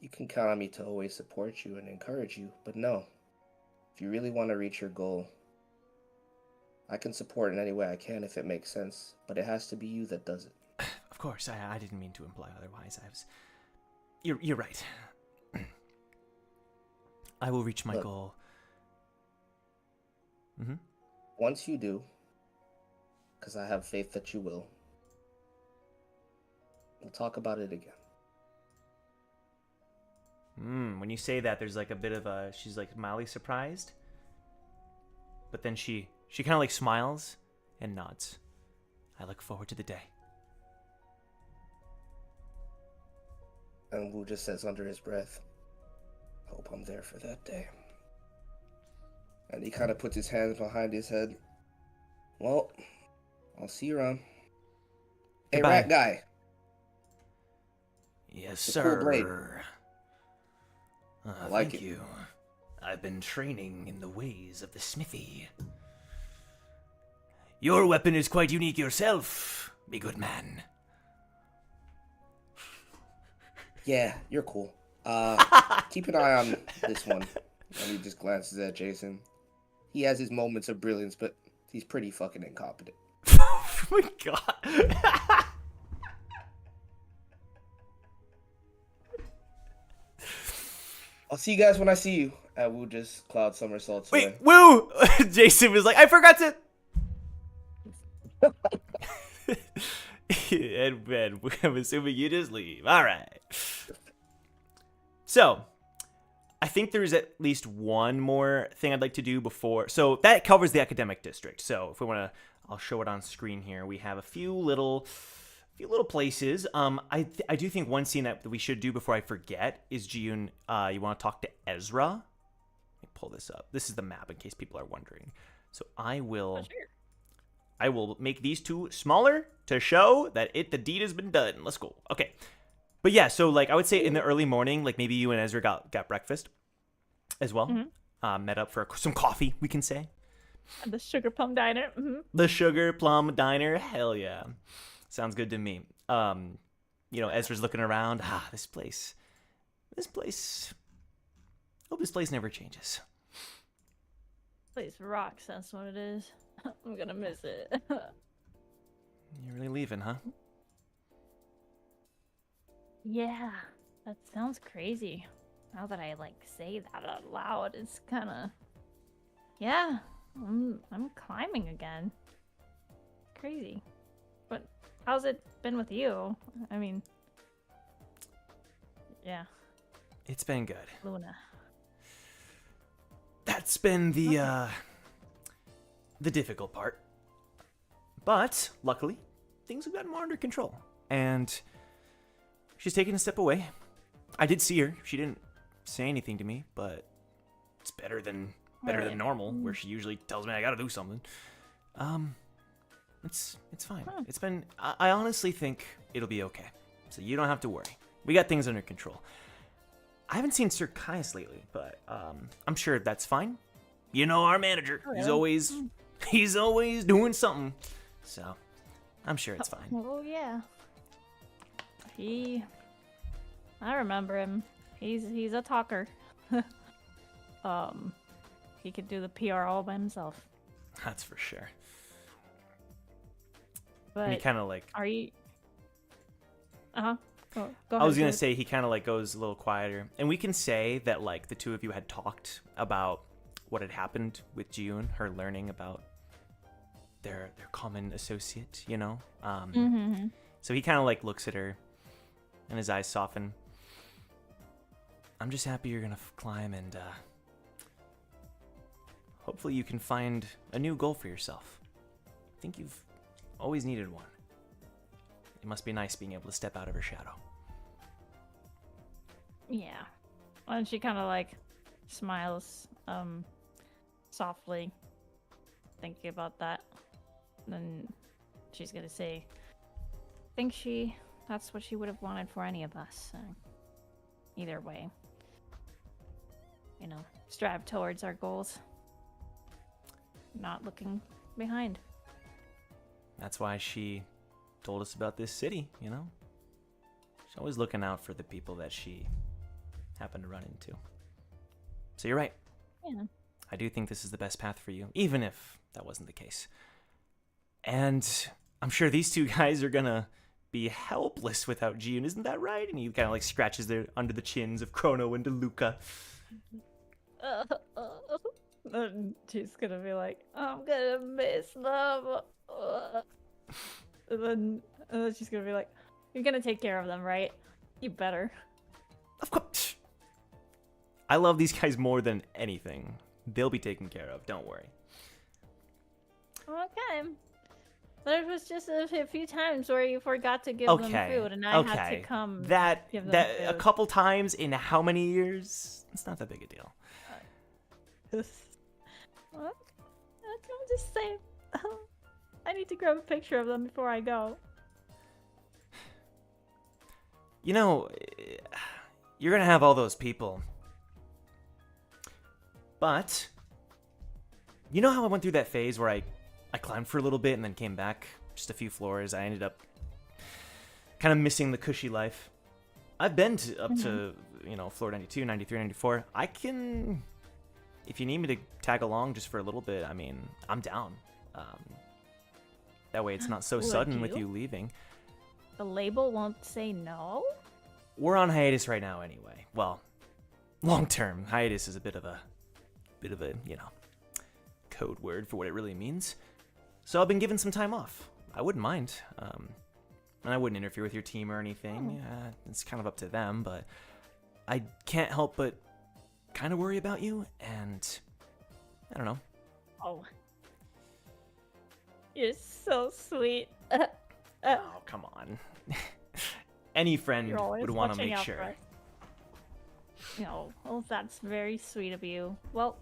You can count on me to always support you and encourage you, but no. If you really want to reach your goal, I can support in any way I can if it makes sense, but it has to be you that does it. Of course, I didn't mean to imply otherwise. You're right. I will reach my goal. Mm-hmm. Once you do, because I have faith that you will, we'll talk about it again. When you say that, there's like a bit of a... She's like mildly surprised. But then she kind of like smiles and nods. I look forward to the day. And Wu just says under his breath, hope I'm there for that day. And he kind of puts his hands behind his head. Well, I'll see you around. Hey, Goodbye. rat guy. Yes, The sir. cool blade. I like thank it. you. I've been training in the ways of the smithy. Your weapon is quite unique yourself, me good man. Yeah, you're cool. Keep an eye on this one. And he just glances at Jason. He has his moments of brilliance, but he's pretty fucking incompetent. Oh my god. I'll see you guys when I see you. And Wu just cloud somersaults away. Wait, Woo! Jason was like, I forgot to... and I'm assuming you just leave. All right. So, I think there's at least one more thing I'd like to do before. So that covers the academic district. So if we want to, I'll show it on screen here. We have a few little places. I do think one scene that we should do before I forget is June. You want to talk to Ezra? Let me pull this up. This is the map in case people are wondering. So I will make these two smaller to show that the deed has been done. Let's go. Okay. But yeah, so like I would say in the early morning, like maybe you and Ezra got breakfast as well. Mm-hmm. Met up for some coffee, we can say. At the Sugar Plum Diner. Mm-hmm. The Sugar Plum Diner, hell yeah. Sounds good to me. Ezra's looking around. This place. Hope this place never changes. Place rocks, that's what it is. I'm gonna miss it. You're really leaving, huh? Yeah, that sounds crazy. Now that I say that out loud, it's kind of, yeah. I'm climbing again. Crazy. But how's it been with you? I mean, yeah. It's been good. Luna. That's been the difficult part. But luckily, things have gotten more under control, and she's taken a step away. I did see her. She didn't say anything to me, but it's better than normal, where she usually tells me I gotta do something. It's fine. It's been. I honestly think it'll be okay. So you don't have to worry. We got things under control. I haven't seen Sir Caius lately, but I'm sure that's fine. You know our manager. He's always doing something. So I'm sure it's fine. Oh yeah. I remember him. He's a talker. He could do the PR all by himself. That's for sure. But and he kind of are you? Go ahead. I was gonna say he kind of goes a little quieter, and we can say that the two of you had talked about what had happened with June, her learning about their common associate, you know. Mm-hmm. So he kind of looks at her, and his eyes soften. I'm just happy you're gonna climb, and hopefully you can find a new goal for yourself. I think you've always needed one. It must be nice being able to step out of her shadow. Yeah. And she kind of smiles softly, thinking about that. Then she's gonna say, I think that's what she would have wanted for any of us. So either way, strive towards our goals, not looking behind. That's why she told us about this city, you know? She's always looking out for the people that she happened to run into. So you're right. Yeah. I do think this is the best path for you, even if that wasn't the case. And I'm sure these two guys are gonna be helpless without June, isn't that right? And he kind of scratches under the chins of Chrono and DeLuca. And she's gonna be I'm gonna miss them. And then she's gonna be you're gonna take care of them, right? You better. Of course. I love these guys more than anything. They'll be taken care of, don't worry. Okay. There was just a few times where you forgot to give them food, and I had to come give them food. A couple times in how many years? It's not that big a deal. I'm just saying. I need to grab a picture of them before I go. You know, you're gonna have all those people. But, you know how I went through that phase where I climbed for a little bit and then came back just a few floors? I ended up kind of missing the cushy life. I've been up to, floor 92, 93, 94. I can, if you need me to tag along just for a little bit, I mean, I'm down. That way it's not so sudden with you leaving. The label won't say no? We're on hiatus right now anyway. Well, long term. Hiatus is a bit of a, code word for what it really means. So I've been given some time off. I wouldn't mind. And I wouldn't interfere with your team or anything. It's kind of up to them, but I can't help but kind of worry about you, and I don't know. Oh. You're so sweet. Oh, come on. Any friend You're always would want to watching make out sure. for us. No, well, that's very sweet of you. Well,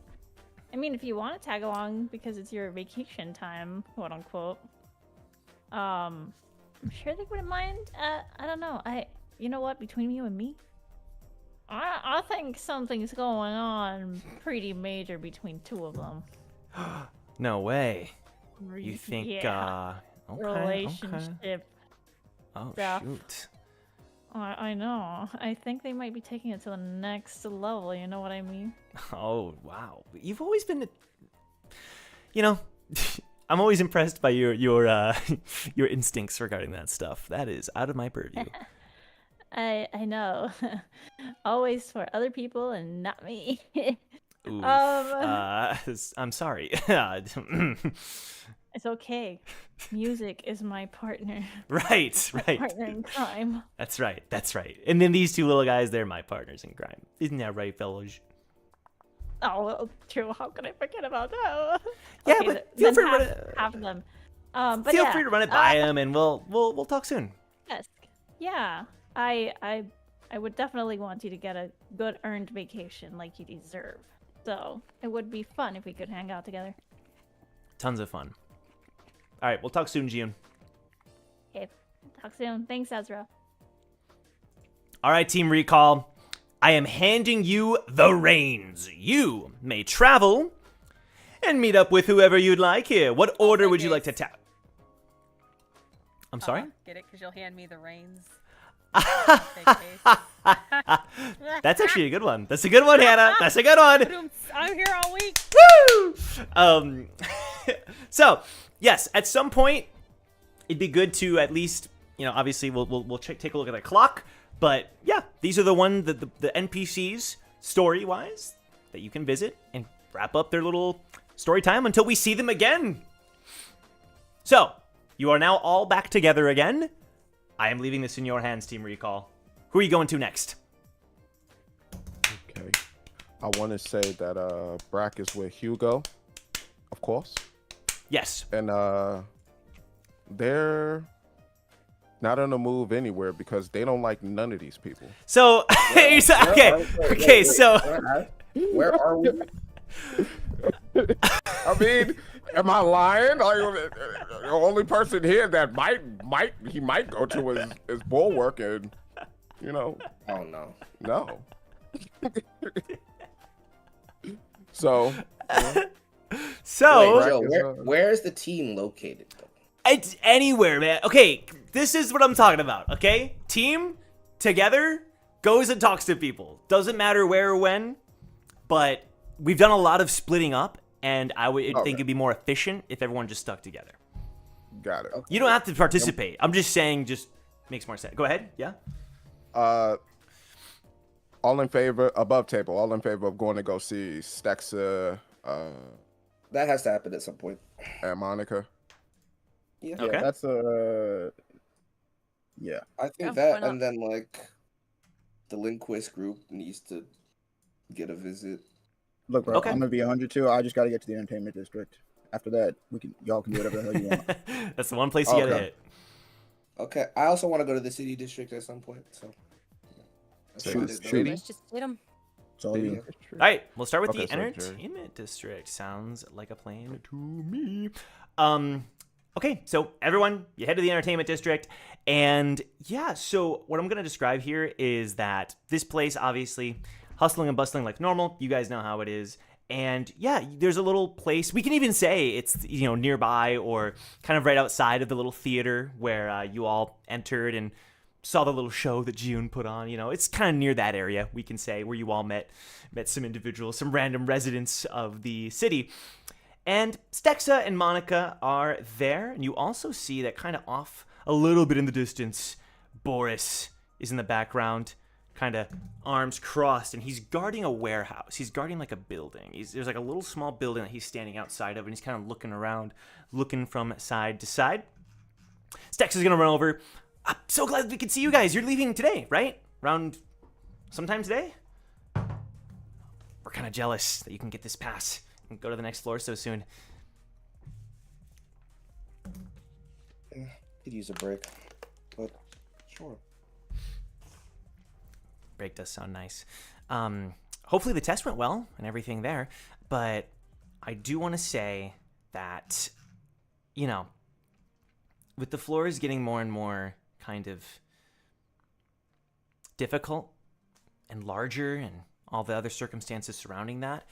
I mean, if you want to tag along because it's your vacation time, quote unquote, I'm sure they wouldn't mind. I don't know. You know what? Between you and me, I think something's going on pretty major between two of them. No way. You think, Yeah. okay, Relationship. okay. Oh, stuff. shoot. I know. I think they might be taking it to the next level, you know what I mean? Oh, wow. You've always been, you know, I'm always impressed by your your instincts regarding that stuff. That is out of my purview. I know. Always for other people and not me. Oof. I'm sorry. It's okay. Music is my partner. Right. Partner in crime. That's right. And then these two little guys, they're my partners in crime. Isn't that right, fellows? Oh, well, true. How could I forget about that? Yeah, Okay, but feel then free to run it. half of them. But Feel yeah, free to run it by him, and we'll talk soon. Yes. Yeah. I would definitely want you to get a good earned vacation like you deserve. So it would be fun if we could hang out together. Tons of fun. All right, we'll talk soon, June. Okay. Talk soon. Thanks, Ezra. All right, Team Recall. I am handing you the reins. You may travel and meet up with whoever you'd like here. What order would you like to tap? I'm sorry? Get it? Because you'll hand me the reins. That's actually a good one. That's a good one, Hannah. That's a good one. I'm here all week. Woo! So, yes, at some point, it'd be good to at least, obviously we'll take a look at the clock. But yeah, these are the NPCs, story-wise, that you can visit and wrap up their little story time until we see them again. So, you are now all back together again. I am leaving this in your hands, Team Recall. Who are you going to next? Okay. I want to say that Brack is with Hugo, of course. Yes. And they're not on the move anywhere because they don't like none of these people. So, Where are we? I mean, am I lying? The only person here that might go to is Bulwark, and Oh no. No. So. So. Wait, Joe, where's the team located though? It's anywhere, man. Okay, this is what I'm talking about, okay? Team, together, goes and talks to people. Doesn't matter where or when, but we've done a lot of splitting up, and I would think it'd be more efficient if everyone just stuck together. Got it. Okay. You don't have to participate. I'm just saying, just makes more sense. Go ahead, yeah? All in favor, above table, all in favor of going to go see Stexa, That has to happen at some point. and Monica. Yeah. Okay. That's yeah. I think Yeah, that, why not? and then the Linquist group needs to get a visit. Look, bro, Okay. I'm gonna be 102. I just gotta get to the entertainment district. After that, y'all can do whatever the hell you want. That's the one place you gotta Okay. hit. Okay, I also want to go to the city district at some point. So. That's Shoot, what it is, though. shoot. Let's just hit him. It's all you. All right, we'll start with Okay, the so Jerry. entertainment district. Sounds like a plan to me. Okay, so everyone, you head to the entertainment district, and yeah, so what I'm gonna describe here is that this place, obviously, hustling and bustling like normal. You guys know how it is. And yeah, there's a little place. We can even say it's nearby or kind of right outside of the little theater where you all entered and saw the little show that June put on. It's kind of near that area, we can say, where you all met some individuals, some random residents of the city. And Stexa and Monica are there, and you also see that kind of off a little bit in the distance, Boris is in the background, kind of arms crossed, and he's guarding a warehouse. He's guarding like a building. There's like a little small building that he's standing outside of, and he's kind of looking around, looking from side to side. Stexa's gonna run over. I'm so glad we could see you guys. You're leaving today, right? Around sometime today. We're kind of jealous that you can get this pass and go to the next floor so soon. Could use a break, but sure. Break does sound nice. Hopefully the test went well and everything there, but I do want to say that, you know, with the floors getting more and more kind of difficult and larger and all the other circumstances surrounding that,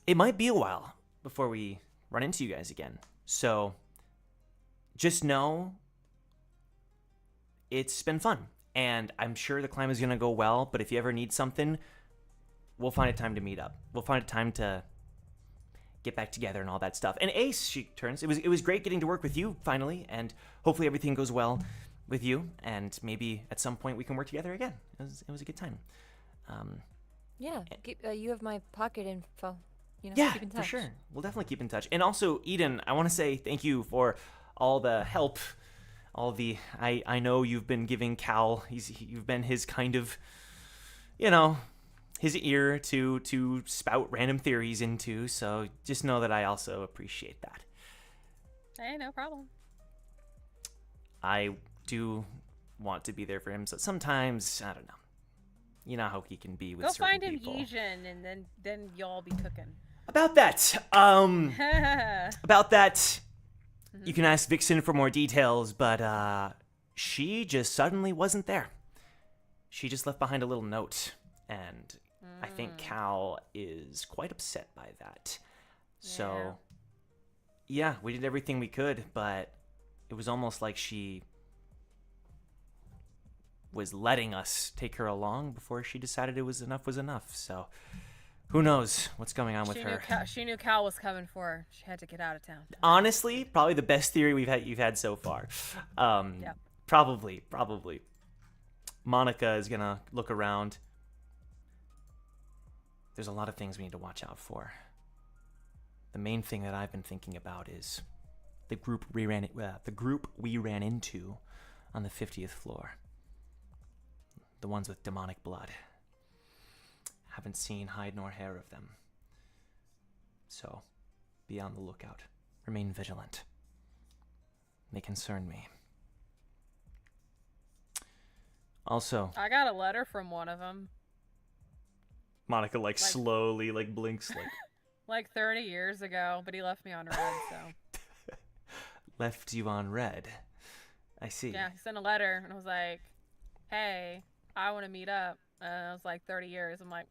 it might be a while before we run into you guys again. So just know it's been fun, and I'm sure the climb is going to go well, but if you ever need something, we'll find a time to meet up. We'll find a time to get back together and all that stuff. And Ace, she turns, it was great getting to work with you finally, and hopefully everything goes well with you, and maybe at some point we can work together again. It was a good time. Yeah, you have my pocket info. You know, Yeah, keep in touch. for sure. We'll definitely keep in touch. And also, Eden, I want to say thank you for all the help, all the I know you've been giving Cal. You've been his kind of, you know, his ear to spout random theories into. So just know that I also appreciate that. Hey, no problem. I do want to be there for him. So sometimes, I don't know. You know how he can be with Go certain find him people. Yijin, and then y'all be cooking. About that, Mm-hmm. you can ask Vixen for more details, but she just suddenly wasn't there. She just left behind a little note, and I think Cal is quite upset by that. So, yeah, we did everything we could, but it was almost like she was letting us take her along before she decided it was enough. So, who knows what's going on with her? She knew Cal was coming for her. She had to get out of town. Honestly, probably the best theory you've had so far. Yeah. Probably. Monica is gonna look around. There's a lot of things we need to watch out for. The main thing that I've been thinking about is the group we ran into on the 50th floor. The ones with demonic blood. Haven't seen hide nor hair of them. So, be on the lookout. Remain vigilant. They concern me. Also, I got a letter from one of them. Monica slowly blinks Like 30 years ago, but he left me on red, so. Left you on red. I see. Yeah, he sent a letter, and I was like, hey, I want to meet up. And I was like, 30 years. I'm like,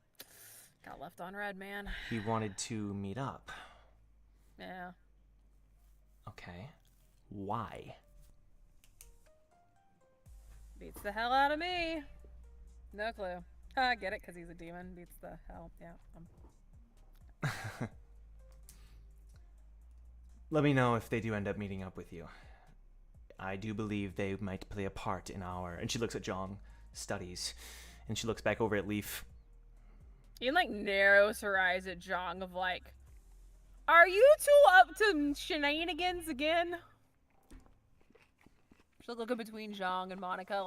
got left on red, man. He wanted to meet up. Yeah. Okay. Why? Beats the hell out of me. No clue. I get it, because he's a demon. Beats the hell. Yeah. Let me know if they do end up meeting up with you. I do believe they might play a part in our... And she looks at Jong, studies, and she looks back over at Leaf. Ian, narrows her eyes at Jong of are you two up to shenanigans again? She's looking between Jong and Monica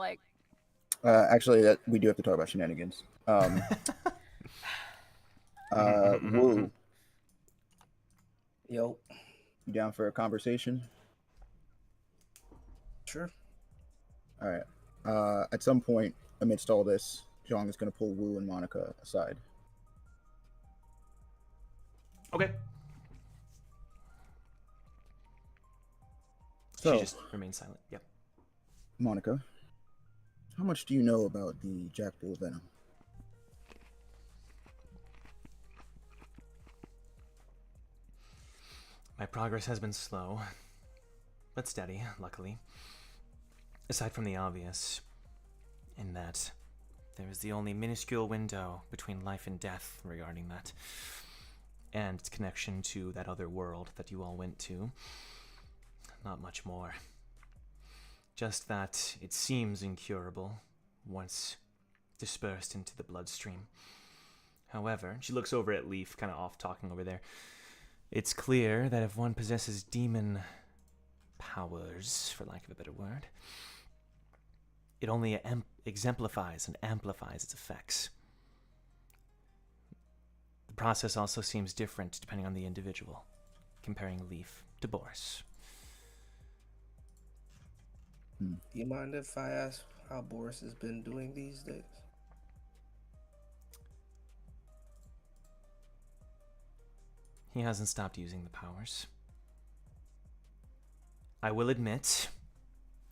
Actually, we do have to talk about shenanigans. Woo. Yo. You down for a conversation? Sure. All right. At some point, amidst all this, Jong is going to pull Wu and Monica aside. Okay. So, she just remains silent. Yep. Monica, how much do you know about the Jackbull venom? My progress has been slow, but steady, luckily. Aside from the obvious, in that there is the only minuscule window between life and death regarding that, and its connection to that other world that you all went to. Not much more. Just that it seems incurable once dispersed into the bloodstream. However, she looks over at Leaf, kind of off talking over there. It's clear that if one possesses demon powers, for lack of a better word, it only exemplifies and amplifies its effects. The process also seems different depending on the individual, comparing Leaf to Boris. Do you mind if I ask how Boris has been doing these days? He hasn't stopped using the powers. I will admit,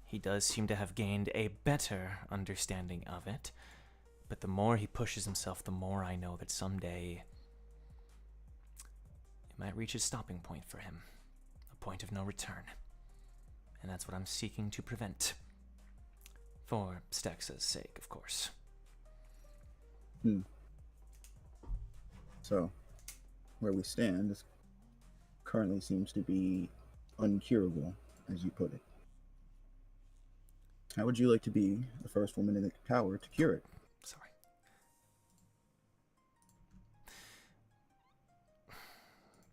he does seem to have gained a better understanding of it, but the more he pushes himself, the more I know that someday it might reach a stopping point for him, a point of no return. And that's what I'm seeking to prevent. For Stexa's sake, of course. So, where we stand is currently seems to be uncurable, as you put it. How would you like to be the first woman in the tower to cure it? Sorry.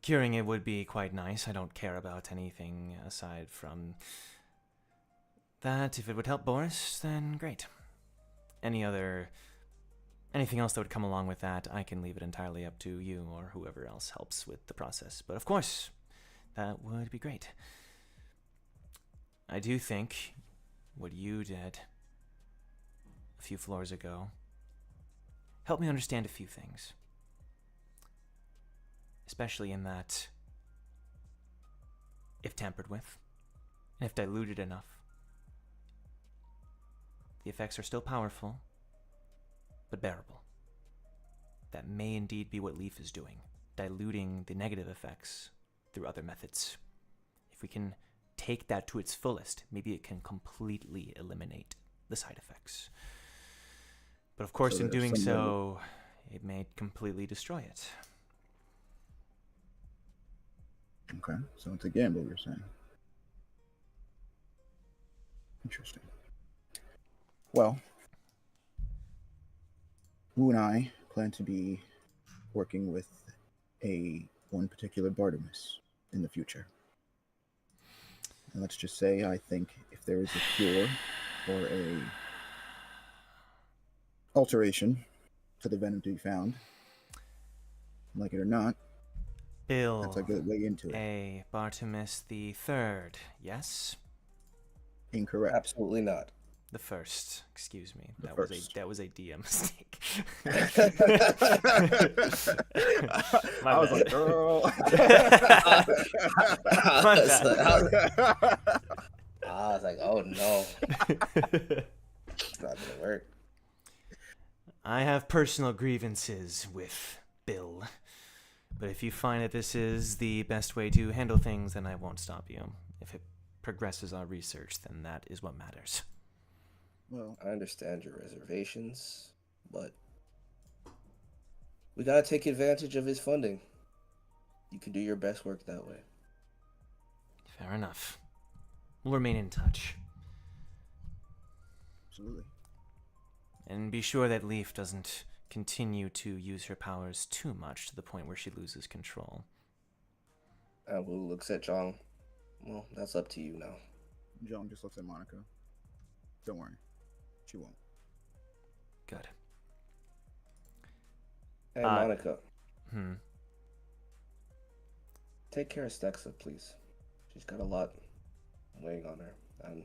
Curing it would be quite nice. I don't care about anything aside from that. If it would help Boris, then great. Anything else that would come along with that, I can leave it entirely up to you or whoever else helps with the process. But of course, that would be great. I do think what you did a few floors ago helped me understand a few things. Especially in that, if tampered with, and if diluted enough, the effects are still powerful, but bearable. That may indeed be what Leaf is doing, diluting the negative effects through other methods. If we can take that to its fullest, maybe it can completely eliminate the side effects. But of course, in doing so, it may completely destroy it. Okay, so it's a gamble, you're saying. Interesting. Well, Wu and I plan to be working with one particular Bartimus in the future. And let's just say I think if there is a cure or a alteration for the venom to be found, like it or not, Bill, that's a good way into it. A. Bartimus the Third, yes? Incorrect. Absolutely not. The first, excuse me. The That first. was a DM mistake. I was like, girl. I was like, oh no. It's not gonna work. I have personal grievances with Bill. But if you find that this is the best way to handle things, then I won't stop you. If it progresses our research, then that is what matters. Well, I understand your reservations, but we gotta take advantage of his funding. You can do your best work that way. Fair enough. We'll remain in touch. absolutely. And be sure that Leaf doesn't continue to use her powers too much to the point where she loses control. Wu looks at Zhang. Well, that's up to you now. John just looks at Monica. Don't worry. She won't. Good. Hey, Monica. Take care of Stexa, please. She's got a lot weighing on her. And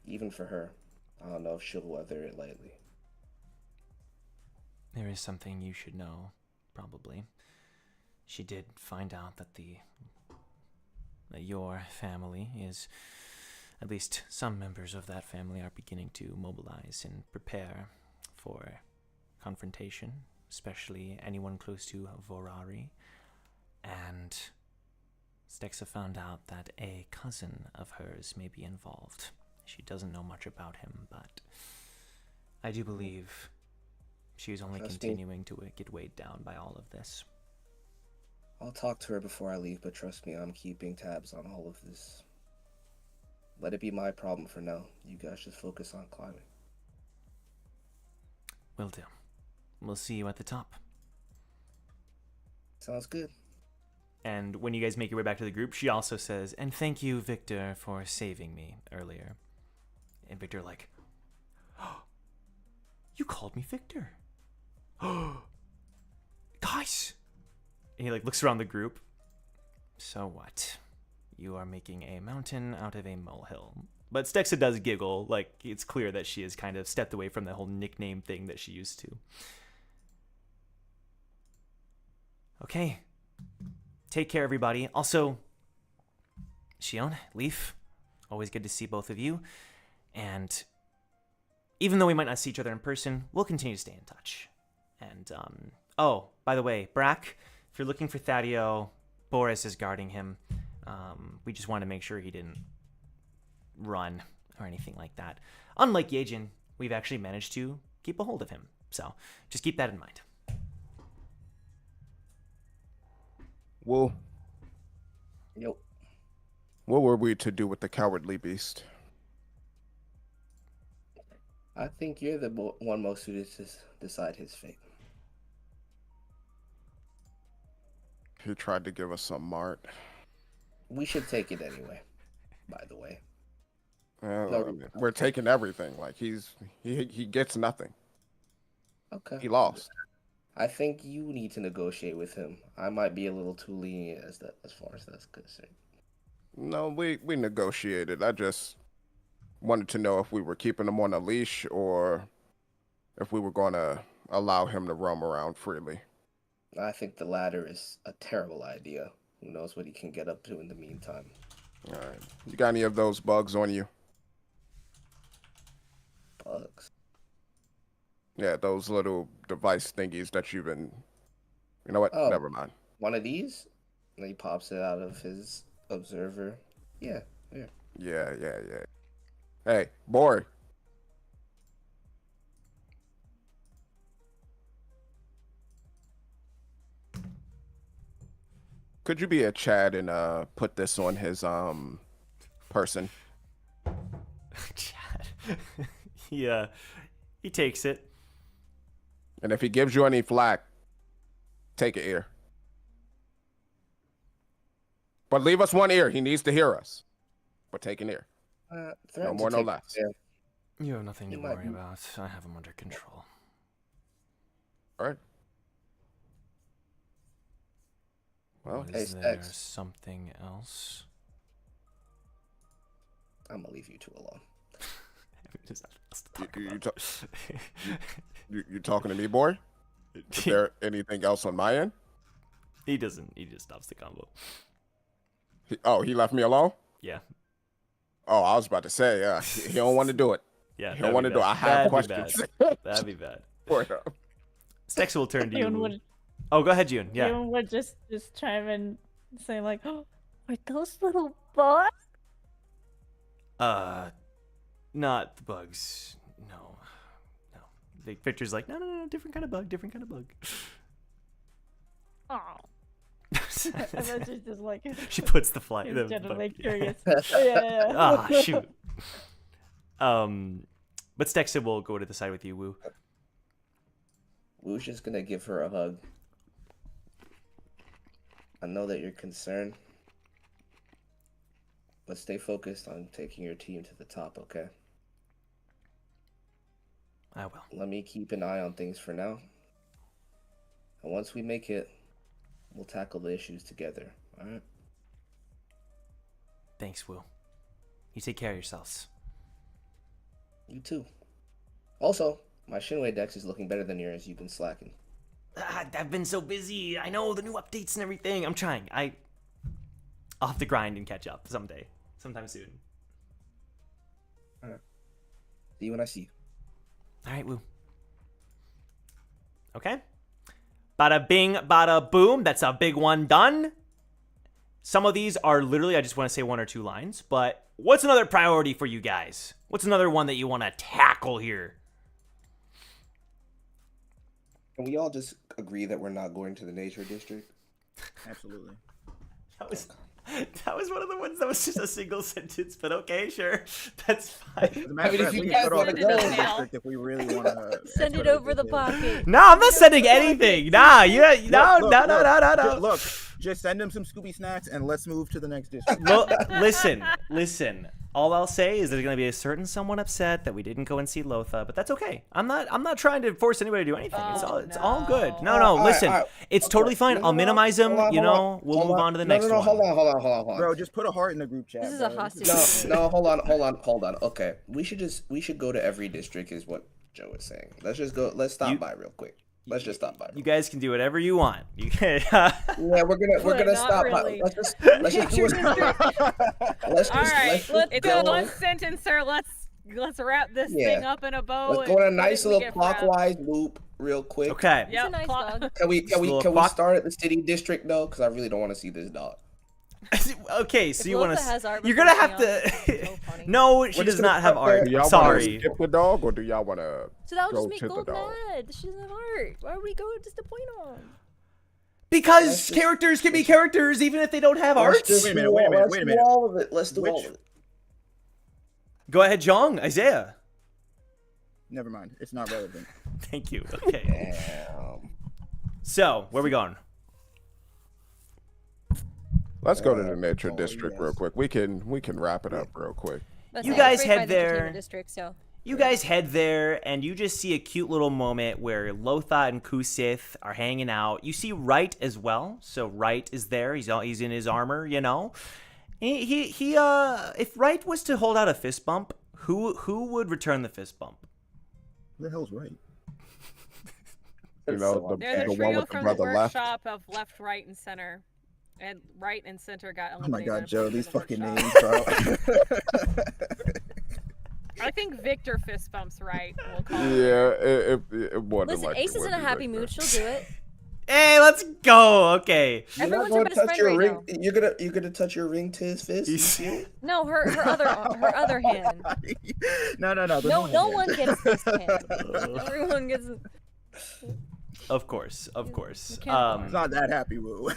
even for her, I don't know if she'll weather it lightly. There is something you should know, probably. She did find out that your family is, at least some members of that family are beginning to mobilize and prepare for confrontation, especially anyone close to Vorari. And Stexa found out that a cousin of hers may be involved. She doesn't know much about him, but I do believe she's only continuing to get weighed down by all of this. I'll talk to her before I leave, but trust me, I'm keeping tabs on all of this. Let it be my problem for now. You guys just focus on climbing. Will do. We'll see you at the top. Sounds good. And when you guys make your way back to the group, she also says, and thank you, Victor, for saving me earlier. And Victor like, oh, called me Victor. Guys! And he like looks around the group. So what? You are making a mountain out of a molehill. But Stexa does giggle, like it's clear that she has kind of stepped away from the whole nickname thing that she used to. Okay. Take care, everybody. Also, Shion, Leaf, always good to see both of you. And even though we might not see each other in person, we'll continue to stay in touch. And, oh, by the way, Brack, if you're looking for Thaddeus, Boris is guarding him. We just want to make sure he didn't run or anything like that. Unlike Yejin, we've actually managed to keep a hold of him. So just keep that in mind. Well, Yep. what were we to do with the cowardly beast? I think you're the one most suited to decide his fate. He tried to give us some mart. We should take it anyway, by the way. We're taking everything. Like he gets nothing. Okay. He lost. I think you need to negotiate with him. I might be a little too lenient as far as that's concerned. No, we negotiated. I just wanted to know if we were keeping him on a leash or if we were going to allow him to roam around freely. I think the latter is a terrible idea. Who knows what he can get up to in the meantime. All right. You got any of those bugs on you? Bugs? Yeah, those little device thingies that you've been... You know what? Oh. Never mind. One of these? And he pops it out of his observer. Yeah. Yeah. Hey, boy. Could you be a Chad and put this on his person? Chad. Yeah. He takes it. And if he gives you any flack, take an ear. But leave us one ear. He needs to hear us. But take an ear. No more, no less. You have nothing to You might worry be- about. I have him under control. All right. Well, Is Hey, there Stex. something else? I'm gonna leave you two alone. There's nothing else to talk you, about. you talking to me, boy? Is there anything else on my end? He doesn't. He just stops the combo. He left me alone? Yeah. Oh, I was about to say, he don't want to do it. Yeah. He don't want to do it. I have questions. That'd be bad. Boy, Stex will turn to June you. would, Oh, go ahead, June. Yeah. June would just chime in, and say like, "Oh, are those little bugs?" Not the bugs. No. Victor's like, no, different kind of bug. Oh. And then she's just like, She puts the fly. she's The genuinely bug. curious. Yeah. Ah, shoot. But Stexa will go to the side with you, Woo. Woo's just gonna give her a hug. I know that you're concerned, but stay focused on taking your team to the top, okay? I will. Let me keep an eye on things for now. And once we make it, we'll tackle the issues together, alright? Thanks, Woo. You take care of yourselves. You too. Also, my Shinwei Dex is looking better than yours. You've been slacking. I've been so busy. I know the new updates and everything. I'm trying. I'll have to grind and catch up someday. Sometime soon. Alright. See you when I see you. Alright, Woo. Okay. Bada bing, bada boom. That's a big one done. Some of these are literally, I just want to say one or two lines. But what's another priority for you guys? What's another one that you want to tackle here? Can we all just agree that we're not going to the nature district? Absolutely. That was one of the ones that was just a single sentence, but okay, sure. That's fine. As a matter of if fact, you we guys can put wanna on the go- National district if we really want to Send it over the pocket. No, I'm not sending anything. Nah, no. Look, just send him some Scooby snacks and let's move to the next district. Look, listen. All I'll say is there's gonna be a certain someone upset that we didn't go and see Lotha, but that's okay. I'm not trying to force anybody to do anything. It's all good. No, listen, it's totally fine. I'll minimize them. We'll move on to the next one. Hold on. Bro, just put a heart in the group chat. This is bro. a hostage. No, hold on. Okay, we should go to every district, is what Joe is saying. Let's just go. Let's stop by real quick. Let's just stop by. You guys can do whatever you want. You can. Yeah, we're gonna stop really. by. Let's just do it. All right, let's go one sentence, sir. Let's wrap this thing up in a bow. Let's go on a nice little clockwise loop real quick. Okay. It's a nice dog. Can we start at the city district though? Because I really don't want to see this dog. Okay, so you want to? You're gonna have to. No, she does not have art. Do y'all Sorry. want to skip the dog, or do y'all want to? So that would go just make to the Gold dog? mad. She doesn't have art. Why would we go disappoint him? Because characters can be characters even if they don't have art. Wait a minute. Let's do all of it. Let's do all of it. Go ahead, Jong, Isaiah. Never mind. It's not relevant. Thank you. Okay. Damn. So, where are we going? Let's go to the nature district real quick. We can wrap it up real quick. That's You it. guys Great head by the there. entertainment district, so. You guys head there, and you just see a cute little moment where Lotha and Kusith are hanging out. You see Wright as well. So Wright is there. He's in his armor, you know. If Wright was to hold out a fist bump, who would return the fist bump? Who the hell's right? You know, They're the the one trio with the from the brother left. workshop of left, right, and center. And right and center got Oh my eliminated. god, Joe, these from the fucking workshop. names, bro. I think Victor fist bumps right. We'll call it. Yeah, it more than Listen, likely Ace is would in a be happy Victor. mood. She'll do it. Hey, let's go. Okay. Everyone's You're her not best gonna touch friend your right ring. now. You're gonna touch your ring to his fist. You serious? No, her other hand. No. No one gets this hand. Everyone gets. Of course. It's not that happy, Woo.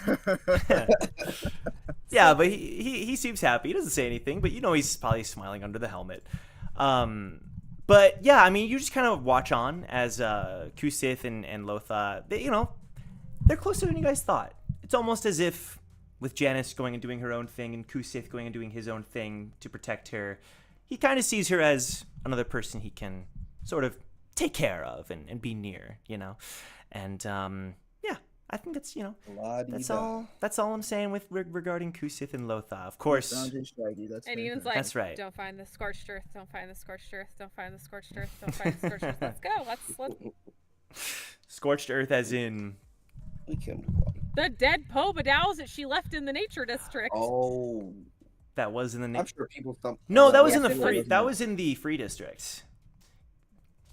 Yeah, but he seems happy. He doesn't say anything, but you know he's probably smiling under the helmet. But yeah, I mean, you just kind of watch on as Kusith and Lotha, they're closer than you guys thought. It's almost as if with Janice going and doing her own thing and Kusith going and doing his own thing to protect her, he kind of sees her as another person he can sort of take care of and be near, And yeah, I think that's that's all I'm saying with regarding Kusith and Lotha. Of course. And Ian's like, that's right. Don't find the scorched earth. Don't find the scorched earth. Don't find the scorched earth. Don't find the scorched earth. Let's go. Let's. Scorched earth, as in. We can move on. The dead Pobadals that she left in the nature district. Oh, That was in the. I'm sure people. No, that was in Yes, the it free. was. That was in the free district.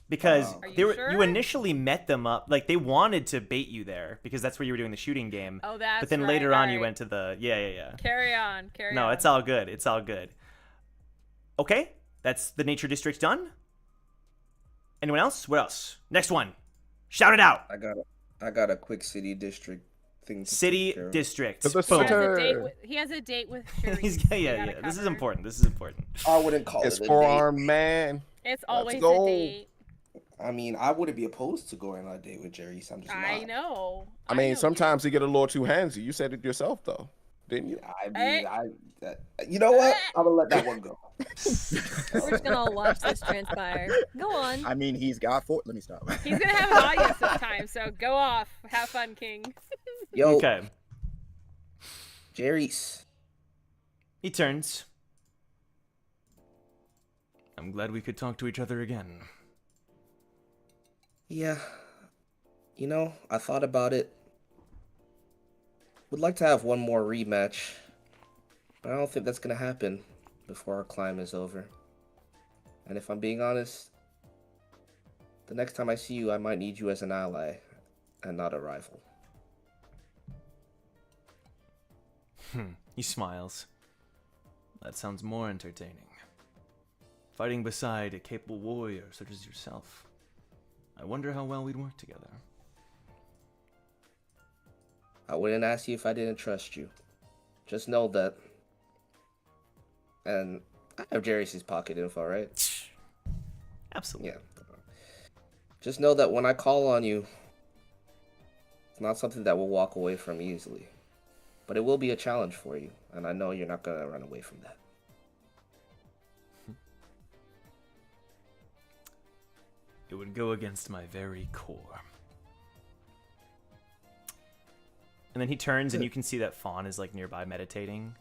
Because Are they you were, sure? you initially met them up, like they wanted to bait you there because that's where you were doing the shooting game. Oh, that's But then right. later on, you Alright. went to the yeah. Carry on. No, it's all good. It's all good. Okay, that's the nature district done. Anyone else? What else? Next one. Shout it out. I got a quick city district thing. To City take care of. district. To the Boom. He has a date with Sharice. Yeah. This is important. This is important. I wouldn't call It's it a forearm man. It's always go. a date. date. I mean, I wouldn't be opposed to going on a date with Jerry. So I'm just I not. know. I mean, know. sometimes he get a little too handsy. You said it yourself, though, didn't you? I mean, you know what? I'm gonna let that one go. We're just gonna all watch this transpire. Go on. I mean, he's got four. Let me stop. He's gonna have an audience this time, so go off. Have fun, King. Yo, Okay. Jerry's. He turns. I'm glad we could talk to each other again. Yeah. You know, I thought about it. Would like to have one more rematch, but I don't think that's gonna happen before our climb is over. And if I'm being honest, the next time I see you, I might need you as an ally and not a rival. He smiles. That sounds more entertaining. Fighting beside a capable warrior such as yourself. I wonder how well we'd work together. I wouldn't ask you if I didn't trust you. Just know that. And I have Jerry's pocket info, right? Absolutely. Yeah. Just know that when I call on you, it's not something that we'll walk away from easily. But it will be a challenge for you, and I know you're not going to run away from that. It would go against my very core. And then he turns, and you can see that Fawn is like nearby meditating.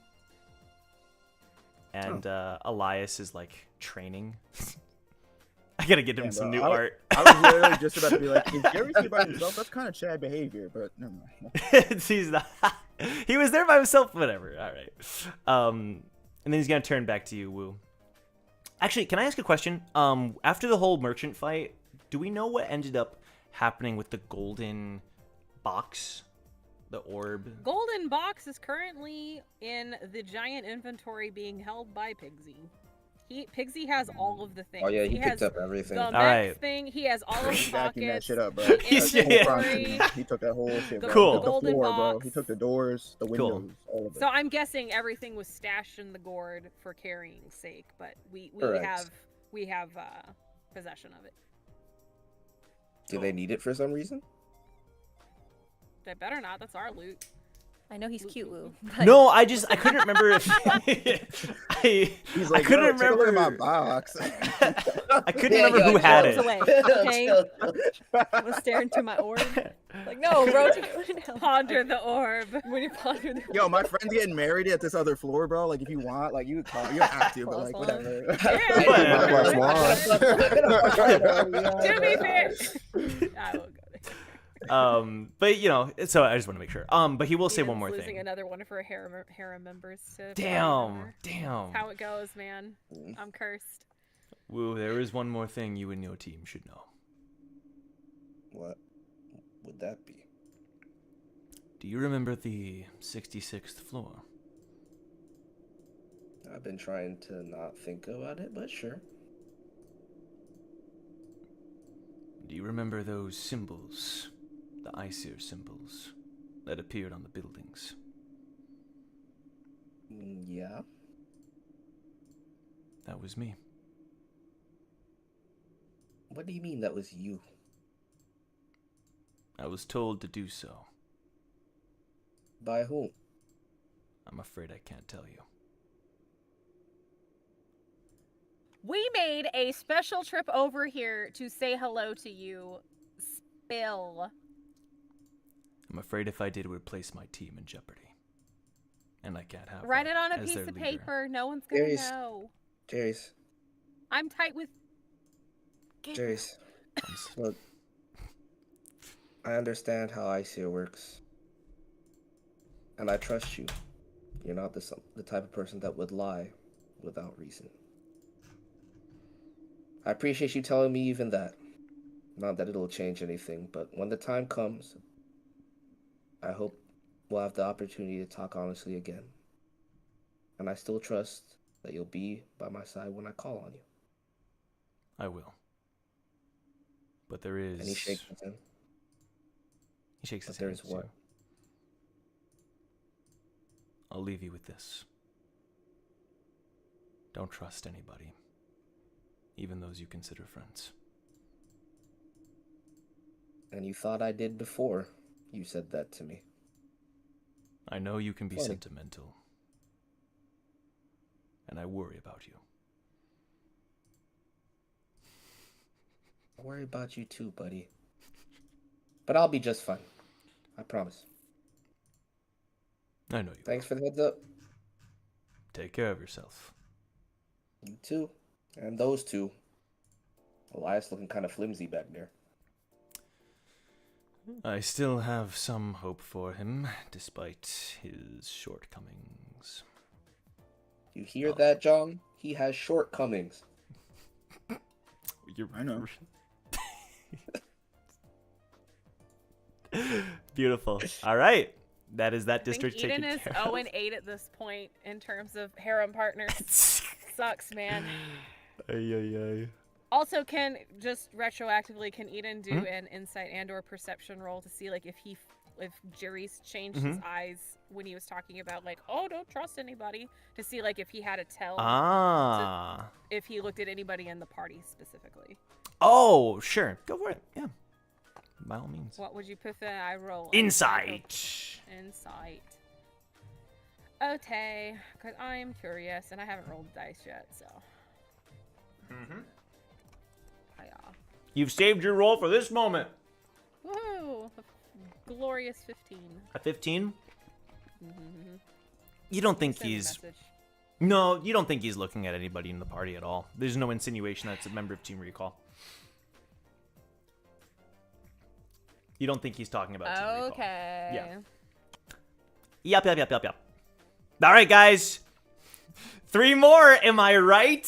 And Elias is like training. I gotta get him some new art. I was literally just about to be like, if Gary's here by himself, that's kind of Chad behavior, but never mind. He's not. He was there by himself. Whatever. All right. And then he's gonna turn back to you, Wu. Actually, can I ask a question? After the whole merchant fight, do we know what ended up happening with the golden box? The orb. Golden box is currently in the giant inventory being held by Pigsy. Pigsy has all of the things. Oh yeah, he picked has up everything. The mech thing. He has all of the He vacuumed that pockets. shit up, bro. the He took that whole shit, bro. Cool. He took the Golden floor, bro. box. He took the doors, the windows, all of it. So I'm guessing everything was stashed in the gourd for carrying sake, but we Correct. have possession of it. Do they need it for some reason? They better not. That's our loot. I know he's cute, Woo. No, I couldn't remember if He's like, I couldn't yo, take a look remember at my box. I couldn't remember who had it. Away, okay? I was staring to my orb. Like, no, bro. Ponder the orb. When you ponder the Yo, my friend's getting married at this other floor, bro. Like, if you want, like, you call, you don't have to, but like, whatever. To be fair, I will go there. But you know, so I just want to make sure. But he will say one more losing thing. another one of her harem members to Damn. That's how it goes, man. I'm cursed. Woo, there is one more thing you and your team should know. What would that be? Do you remember the 66th floor? I've been trying to not think about it, but sure. Do you remember those symbols, the Aesir symbols, that appeared on the buildings? Yeah. That was me. What do you mean that was you? I was told to do so. By whom? I'm afraid I can't tell you. We made a special trip over here to say hello to you. Spill. I'm afraid if I did, it would place my team in jeopardy. And I can't have Write that it on a as piece their of leader. paper. No one's gonna Jerry's- know. Jerry's. I'm tight with. Jace, look, I understand how ICO works, and I trust you. You're not the type of person that would lie without reason. I appreciate you telling me even that. Not that it'll change anything, but when the time comes, I hope we'll have the opportunity to talk honestly again. And I still trust that you'll be by my side when I call on you. I will. But there is... And he shakes his hand. He shakes his But hand. there's what? too. I'll leave you with this. Don't trust anybody. Even those you consider friends. And you thought I did before you said that to me. I know you can be Funny. sentimental. And I worry about you. I worry about you too, buddy. But I'll be just fine. I promise. I know you. Thanks for the heads up. Take care of yourself. You too. And those two. Elias looking kind of flimsy back there. I still have some hope for him, despite his shortcomings. You hear that, John? He has shortcomings. You're... I know. Beautiful. All right. That is that I think district Eden taken is care 0 of. and 8 at this point in terms of harem partners. Sucks, man. Ay, ay, ay. Also, can Eden do an insight and/or perception roll to see like if Jerry's changed his eyes when he was talking about like, oh, don't trust anybody, to see like if he had a tell if he looked at anybody in the party specifically. Oh, sure. Go for it. Yeah. By all means. What would you prefer I roll? Insight. Insight. Okay, because I'm curious and I haven't rolled dice yet, so. You've saved your roll for this moment. Woohoo! A glorious 15. A 15? Mm-hmm. You don't think Send a he's... message. No, you don't think he's looking at anybody in the party at all. There's no insinuation that it's a member of Team Recall. You don't think he's talking about Team Recall. Okay. Yeah. Yep. All right, guys. 3 more, am I right?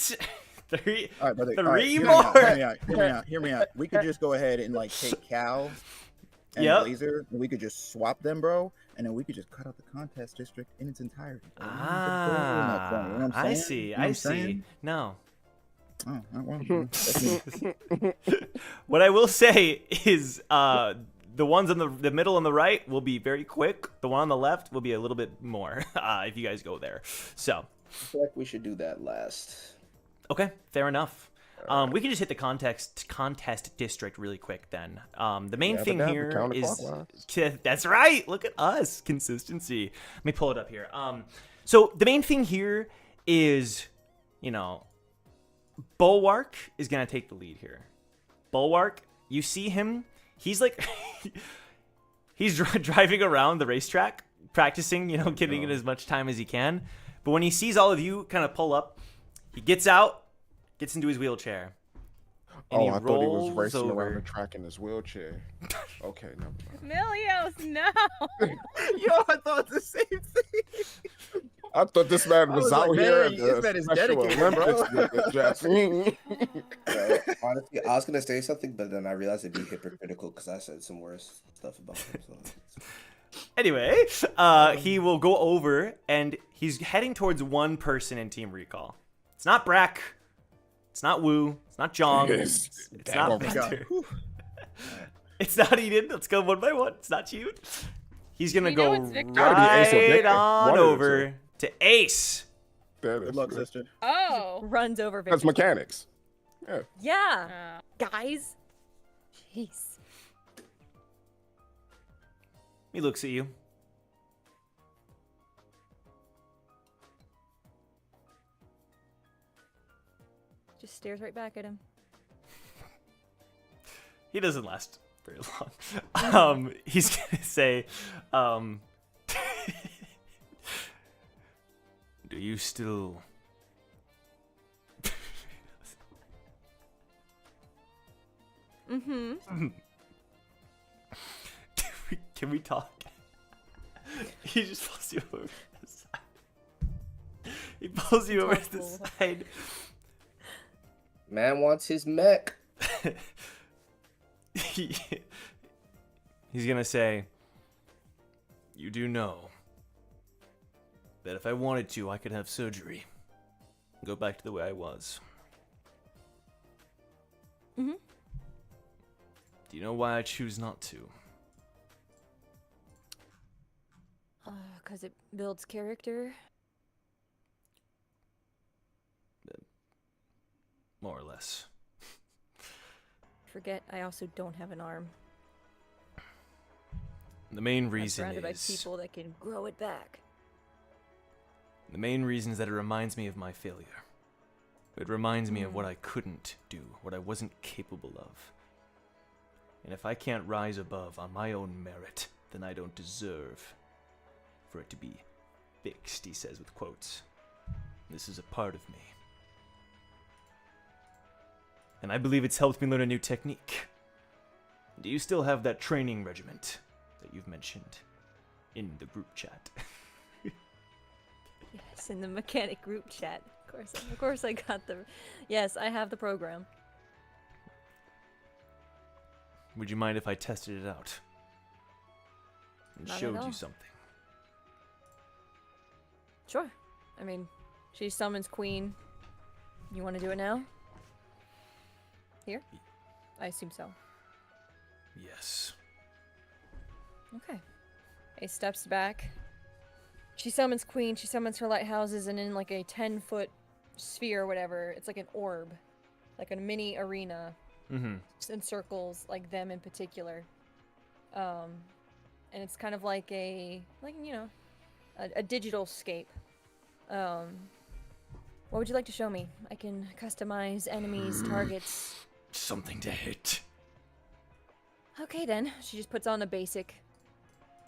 Three. All right, brother. Three All more. right, hear me out. We could just go ahead and like take Cal and Yep. Blazer, and we could just swap them, bro, and then we could just cut out the contest district in its entirety. Bro. I see. I see. No. Oh, well, that's me. What I will say is the ones in the middle and the right will be very quick. The one on the left will be a little bit more if you guys go there. So. I feel like we should do that last. Okay, fair enough. We can just hit the contest district really quick then. The main thing here is that's right. Look at us, consistency. Let me pull it up here. So the main thing here is, Bulwark is gonna take the lead here. Bulwark, you see him? He's like, he's driving around the racetrack, practicing, getting in as much time as he can. But when he sees all of you kind of pull up, he gets out, gets into his wheelchair. And I thought he was racing over. around the track in his wheelchair. Okay, never mind. Milios, no! Yo, I thought the same thing. I thought this man was out like, here man, at this the man is Special dedicated, bro. Olympics with the Japanese. Honestly, I was gonna say something, but then I realized it'd be hypocritical because I said some worse stuff about him. So. Anyway, he will go over and he's heading towards one person in Team Recall. It's not Brack. It's not Wu. It's not Jong. Yes. It's not Victor. It's not Eden. Let's go one by one. It's not you. He's gonna go it's Victor. right on over to Ace. Good luck, sister. Oh! Runs over That's Victor. mechanics. Yeah. Yeah, guys. Jeez. He looks at you. Just stares right back at him. He doesn't last very long. He's gonna say, do you still... Mm-hmm. Can we talk? He just pulls you over to the side. He pulls you over to the side. Man wants his mech. He's gonna say, you do know that if I wanted to, I could have surgery. Go back to the way I was. Mm-hmm. Do you know why I choose not to? 'Cause it builds character. More or less. Forget, I also don't have an arm. The main I'm reason surrounded by is... people that can grow it back. The main reason is that it reminds me of my failure. It reminds me of what I couldn't do, what I wasn't capable of. And if I can't rise above on my own merit, then I don't deserve for it to be fixed, he says with quotes. This is a part of me. And I believe it's helped me learn a new technique. Do you still have that training regiment that you've mentioned in the group chat? Yes, in the mechanic group chat. Of course I got the... Yes, I have the program. Would you mind if I tested it out? And Not at showed all. you something? Sure. I mean, she summons Queen. You want to do it now? Here? I assume so. Yes. Okay. Ace steps back. She summons Queen, she summons her lighthouses, and in like a 10-foot sphere or whatever, it's like an orb. Like a mini arena. Mm-hmm. In circles, like them in particular. And it's kind of like a digital scape. What would you like to show me? I can customize enemies, targets. something to hit. Okay then. She just puts on a basic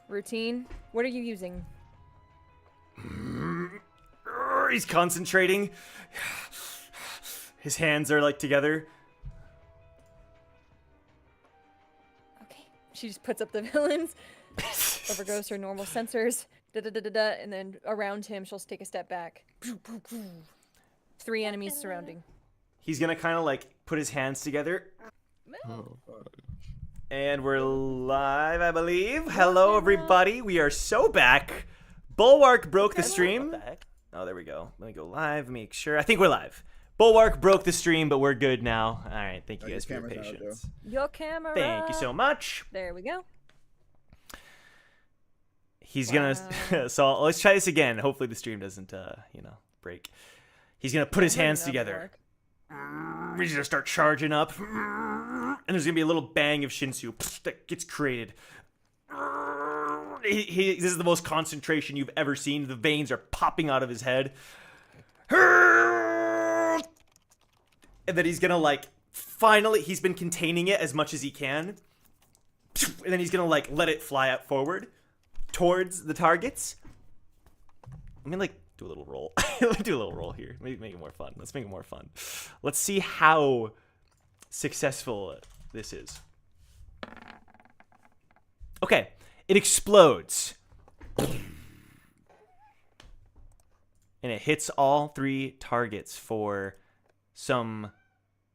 routine. What are you using? He's concentrating. His hands are like together. Okay. She just puts up the villains. Overgoes her normal sensors. And then around him, she'll take a step back. 3 enemies surrounding. He's gonna kind of like put his hands together. And we're live, I believe. Hello, everybody. We are so back. Bulwark broke the stream. Oh, there we go. Let me go live. Make sure. I think we're live. Bulwark broke the stream, but we're good now. All right. Thank you guys for your patience. Your camera. Thank you so much. There we go. He's gonna. So let's try this again. Hopefully the stream doesn't, break. He's gonna put his hands together. He's gonna start charging up, and there's gonna be a little bang of Shinsu that gets created. This is the most concentration you've ever seen. The veins are popping out of his head. And then he's gonna finally, he's been containing it as much as he can. And then he's gonna let it fly out forward towards the targets. Let me do a little roll. Let me do a little roll here. Make it more fun. Let's make it more fun. Let's see how successful this is. Okay. It explodes. And it hits all 3 targets for some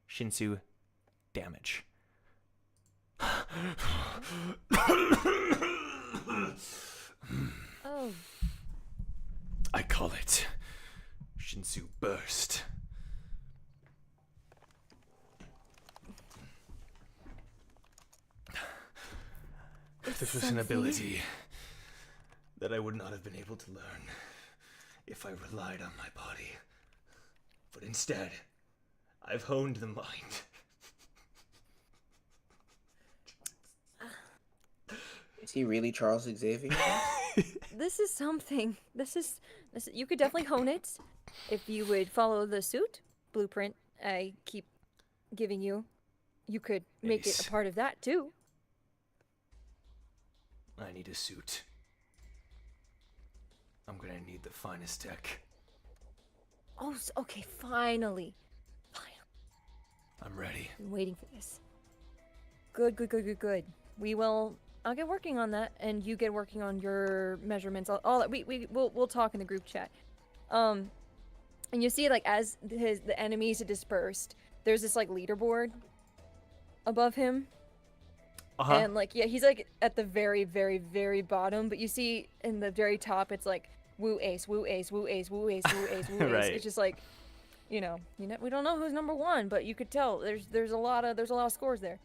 Shinsu damage. Oh. I call it Shinsu Burst. This was an ability that I would not have been able to learn if I relied on my body. But instead, I've honed the mind. Is he really Charles Xavier? This is something. This you could definitely hone it if you would follow the suit blueprint I keep giving you. You could make it a part of that too. I need a suit. I'm gonna need the finest tech. Oh, okay, finally. I'm ready. Been waiting for this. Good. I'll get working on that, and you get working on your measurements. All that we'll talk in the group chat. And you see, as the enemies are dispersed, there's this leaderboard above him. Uh-huh. And he's at the very, very, very bottom, but you see in the very top, it's woo ace, woo ace, woo ace, woo ace, woo ace, woo ace. Right. It's just we don't know who's number 1, but you could tell there's a lot of scores there.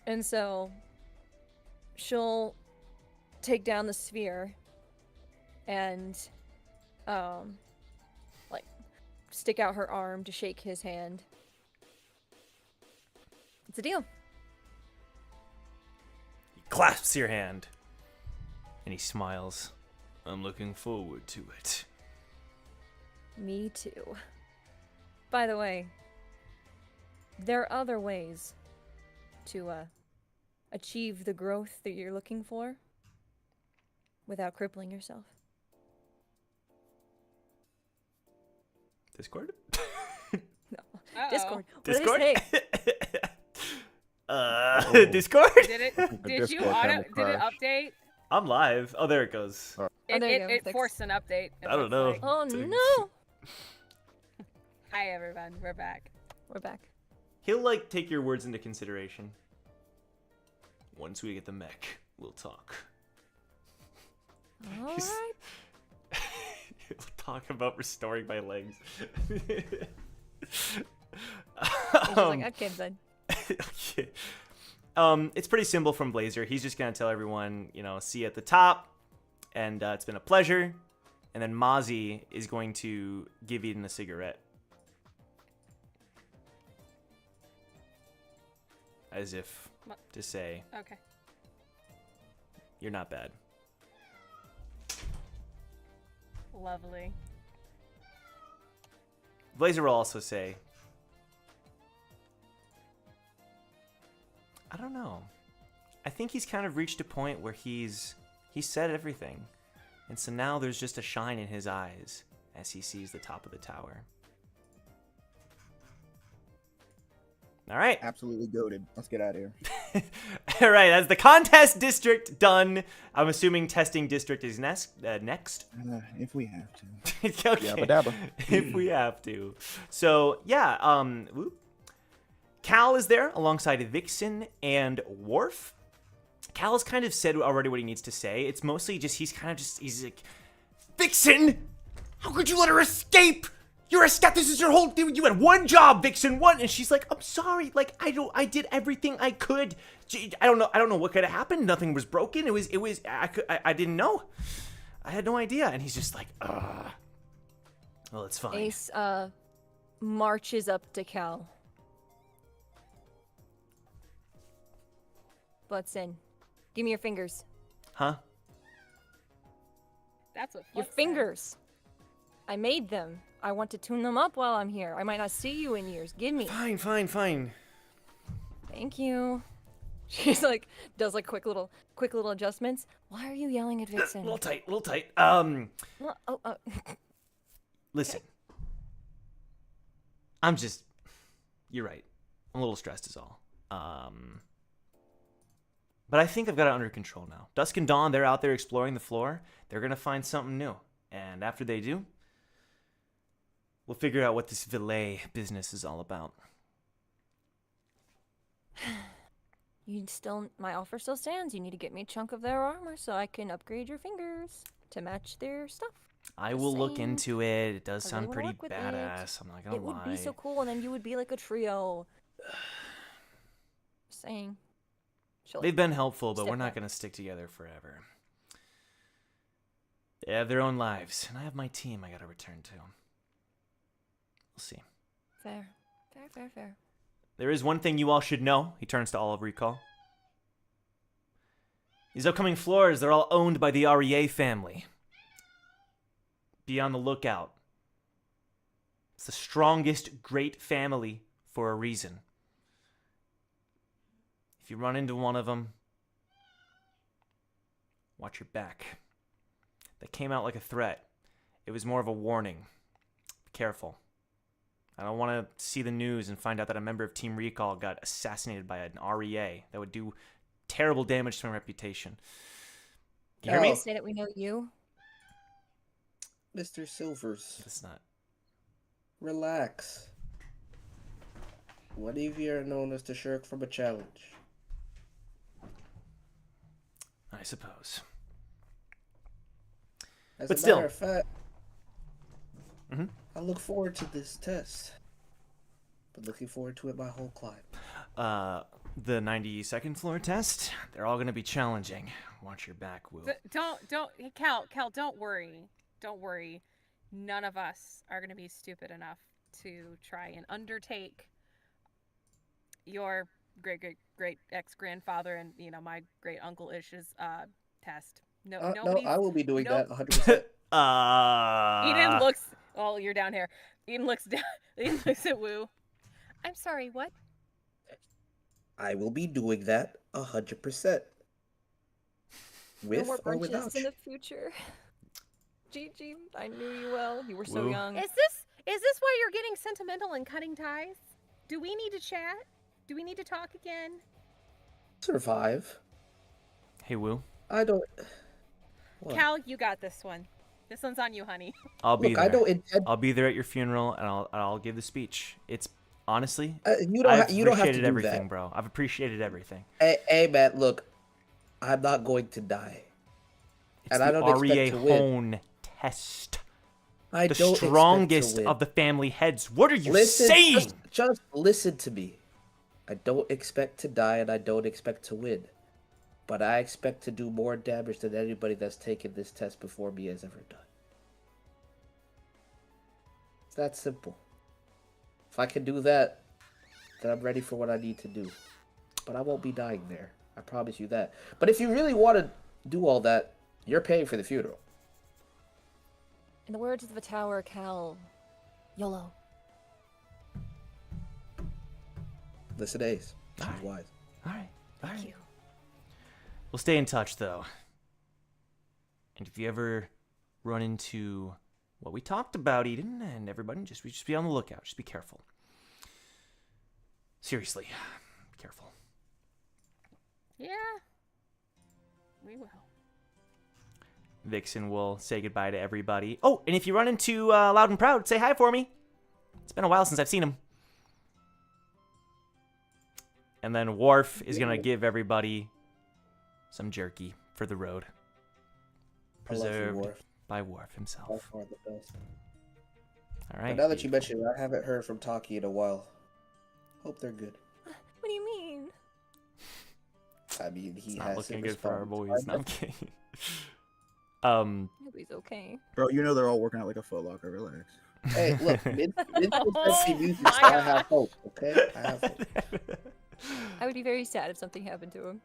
And so she'll take down the sphere and stick out her arm to shake his hand. It's a deal. He clasps your hand. And he smiles. I'm looking forward to it. Me too. By the way, there are other ways to achieve the growth that you're looking for without crippling yourself. Discord? No. Discord. What Discord? did I say? Discord? Did you update? I'm live. Oh, there it goes. It forced an update. I don't know. Oh no! Hi everyone, we're back. We're back. He'll take your words into consideration. Once we get the mech, we'll talk. All right. He'll talk about restoring my legs. She's okay then. Okay. It's pretty simple from Blazer. He's just gonna tell everyone, see you at the top, and it's been a pleasure. And then Mozzie is going to give Eden a cigarette, as if to say, "Okay, you're not bad." Lovely. Blazer will also say, I don't know. I think he's kind of reached a point where he said everything. And so now there's just a shine in his eyes as he sees the top of the tower. All right. Absolutely goated. Let's get out of here. All right, that's the contest district done. I'm assuming testing district is next. If we have to. Okay. Yabba dabba. If we have to. So, yeah, Cal is there alongside Vixen and Worf. Cal has kind of said already what he needs to say. It's mostly just, he's like, Vixen! How could you let her escape? You're a scat. This is your whole thing. You had one job, Vixen. One, and she's like, I'm sorry. Like, I did everything I could. I don't know what could have happened. Nothing was broken. I didn't know. I had no idea. And he's just like, well, it's fine. Ace marches up to Cal. Butts in. Give me your fingers. Huh? That's what Your Flux said. fingers. I made them. I want to tune them up while I'm here. I might not see you in years. Give me. Fine. Thank you. She's like, does like quick little adjustments. Why are you yelling at Vixen? Little tight. Well, Listen. You're right. I'm a little stressed is all. But I think I've got it under control now. Dusk and Dawn, they're out there exploring the floor. They're going to find something new. And after they do, we'll figure out what this Viole business is all about. My offer still stands. You need to get me a chunk of their armor so I can upgrade your fingers to match their stuff. I will look into it. It does I sound really wanna pretty work with badass. I'm not going It to would lie. be so cool, and then you would be like a trio. Just saying. She'll, They've been helpful, but step we're not back. going to stick together forever. They have their own lives, and I have my team I got to return to. We'll see. Fair. There is one thing you all should know. He turns to all of Recall. These upcoming floors, they're all owned by the REA family. Be on the lookout. It's the strongest great family for a reason. If you run into one of them, watch your back. That came out like a threat. It was more of a warning. Be careful. I don't want to see the news and find out that a member of Team Recall got assassinated by an REA. That would do terrible damage to my reputation. You hear me? Say that we know you. Mr. Silvers, That's not. relax. What if you're known as the shirk from a challenge? I suppose. As But a still. matter of fact, Mhm. I look forward to this test. Been looking forward to it my whole climb. The 92nd floor test, they're all going to be challenging. Watch your back, Will. Don't, Cal, don't worry. Don't worry. None of us are going to be stupid enough to try and undertake your great ex-grandfather and, my great uncle Ish's test. No, No, I will be doing nope. that 100%. Eden looks. Oh, you're down here. Eden looks down. Eden looks at Wu. I'm sorry. What? I will be doing that 100%. With No more or brunches without in you. the future. Gigi, I knew you well. You were so Woo. young. Is this why you're getting sentimental and cutting ties? Do we need to chat? Do we need to talk again? Survive. Hey, Will. I don't. What? Cal, you got this one. This one's on you, honey. I'll be Look, there. I don't intend. I'll be there at your funeral, and I'll give the speech. It's honestly, You don't. I've You don't have to appreciated do everything, that. bro. I've appreciated everything. Hey, man. Look, I'm not going to die. It's And the I don't REA expect to win. Hone test. I The don't expect to strongest win. of the family heads. What are you Listen, saying? just listen to me. I don't expect to die, and I don't expect to win. But I expect to do more damage than anybody that's taken this test before me has ever done. It's that simple. If I can do that, then I'm ready for what I need to do. But I won't be dying there. I promise you that. But if you really want to do all that, you're paying for the funeral. In the words of the tower, Cal, YOLO. Listen, Ace. She's Alright. wise. All right. Thank you. We'll stay in touch, though. And if you ever run into what we talked about, Eden, and everybody, just be on the lookout. Just be careful. Seriously, be careful. Yeah. We will. Vixen will say goodbye to everybody. Oh, and if you run into Loud and Proud, say hi for me. It's been a while since I've seen him. And then Worf is going to give everybody some jerky for the road. Preserved by Worf himself. By far the best. All right. But now that you mention it, I haven't heard from Taki in a while. Hope they're good. What do you mean? I mean, he It's not has looking good for our boys. No, I'm kidding. Nobody's okay. Bro, you know they're all working out like a Foot Locker. Relax. Hey, look, Oh, music, my so I God. have hope, okay? I have hope. I would be very sad if something happened to him.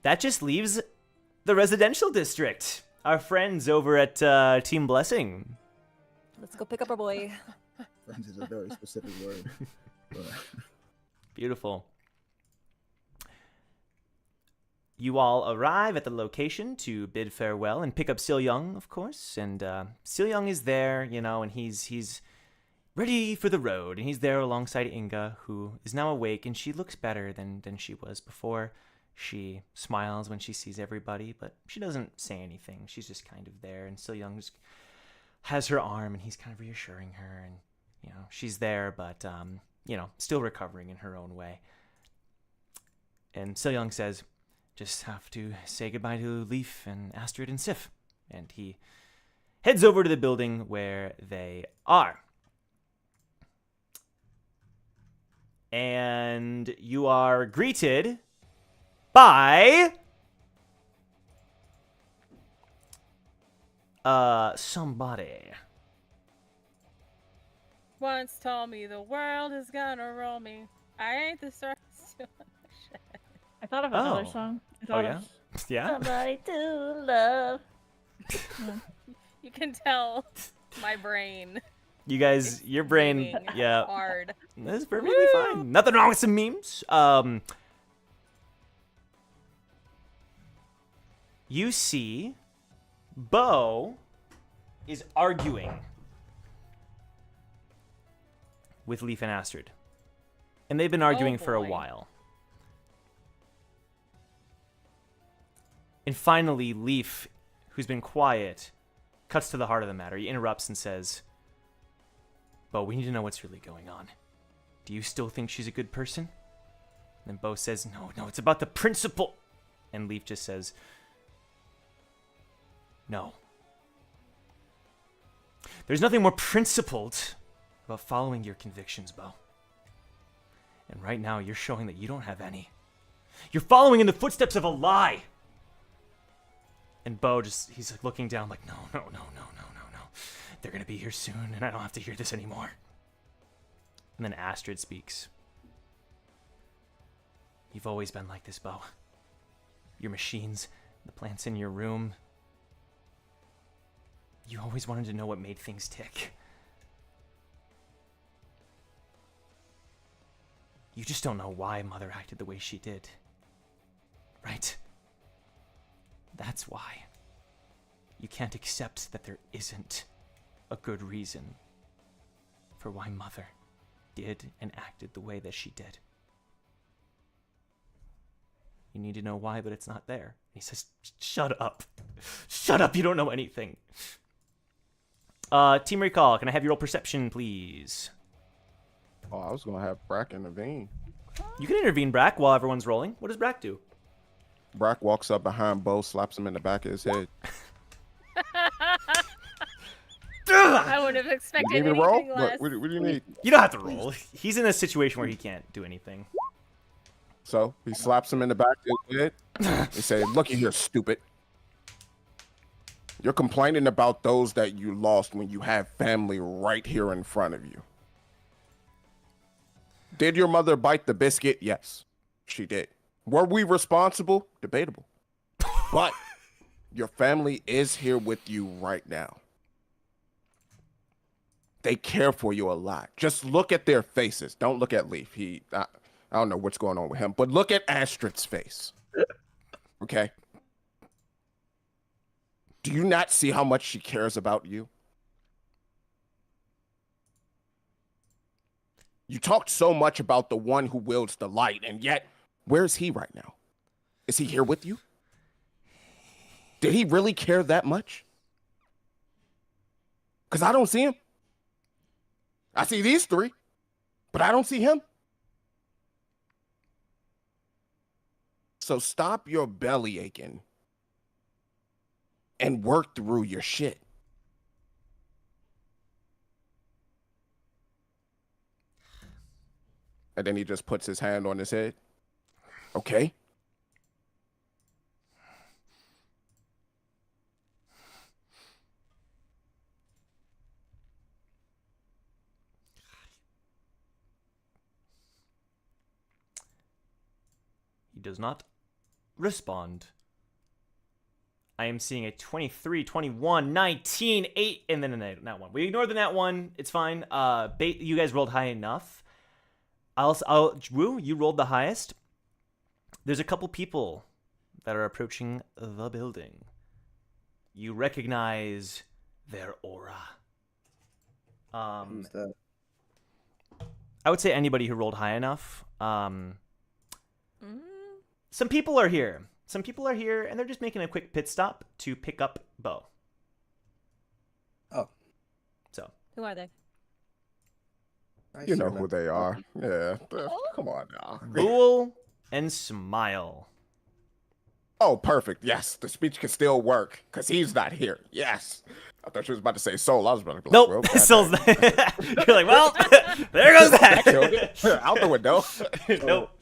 That just leaves the residential district. Our friends over at Team Blessing. Let's go pick up our boy. Friends is a very specific word. But Beautiful. You all arrive at the location to bid farewell and pick up Sil Young, of course. And Sil Young is there, you know, and he's ready for the road. And he's there alongside Inga, who is now awake, and she looks better than she was before. She smiles when she sees everybody, but she doesn't say anything. She's just kind of there. And Sil Young just has her arm, and he's kind of reassuring her. And, you know, she's there, but, you know, still recovering in her own way. And Sil Young says, just have to say goodbye to Leaf and Astrid and Sif. And he heads over to the building where they are. And you are greeted by somebody. Once told me the world is gonna roll me. I ain't the star. I thought of another Oh. song. I Oh thought yeah? of Yeah? Somebody to love. You can tell my brain. You guys, your brain, screaming yeah. hard. That's perfectly fine. Nothing wrong with some memes. You see, Bo is arguing with Leaf and Astrid. And they've been arguing for a boy. while. And finally, Leaf, who's been quiet, cuts to the heart of the matter. He interrupts and says, Bo, we need to know what's really going on. Do you still think she's a good person? And then Bo says, no, it's about the principle. And Leaf just says, no. There's nothing more principled about following your convictions, Bo. And right now, you're showing that you don't have any. You're following in the footsteps of a lie. And Bo he's like looking down like, no. They're going to be here soon, and I don't have to hear this anymore. And then Astrid speaks. You've always been like this, Bo. Your machines, the plants in your room. You always wanted to know what made things tick. You just don't know why Mother acted the way she did. Right? That's why. You can't accept that there isn't a good reason for why Mother did and acted the way that she did. You need to know why, but it's not there. He says, shut up. Shut up, you don't know anything. Team Recall, can I have your roll perception, please? Oh, I was gonna have Brack intervene. You can intervene, Brack, while everyone's rolling. What does Brack do? Brack walks up behind Bo, slaps him in the back of his head. I would have You expected need me to roll? anything less. What do you need? You don't have to roll. He's in a situation where he can't do anything. So he slaps him in the back of his head. He said, "Looky here, stupid. You're complaining about those that you lost when you have family right here in front of you. Did your mother bite the biscuit? Yes, she did. Were we responsible? Debatable. But your family is here with you right now. They care for you a lot. Just look at their faces. Don't look at Leaf. I don't know what's going on with him, but look at Astrid's face. Okay? Do you not see how much she cares about you? You talked so much about the one who wields the light, and yet, where is he right now? Is he here with you? Did he really care that much? Because I don't see him. I see these three, but I don't see him. So stop your belly aching and work through your shit. And then he just puts his hand on his head. Okay. He does not respond. I am seeing a 23, 21, 19, 8, and then a nat 1. We ignore the nat 1. It's fine. You guys rolled high enough. Woo, you rolled the highest. There's a couple people that are approaching the building. You recognize their aura. Who's that? I would say anybody who rolled high enough. Some people are here. Some people are here, and they're just making a quick pit stop to pick up Bo. Oh. So. Who are they? You know who they are. Yeah. Come on now. Bool and Smile. Oh, perfect. Yes, the speech can still work because he's not here. Yes. I thought she was about to say Soul. I was about to be like, nope. well, Soul's not. You're like, well, there goes that. Out the window. Nope.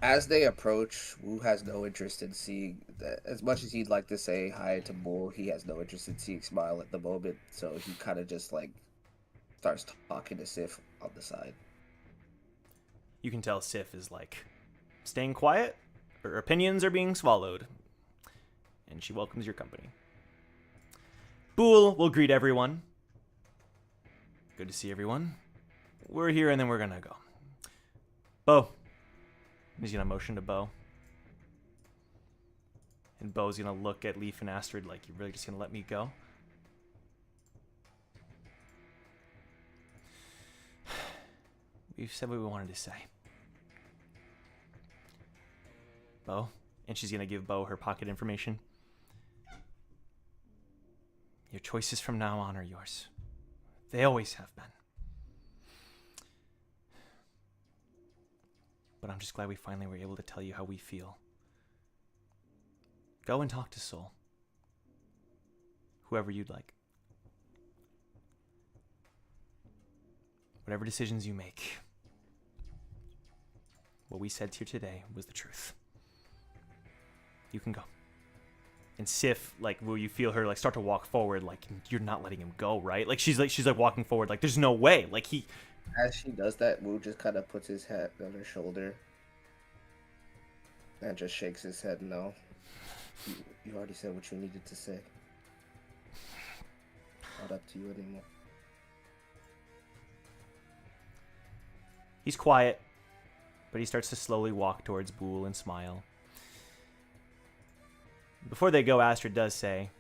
As they approach, Wu has no interest in seeing, as much as he'd like to say hi to Bull, he has no interest in seeing Smile at the moment, so he kind of just, like, starts talking to Sif on the side. You can tell Sif is, like, staying quiet. Her opinions are being swallowed. And she welcomes your company. Bool will greet everyone. Good to see everyone. We're here and then we're gonna go. Bo. He's gonna motion to Bo. And Bo's gonna look at Leaf and Astrid like, you're really just gonna let me go? We've said what we wanted to say. Bo. And she's gonna give Bo her pocket information. Your choices from now on are yours. They always have been. But I'm just glad we finally were able to tell you how we feel. Go and talk to Soul. Whoever you'd like. Whatever decisions you make. What we said here today was the truth. You can go. And Sif, like, will you feel her, like, start to walk forward, like, you're not letting him go, right? Like, she's walking forward, like, there's no way. Like, he... As she does that, Wu just kind of puts his hat on her shoulder and just shakes his head no. You already said what you needed to say. Not up to you anymore. He's quiet, but he starts to slowly walk towards Bool and Smile. Before they go, Astrid does say,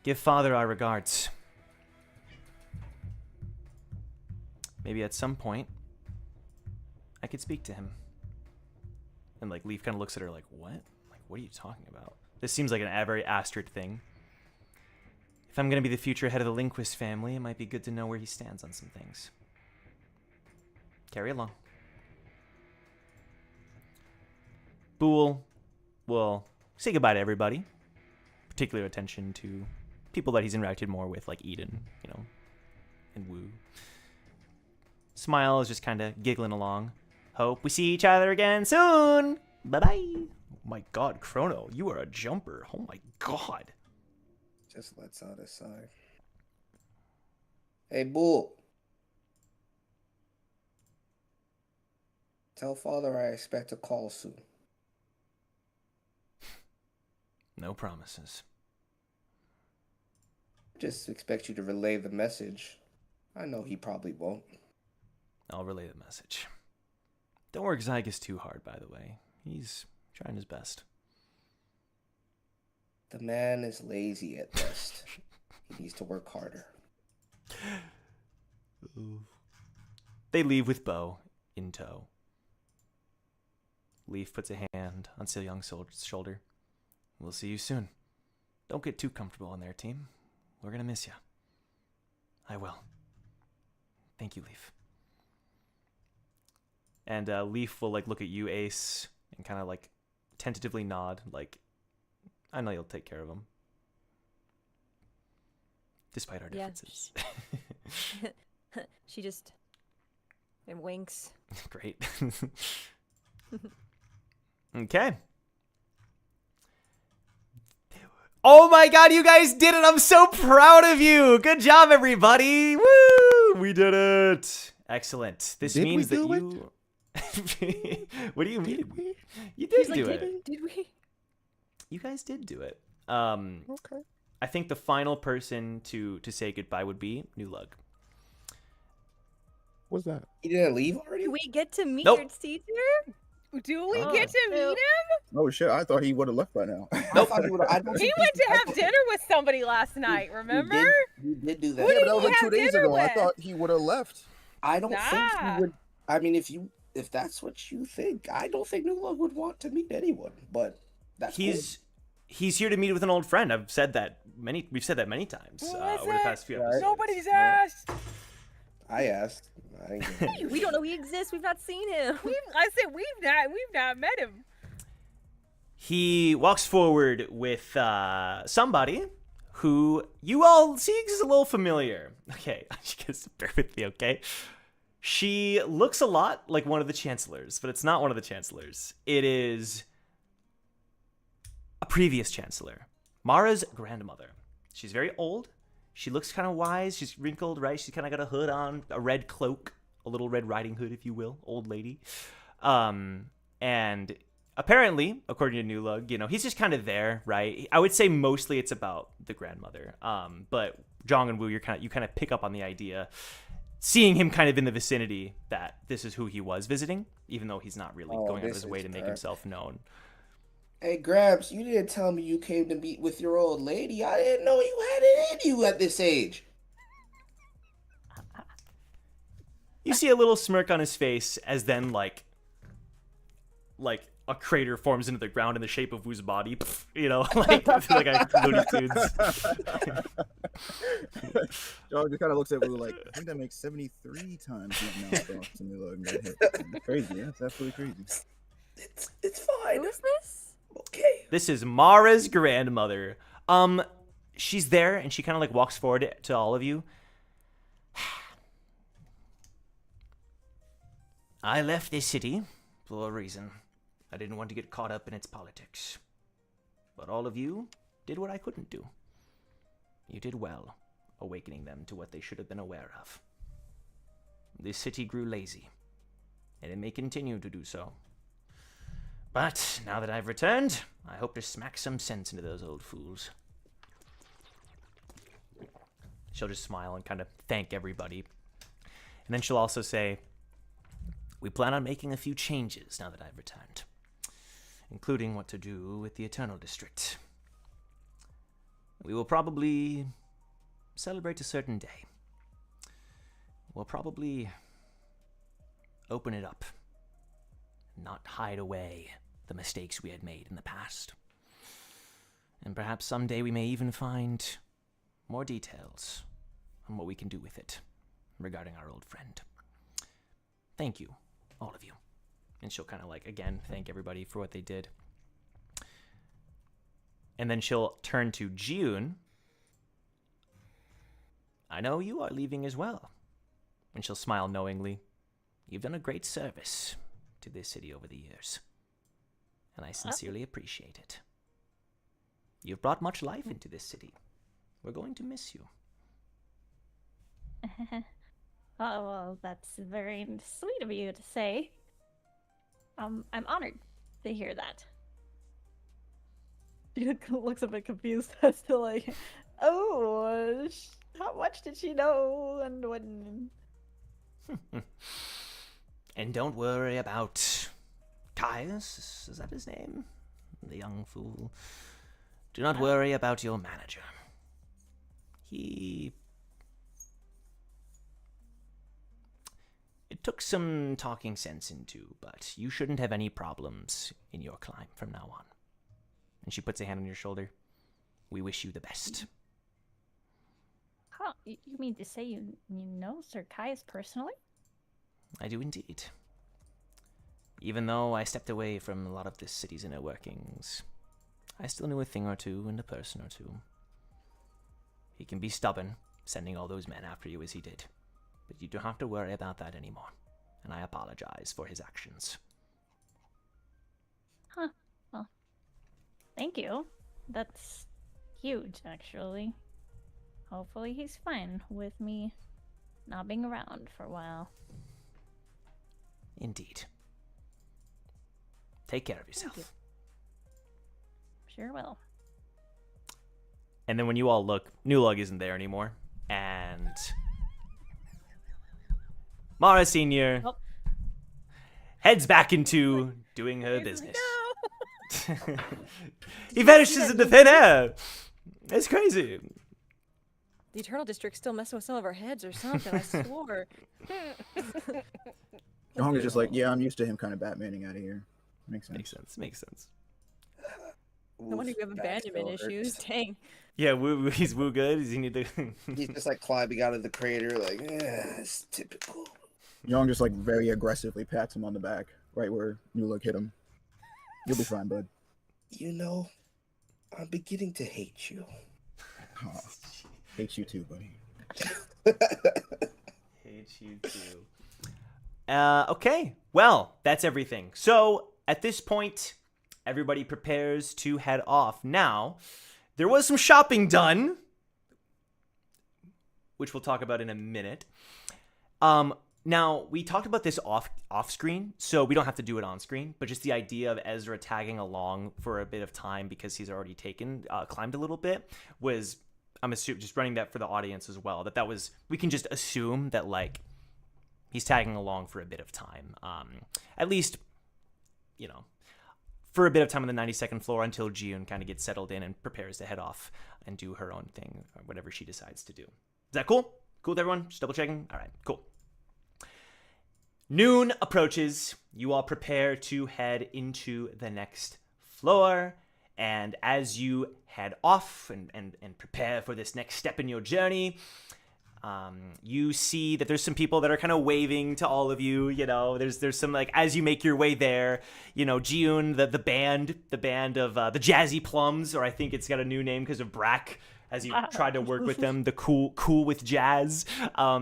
give Father our regards. Maybe at some point, I could speak to him. And, like, Leaf kind of looks at her like, what? Like, what are you talking about? This seems like a very Astrid thing. If I'm going to be the future head of the Linquist family, it might be good to know where he stands on some things. Carry along. Bool will say goodbye to everybody. Particular attention to people that he's interacted more with, like Eden, you know, and Wu. Smile is just kind of giggling along. Hope we see each other again soon. Bye-bye. Oh my god, Chrono, you are a jumper. Oh my god. Just lets out a sigh. Hey, Bull. Tell Father I expect a call soon. No promises. Just expect you to relay the message. I know he probably won't. I'll relay the message. Don't work Zygus too hard, by the way. He's trying his best. The man is lazy at best. He needs to work harder. They leave with Bo in tow. Leaf puts a hand on Sil Young's shoulder. We'll see you soon. Don't get too comfortable on their team. We're gonna miss you. I will. Thank you, Leaf. And Leaf will like look at you, Ace, and kind of like tentatively nod, like, I know you'll take care of him. Despite our differences. She just winks. Great. Okay. Oh my god, you guys did it! I'm so proud of you! Good job, everybody! Woo! We did it! Excellent. This means that you... What do you mean? You did do it. Did we? You guys did do it. Okay. I think the final person to say goodbye would be New Lug. What's that? He didn't leave already? Do we get to meet Nope. your teacher? Do we get to meet him? Oh shit! I thought he would have left by now. I thought he would have. He went to have dinner with somebody last night, remember? He did do that. Who Yeah, did but that was he like 2 have days dinner ago. I with? thought he would have left. I don't think Nah. he would. I mean, if that's what you think, I don't think New Love would want to meet anyone. But that's He's here to meet with an old friend. We've said that many times Who is over the it? past few episodes. Nobody's asked. cool. I asked. We don't know he exists. We've not seen him. I said we've not met him. He walks forward with somebody who you all see is a little familiar. Okay, just bear with me, okay? She looks a lot like one of the chancellors, but it's not one of the chancellors. It is a previous chancellor, Mara's grandmother. She's very old. She looks kind of wise. She's wrinkled, right? She's kind of got a hood on, a red cloak, a little Red Riding Hood, if you will, old lady. And apparently, according to New Lug, he's just kind of there, right? I would say mostly it's about the grandmother. But Jong and Woo, you kind of pick up on the idea, seeing him kind of in the vicinity, that this is who he was visiting, even though he's not really going out of his way to make himself known. Hey, Gramps, you didn't tell me you came to meet with your old lady. I didn't know you had it in you at this age. You see a little smirk on his face as then like a crater forms into the ground in the shape of Woo's body, like a Looney Tunes. John just kind of looks at Woo like, I think that makes 73 times he's now crossed in the load. Crazy, yeah, it's absolutely crazy. It's fine. Who is this? Okay. This is Mara's grandmother. She's there and she kind of like walks forward to all of you. I left this city for a reason. I didn't want to get caught up in its politics. But all of you did what I couldn't do. You did well, awakening them to what they should have been aware of. This city grew lazy, and it may continue to do so. But now that I've returned, I hope to smack some sense into those old fools. She'll just smile and kind of thank everybody. And then she'll also say, we plan on making a few changes now that I've returned, including what to do with the Eternal District. We will probably celebrate a certain day. We'll probably open it up, not hide away the mistakes we had made in the past. And perhaps someday we may even find more details on what we can do with it regarding our old friend. Thank you, all of you. And she'll kind of like, again, thank everybody for what they did. And then she'll turn to June. I know you are leaving as well. And she'll smile knowingly. You've done a great service to this city over the years, and I sincerely appreciate it. You've brought much life into this city. We're going to miss you. Oh, well, that's very sweet of you to say. I'm honored to hear that. She looks a bit confused as to like, oh, how much did she know and when? And don't worry about Caius, is that his name? The young fool. Do not worry about your manager. It took some talking sense into, but you shouldn't have any problems in your climb from now on. And she puts a hand on your shoulder. We wish you the best. Huh? You mean to say you know Sir Caius personally? I do indeed. Even though I stepped away from a lot of this city's inner workings, I still knew a thing or two and a person or two. He can be stubborn, sending all those men after you as he did. But you don't have to worry about that anymore. And I apologize for his actions. Huh. Well, thank you. That's huge, actually. Hopefully he's fine with me not being around for a while. Indeed. Take care of yourself. Sure will. And then when you all look, Nulug isn't there anymore. And Mara Sr. heads back into doing her business. No! He vanishes into thin air. It's crazy. The Eternal District's still messing with some of our heads or something, I swore. Jahad is just like, yeah, I'm used to him kind of Batmaning out of here. Makes sense. Makes sense. No wonder you have abandonment issues. Dang. Yeah, he's woo good. Does he need to? He's just like climbing out of the crater, like, it's typical. Young just like very aggressively pats him on the back, right where Nulug hit him. You'll be fine, bud. You know, I'm beginning to hate you. Oh, hate you too, buddy. Hate you too. Okay, well, that's everything. So at this point, everybody prepares to head off. Now, there was some shopping done, which we'll talk about in a minute. Now, we talked about this off screen, so we don't have to do it on screen, but just the idea of Ezra tagging along for a bit of time because he's already climbed a little bit was, I'm assuming, just running that for the audience as well, that was, we can just assume that, like, he's tagging along for a bit of time. At least, you know, for a bit of time on the 92nd floor until June kind of gets settled in and prepares to head off and do her own thing, or whatever she decides to do. Is that cool? Cool with everyone? Just double checking? All right, cool. Noon approaches. You all prepare to head into the next floor. And as you head off and prepare for this next step in your journey, you see that there's some people that are kind of waving to all of you. You know, there's some, like, as you make your way there, you know, June, the band of the Jazzy Plums, or I think it's got a new name because of Brack, as you try to work with them, the cool with jazz.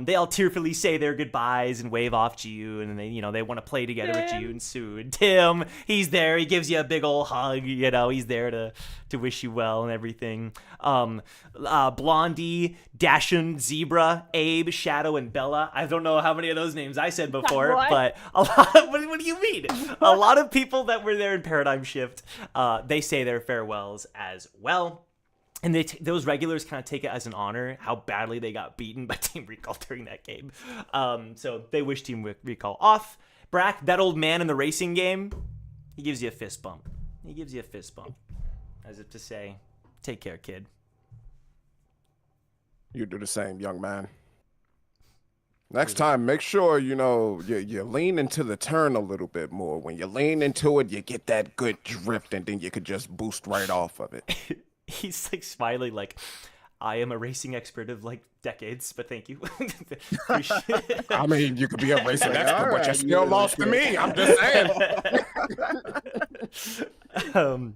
They all tearfully say their goodbyes and wave off June, and they want to play together with June soon. Tim, he's there. He gives you a big old hug. You know, he's there to wish you well and everything. Blondie, Dashin, Zebra, Abe, Shadow, and Bella. I don't know how many of those names I said before, but a lot of, what do you mean? A lot of people that were there in Paradigm Shift, they say their farewells as well. And those regulars kind of take it as an honor how badly they got beaten by Team Recall during that game. So they wish Team Recall off. Brack, that old man in the racing game, he gives you a fist bump. As if to say, take care, kid. You do the same, young man. Next time, make sure, you lean into the turn a little bit more. When you lean into it, you get that good drift, and then you could just boost right off of it. He's like smiling, like, I am a racing expert of like decades, but thank you. I mean, you could be a racing expert, but you're still lost to me. I'm just saying.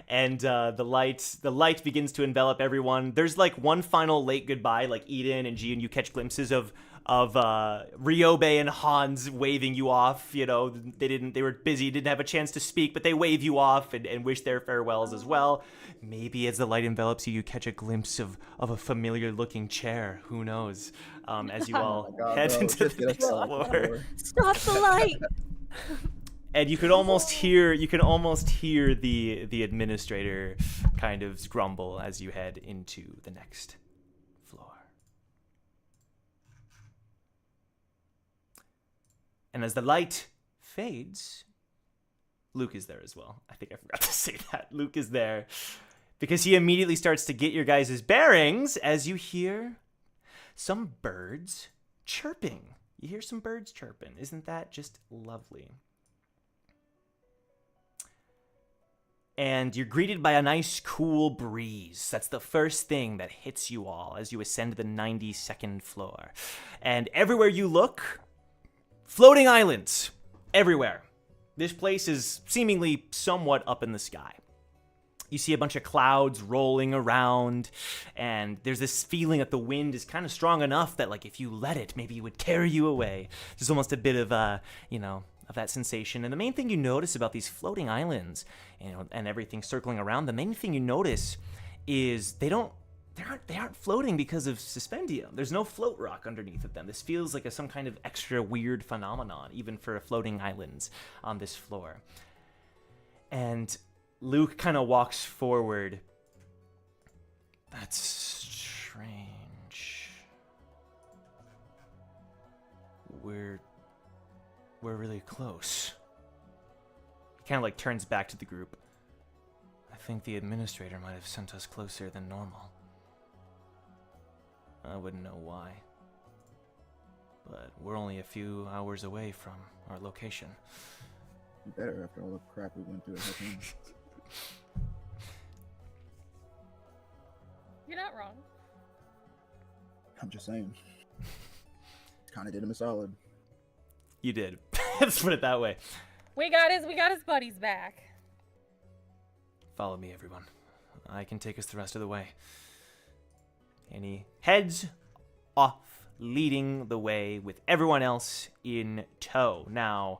And the light begins to envelop everyone. There's like one final late goodbye, like Eden and June. You catch glimpses of Ryobe and Hans waving you off. You know, they were busy, didn't have a chance to speak, but they wave you off and wish their farewells as well. Maybe as the light envelops you, you catch a glimpse of a familiar looking chair. Who knows? As you all head into the next floor. Stop the light. And you can almost hear the administrator kind of grumble as you head into the next floor. And as the light fades, Luke is there as well. I think I forgot to say that. Luke is there because he immediately starts to get your guys' bearings as you hear some birds chirping. You hear some birds chirping. Isn't that just lovely? And you're greeted by a nice, cool breeze. That's the first thing that hits you all as you ascend to the 92nd floor. And everywhere you look, floating islands. Everywhere. This place is seemingly somewhat up in the sky. You see a bunch of clouds rolling around, and there's this feeling that the wind is kind of strong enough that, like, if you let it, maybe it would carry you away. There's almost a bit of, of that sensation. And the main thing you notice about these floating islands, and everything circling around, the main thing you notice is they aren't floating because of suspendium. There's no float rock underneath of them. This feels like some kind of extra weird phenomenon, even for floating islands on this floor. And Luke kind of walks forward. That's strange. We're really close. He kind of like turns back to the group. I think the administrator might have sent us closer than normal. I wouldn't know why. But we're only a few hours away from our location. Better after all the crap we went through at home. You're not wrong. I'm just saying. Kind of did him a solid. You did. Let's put it that way. We got his buddies back. Follow me, everyone. I can take us the rest of the way. And he heads off, leading the way with everyone else in tow. Now,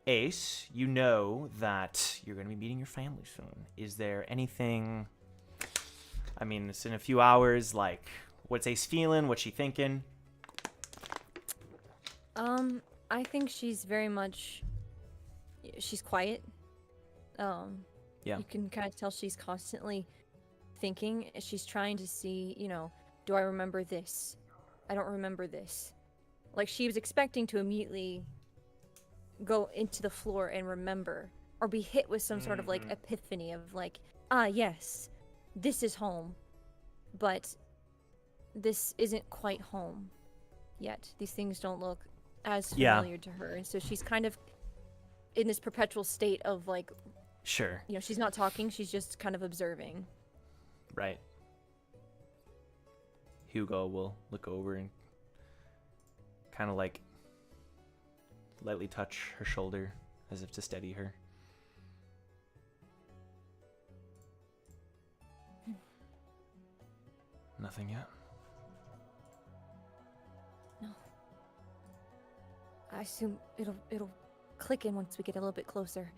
Ace, you know that you're going to be meeting your family soon. Is there anything... I mean, it's in a few hours. Like, what's Ace feeling? What's she thinking? I think she's very much... She's quiet. Yeah. You can kind of tell she's constantly thinking. She's trying to see, do I remember this? I don't remember this. Like, she was expecting to immediately go into the floor and remember, or be hit with some sort of, like, epiphany of, like, yes, this is home, but this isn't quite home yet. These things don't look as familiar to her, and so she's kind of in this perpetual state of, like, sure, she's not talking, she's just kind of observing. Right. Hugo will look over and kind of, like, lightly touch her shoulder as if to steady her. Nothing yet? No. I assume it'll click in once we get a little bit closer.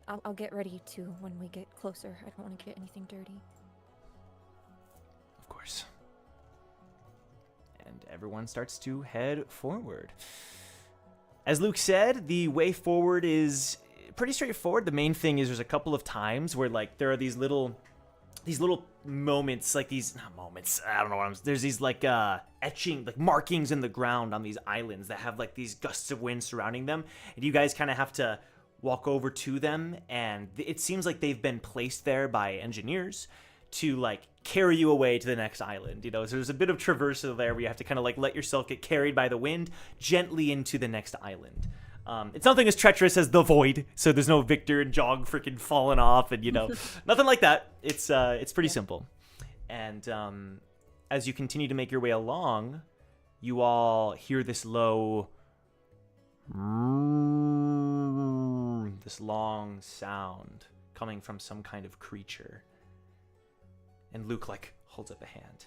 I'll get ready to when we get closer. I don't want to get anything dirty. Of course. And everyone starts to head forward. As Luke said, the way forward is pretty straightforward. The main thing is there's a couple of times where, like, there are these little moments, like these, not moments, I don't know what there's these, like, etching, like, markings in the ground on these islands that have, like, these gusts of wind surrounding them. And you guys kind of have to walk over to them, and it seems like they've been placed there by engineers to, like, carry you away to the next island, so there's a bit of traversal there where you have to kind of, like, let yourself get carried by the wind gently into the next island. It's nothing as treacherous as the void, so there's no Victor and Jog freaking falling off, and nothing like that. It's pretty simple. And as you continue to make your way along, you all hear this low, this long sound coming from some kind of creature. And Luke, like, holds up a hand.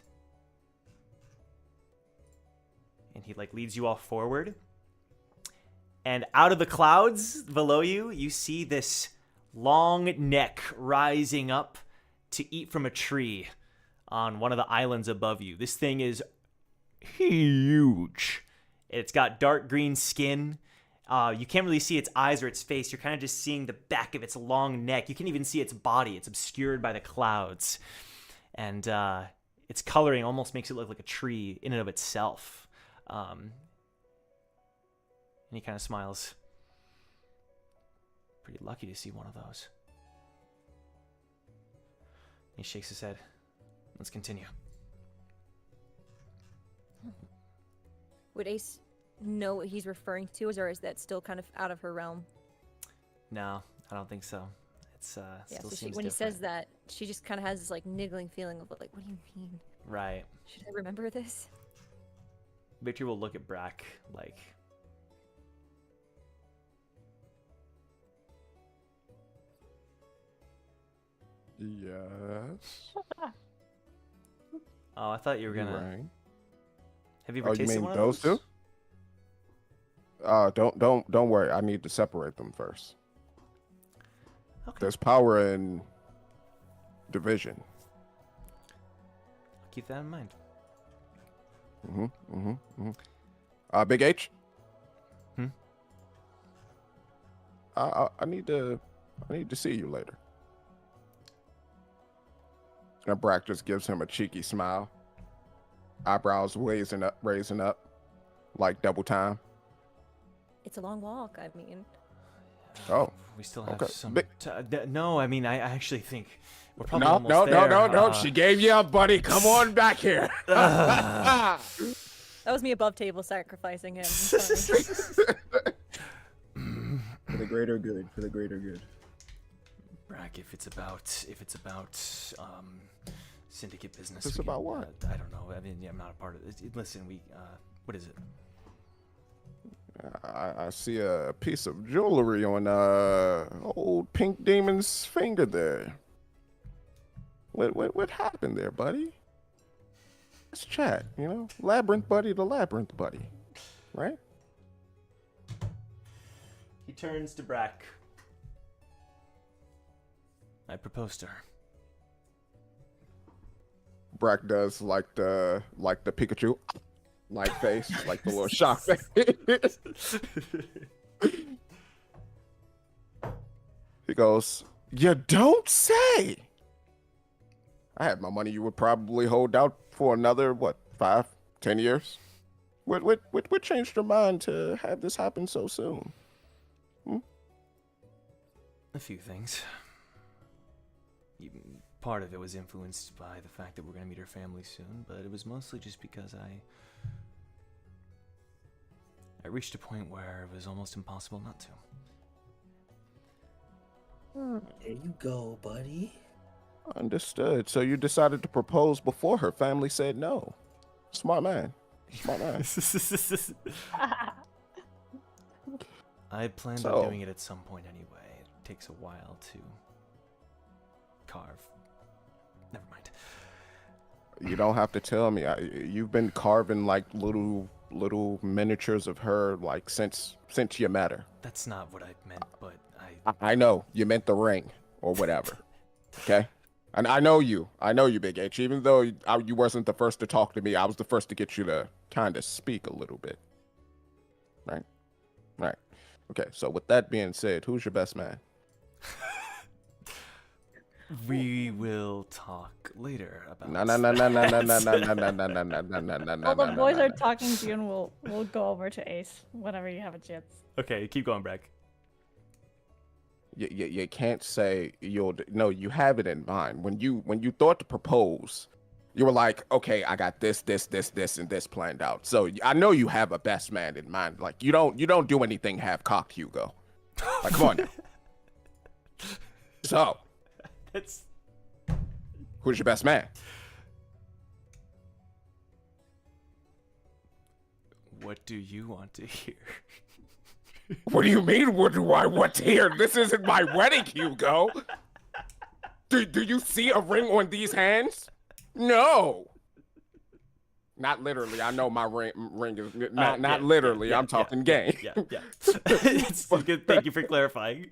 And he, like, leads you all forward. And out of the clouds below you, you see this long neck rising up to eat from a tree on one of the islands above you. This thing is huge. It's got dark green skin. You can't really see its eyes or its face. You're kind of just seeing the back of its long neck. You can't even see its body. It's obscured by the clouds. And its coloring almost makes it look like a tree in and of itself. And he kind of smiles. Pretty lucky to see one of those. He shakes his head. Let's continue. Would Ace know what he's referring to, or is that still kind of out of her realm? No, I don't think so. It's still So seems when he different. says that, she just kind of has this like niggling feeling of like, what do you mean? Right. Should I remember this? Victor will look at Brack like, Yes. oh, I thought you were You're gonna. right. Have you ever Oh, you tasted mean one of those two? Don't worry. I need to separate them first. Okay. There's power in division. Keep that in mind. Big H. Hmm? I need to see you later. And Brack just gives him a cheeky smile. Eyebrows raising up, like double time. It's a long walk. I mean, Oh, We still have okay. some. Big- No, I mean, I actually think we're probably No, almost no, there. no. She gave you up, buddy. Come on back here. that was me above table sacrificing him. Sorry. For the greater good. For the greater good. Brack, if it's about syndicate business. It's we can, about what? I don't know. I mean, yeah, I'm not a part of it. Listen, what is it? I see a piece of jewelry on old Pink Demon's finger there. What happened there, buddy? Let's chat, you know? Labyrinth buddy to labyrinth buddy, right? He turns to Brack. I proposed to her. Brack does like the Pikachu like face, like the little shock face. He goes, "You don't say." I had my money. You would probably hold out for another 5, 10 years. What changed your mind to have this happen so soon? A few things. Part of it was influenced by the fact that we're going to meet her family soon, but it was mostly just because I reached a point where it was almost impossible not to. There you go, buddy. Understood. So you decided to propose before her family said no. Smart man. Smart man. I planned So- on doing it at some point anyway. It takes a while to carve. Never mind. You don't have to tell me. You've been carving like little miniatures of her like since you met her. That's not what I meant, but I know you meant the ring or whatever. Okay, and I know you, Big H. Even though you wasn't the first to talk to me, I was the first to get you to kind of speak a little bit. Right. Okay. So with that being said, who's your best man? we will talk later about No. While the boys are talking to you, and we'll go over to Ace whenever you have a chance. Okay, keep going, Brack. You can't say you have it in mind. When you thought to propose, you were like, okay, I got this, and this planned out. So I know you have a best man in mind. Like you don't do anything half-cocked, Hugo. Like, come on now. So, That's who's your best man? what do you want to hear? What do you mean? What do I want to hear? This isn't my wedding, Hugo. Do you see a ring on these hands? No. Not literally. I know my ring is not literally. I'm talking game. Yeah. It's good. Thank you for clarifying.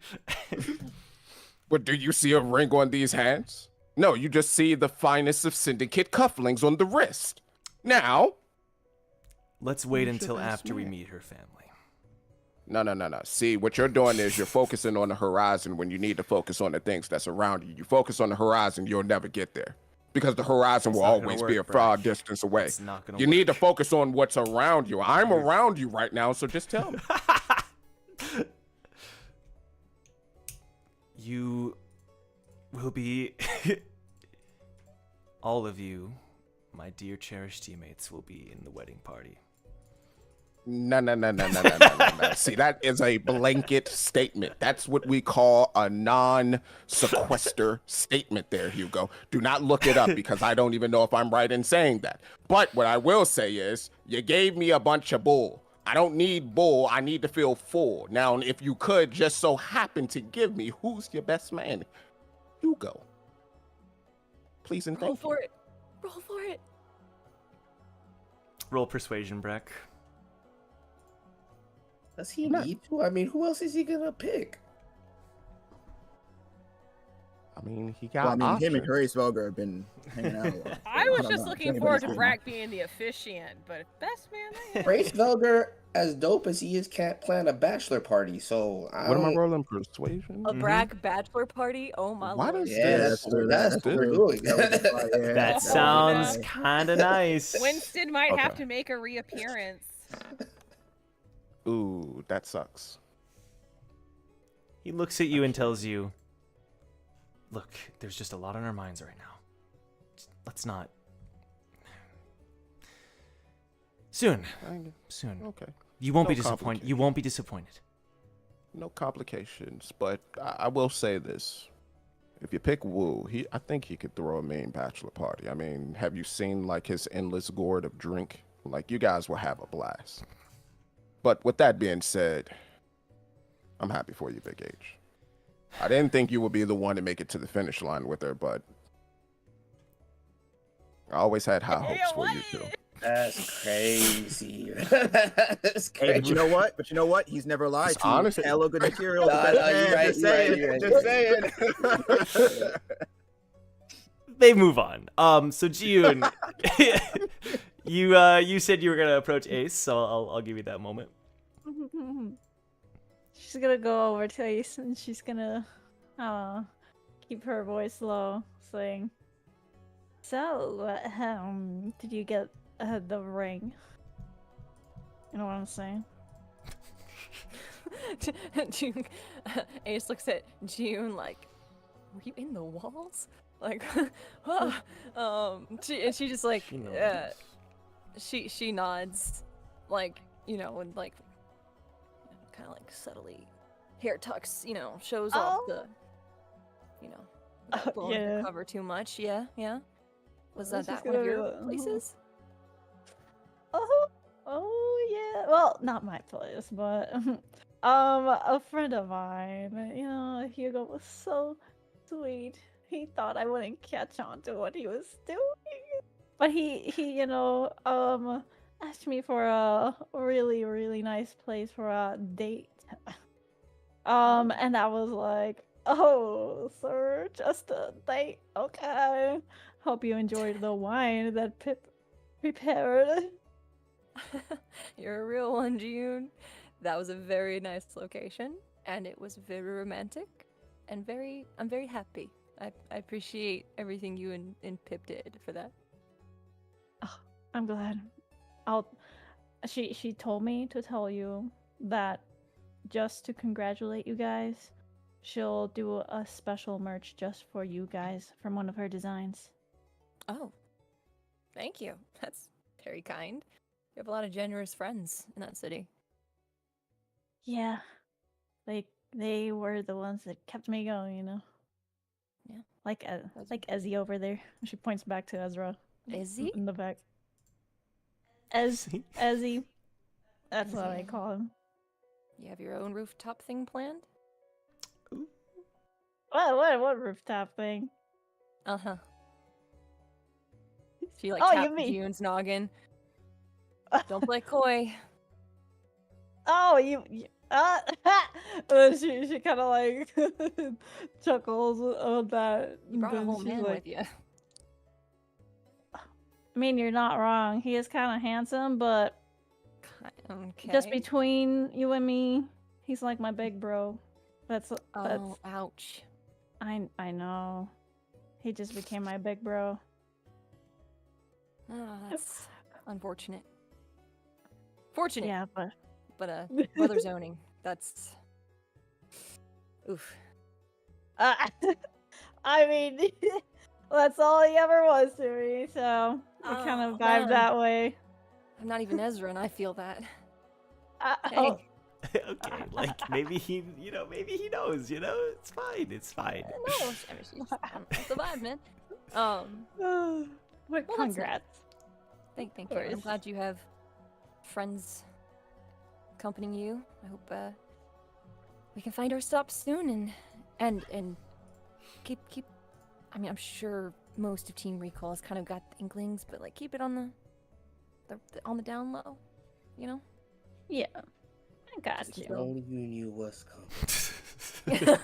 But do you see a ring on these hands? No, you just see the finest of syndicate cufflinks on the wrist. Now, Let's wait Who's your until best after we man? meet her family. no. See, what you're doing is you're focusing on the horizon when you need to focus on the things that's around you. You focus on the horizon, you'll never get there. Because the horizon will not gonna always work, be a Brack. far distance away. It's not gonna You need to work. focus on what's around you. I'm around you right now, so just tell me. will be all of you, my dear cherished teammates, will be in the wedding party. No. See, that is a blanket statement. That's what we call a non-sequester statement there, Hugo. Do not look it up because I don't even know if I'm right in saying that. But what I will say is, you gave me a bunch of bull. I don't need bull. I need to feel full. Now, if you could just so happen to give me who's your best man, Hugo. Please and thank you. Roll for it. Roll for it. Roll persuasion, Brack. Does he need to? I mean, who else is he gonna pick? I mean, he got. Well, I mean, options. him and Grace Velger have been hanging out a lot. I was don't just know. looking Anybody's forward to business. Brack being the officiant, but best man. Grace Velger, as dope as he is, can't plan a bachelor party. So What am I rolling? Persuasion? A Brack bachelor party? Oh my Why lord. does Yeah, this? that's what we're doing. That sounds kind of nice. Winston might have Okay. to make a reappearance. Ooh, that sucks. He looks at you and tells you, look, there's just a lot on our minds right now. Let's not. Soon. Okay. You won't be No disappointed. You won't be disappointed. No complications, but I will say this. If you pick Wu, I think he could throw a main bachelor party. I mean, have you seen like his endless gourd of drink? Like, you guys will have a blast. But with that being said, I'm happy for you, Big H. I didn't think you would be the one to make it to the finish line with her, but I always had high hopes for you too. That's crazy. That's Hey, crazy. but you know what? He's never lied It's to you. honest. Hello, good material. No, you're right, Just you're right, saying. you're right, Just saying. They move on. So June, you said you were gonna approach Ace, so I'll give you that moment. She's gonna go over to Ace and she's gonna keep her voice low, saying, "So, did you get the ring?" You know what I'm saying? June, Ace looks at June like, were you in the walls? Like, she just like, She knows. she nods, like, you know, and like, kind of like subtly, hair tucks, you know, shows off the, you know, without blowing her yeah. cover too much. Yeah. Was This that is one of gonna your be places? Oh yeah. Well, not my place, but a friend of mine. You know, Hugo was so sweet. He thought I wouldn't catch on to what he was doing, but he you know asked me for a really nice place for a date. And I was like, oh, sir, just a date, okay. Hope you enjoyed the wine that Pip prepared. You're a real one, June. That was a very nice location, and it was very romantic, and I'm very happy. I appreciate everything you and Pip did for that. Oh, I'm glad. She told me to tell you that just to congratulate you guys, she'll do a special merch just for you guys from one of her designs. Oh, thank you. That's very kind. You have a lot of generous friends in that city. Yeah. They were the ones that kept me going, you know. Yeah. Like Ezzy over there. She points back to Ezra. Ezzy? In the back. Ezzy. That's what I Ezzy. call him. You have your own rooftop thing planned? What rooftop thing? Uh-huh. She like Oh, you tapped mean- June's noggin. Don't play coy. Oh, you she kind of like chuckles on that. You brought a then whole she's man like, with you. I mean, you're not wrong. He is kind of handsome, but Okay. just between you and me, he's like my big bro. That's Oh, ouch. I know. He just became my big bro. Oh, that's unfortunate. Fortunate, Yeah, but but brother zoning. That's oof. I mean, that's all he ever was to me, so I kind of vibe man. that way. I'm not even Ezra, and I feel that. Oh, Okay, like maybe he knows. It's fine. It's fine. No, I mean, it's a vibe, man. but Well, that's nice. congrats. Thank you. I'm course. glad you have friends accompanying you. I hope we can find our stop soon and keep. I mean, I'm sure most of Team Recall has kind of got the inklings, but like keep it on the down low, you know. Yeah, I got If you. only you knew what's coming.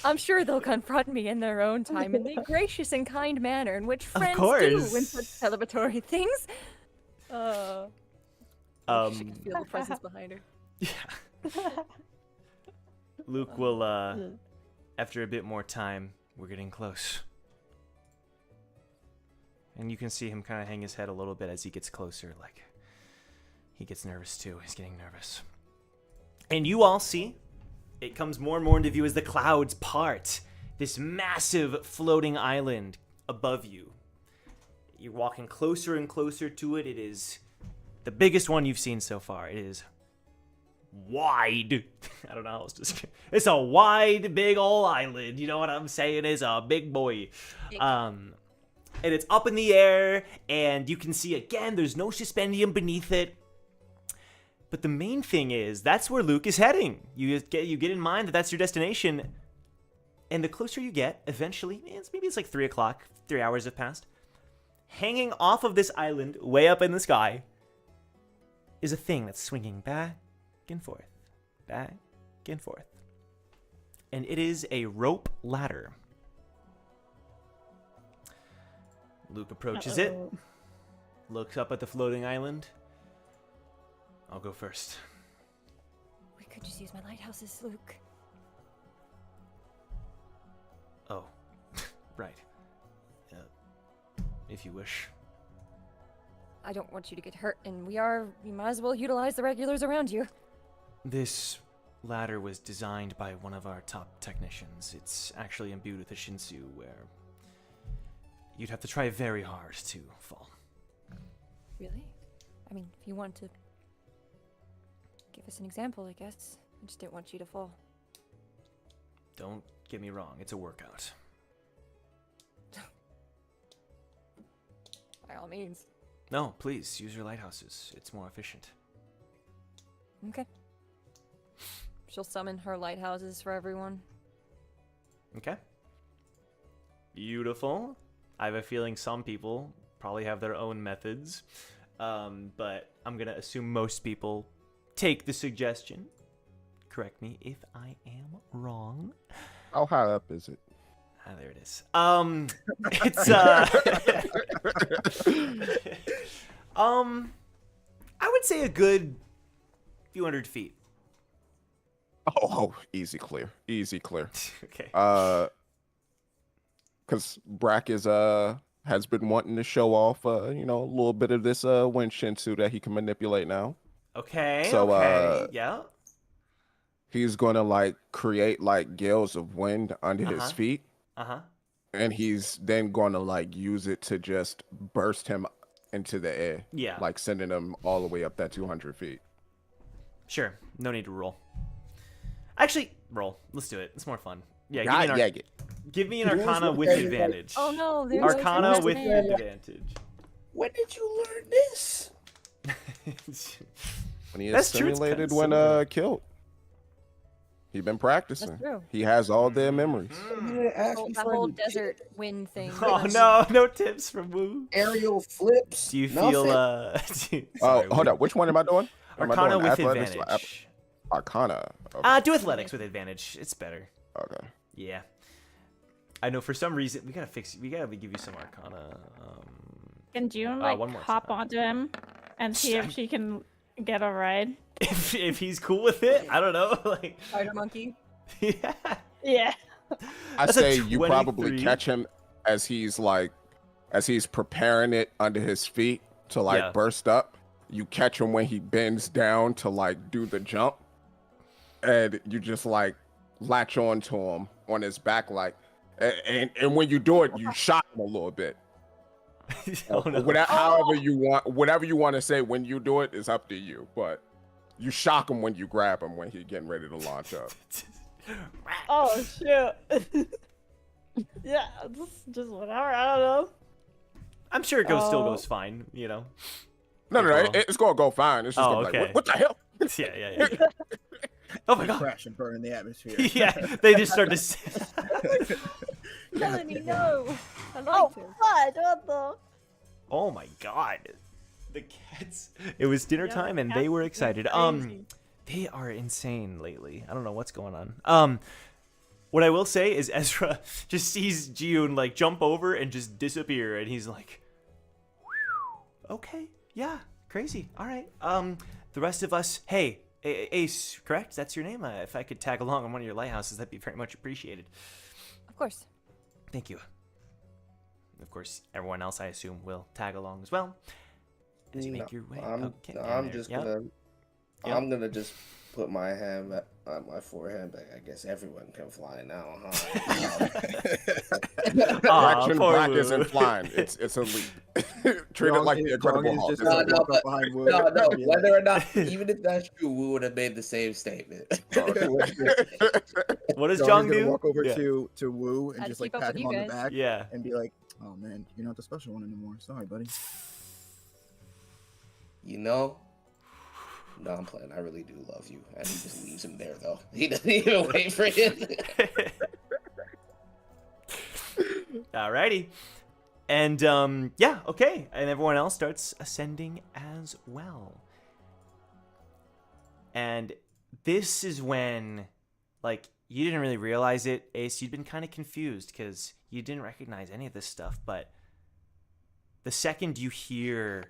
I'm sure they'll confront me in their own time in the gracious and kind manner in which friends do course. when such celebratory things. She can feel the presence behind her. Yeah. Luke will, after a bit more time, we're getting close. And you can see him kind of hang his head a little bit as he gets closer, like he gets nervous too. He's getting nervous. And you all see, it comes more and more into view as the clouds part. This massive floating island above you. You're walking closer and closer to it. It is the biggest one you've seen so far. It is wide. I don't know how else to describe. It's a wide, big old island. You know what I'm saying? It's a big boy. And it's up in the air, and you can see again. There's no suspendium beneath it. But the main thing is that's where Luke is heading. You get in mind that that's your destination, and the closer you get, eventually, maybe it's like 3 o'clock. 3 hours have passed. Hanging off of this island, way up in the sky, is a thing that's swinging back and forth, back and forth. And it is a rope ladder. Luke approaches it, looks up at the floating island. I'll go first. We could just use my lighthouses, Luke. Oh, right. If you wish. I don't want you to get hurt, and we might as well utilize the regulars around you. This ladder was designed by one of our top technicians. It's actually imbued with a Shinsu where you'd have to try very hard to fall. Really? I mean, if you want to give us an example, I guess. I just didn't want you to fall. Don't get me wrong, it's a workout. By all means. No, please, use your lighthouses. It's more efficient. Okay. She'll summon her lighthouses for everyone. Okay. Beautiful. I have a feeling some people probably have their own methods, but I'm going to assume most people take the suggestion. Correct me if I am wrong. How high up is it? Ah, there it is. It's I would say a good few hundred feet. Oh, easy clear. Okay. Because Brack has been wanting to show off, a little bit of this wind Shinsu that he can manipulate now. Okay. So, okay. Yeah. He's gonna create gales of wind under his feet. And he's then gonna use it to just burst him into the air. Yeah. Sending him all the way up that 200 feet. Sure. No need to roll. Actually, roll. Let's do it. It's more fun. Yeah. Give me an Arcana with advantage. Oh no, there's Arcana with advantage. advantage. When did you learn this? When he is That's true, it's simulated kinda when similar. killed. He's been practicing. That's true. He has all their memories. That whole desert wind thing. Oh no, no tips from Woo. Aerial flips. Do you feel nothing. sorry, Hold up. Which one am I doing? Am I Arcana doing with athletics or advantage. Arcana. Okay. Do athletics with advantage. It's better. Okay. Yeah. I know for some reason we gotta give you some Arcana. Can June one more hop time. onto him and see if she can get a ride? If he's cool with it, I don't know. Spider monkey. Yeah. Yeah. I That's a say you probably 23. catch him as he's preparing it under his feet to Yeah. burst up. You catch him when he bends down to do the jump, and you just latch on to him on his back And when you do it, you shock him a little bit. Oh, no. Whatever you want to say when you do it is up to you. But you shock him when you grab him when he's getting ready to launch up. Oh shoot. Yeah, just whatever. I don't know. I'm sure it still goes fine, you know. No, it's gonna go fine. It's just gonna be like, what the hell? Yeah. Oh my god! Crash and burn in the atmosphere. Yeah, they just start to. Melanie, no. I like Oh, this. God, what the? Oh my god, the cats! It was dinner time, and they were excited. Crazy. They are insane lately. I don't know what's going on. What I will say is Ezra just sees June like jump over and just disappear, and he's like, okay, yeah, crazy. All right. The rest of us, hey, Ace, correct? That's your name. If I could tag along on one of your lighthouses, that'd be very much appreciated. Of course. Thank you. Of course, everyone else, I assume, will tag along as well. As you make your way. I'm gonna just put my hand on my forehead, but I guess everyone can fly now, huh? Brack isn't flying. It's a leap. Treat it like the Incredible Hulk. No. Whether or not, even if that's true, we would have made the same statement. What does Jong do? Walk over to Wu and I'd just like keep up pat with him you on the guys. back. Yeah. And be like, "Oh man, you're not the special one anymore. Sorry, buddy." You know? No, I'm playing. I really do love you. And he just leaves him there, though. He doesn't even wait for him. Alrighty. And, yeah, okay. And everyone else starts ascending as well. And this is when, like, you didn't really realize it, Ace. You'd been kind of confused because you didn't recognize any of this stuff. But the second you hear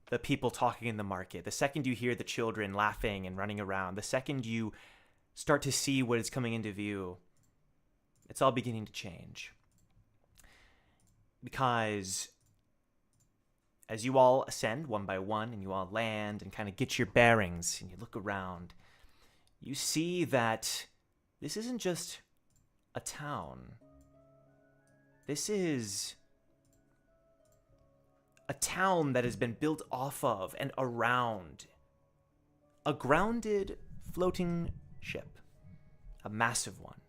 the people talking in the market, the second you hear the children laughing and running around, the second you start to see what is coming into view, it's all beginning to change. Because as you all ascend one by one and you all land and kind of get your bearings and you look around, you see that this isn't just a town. This is a town that has been built off of and around a grounded floating ship, a massive one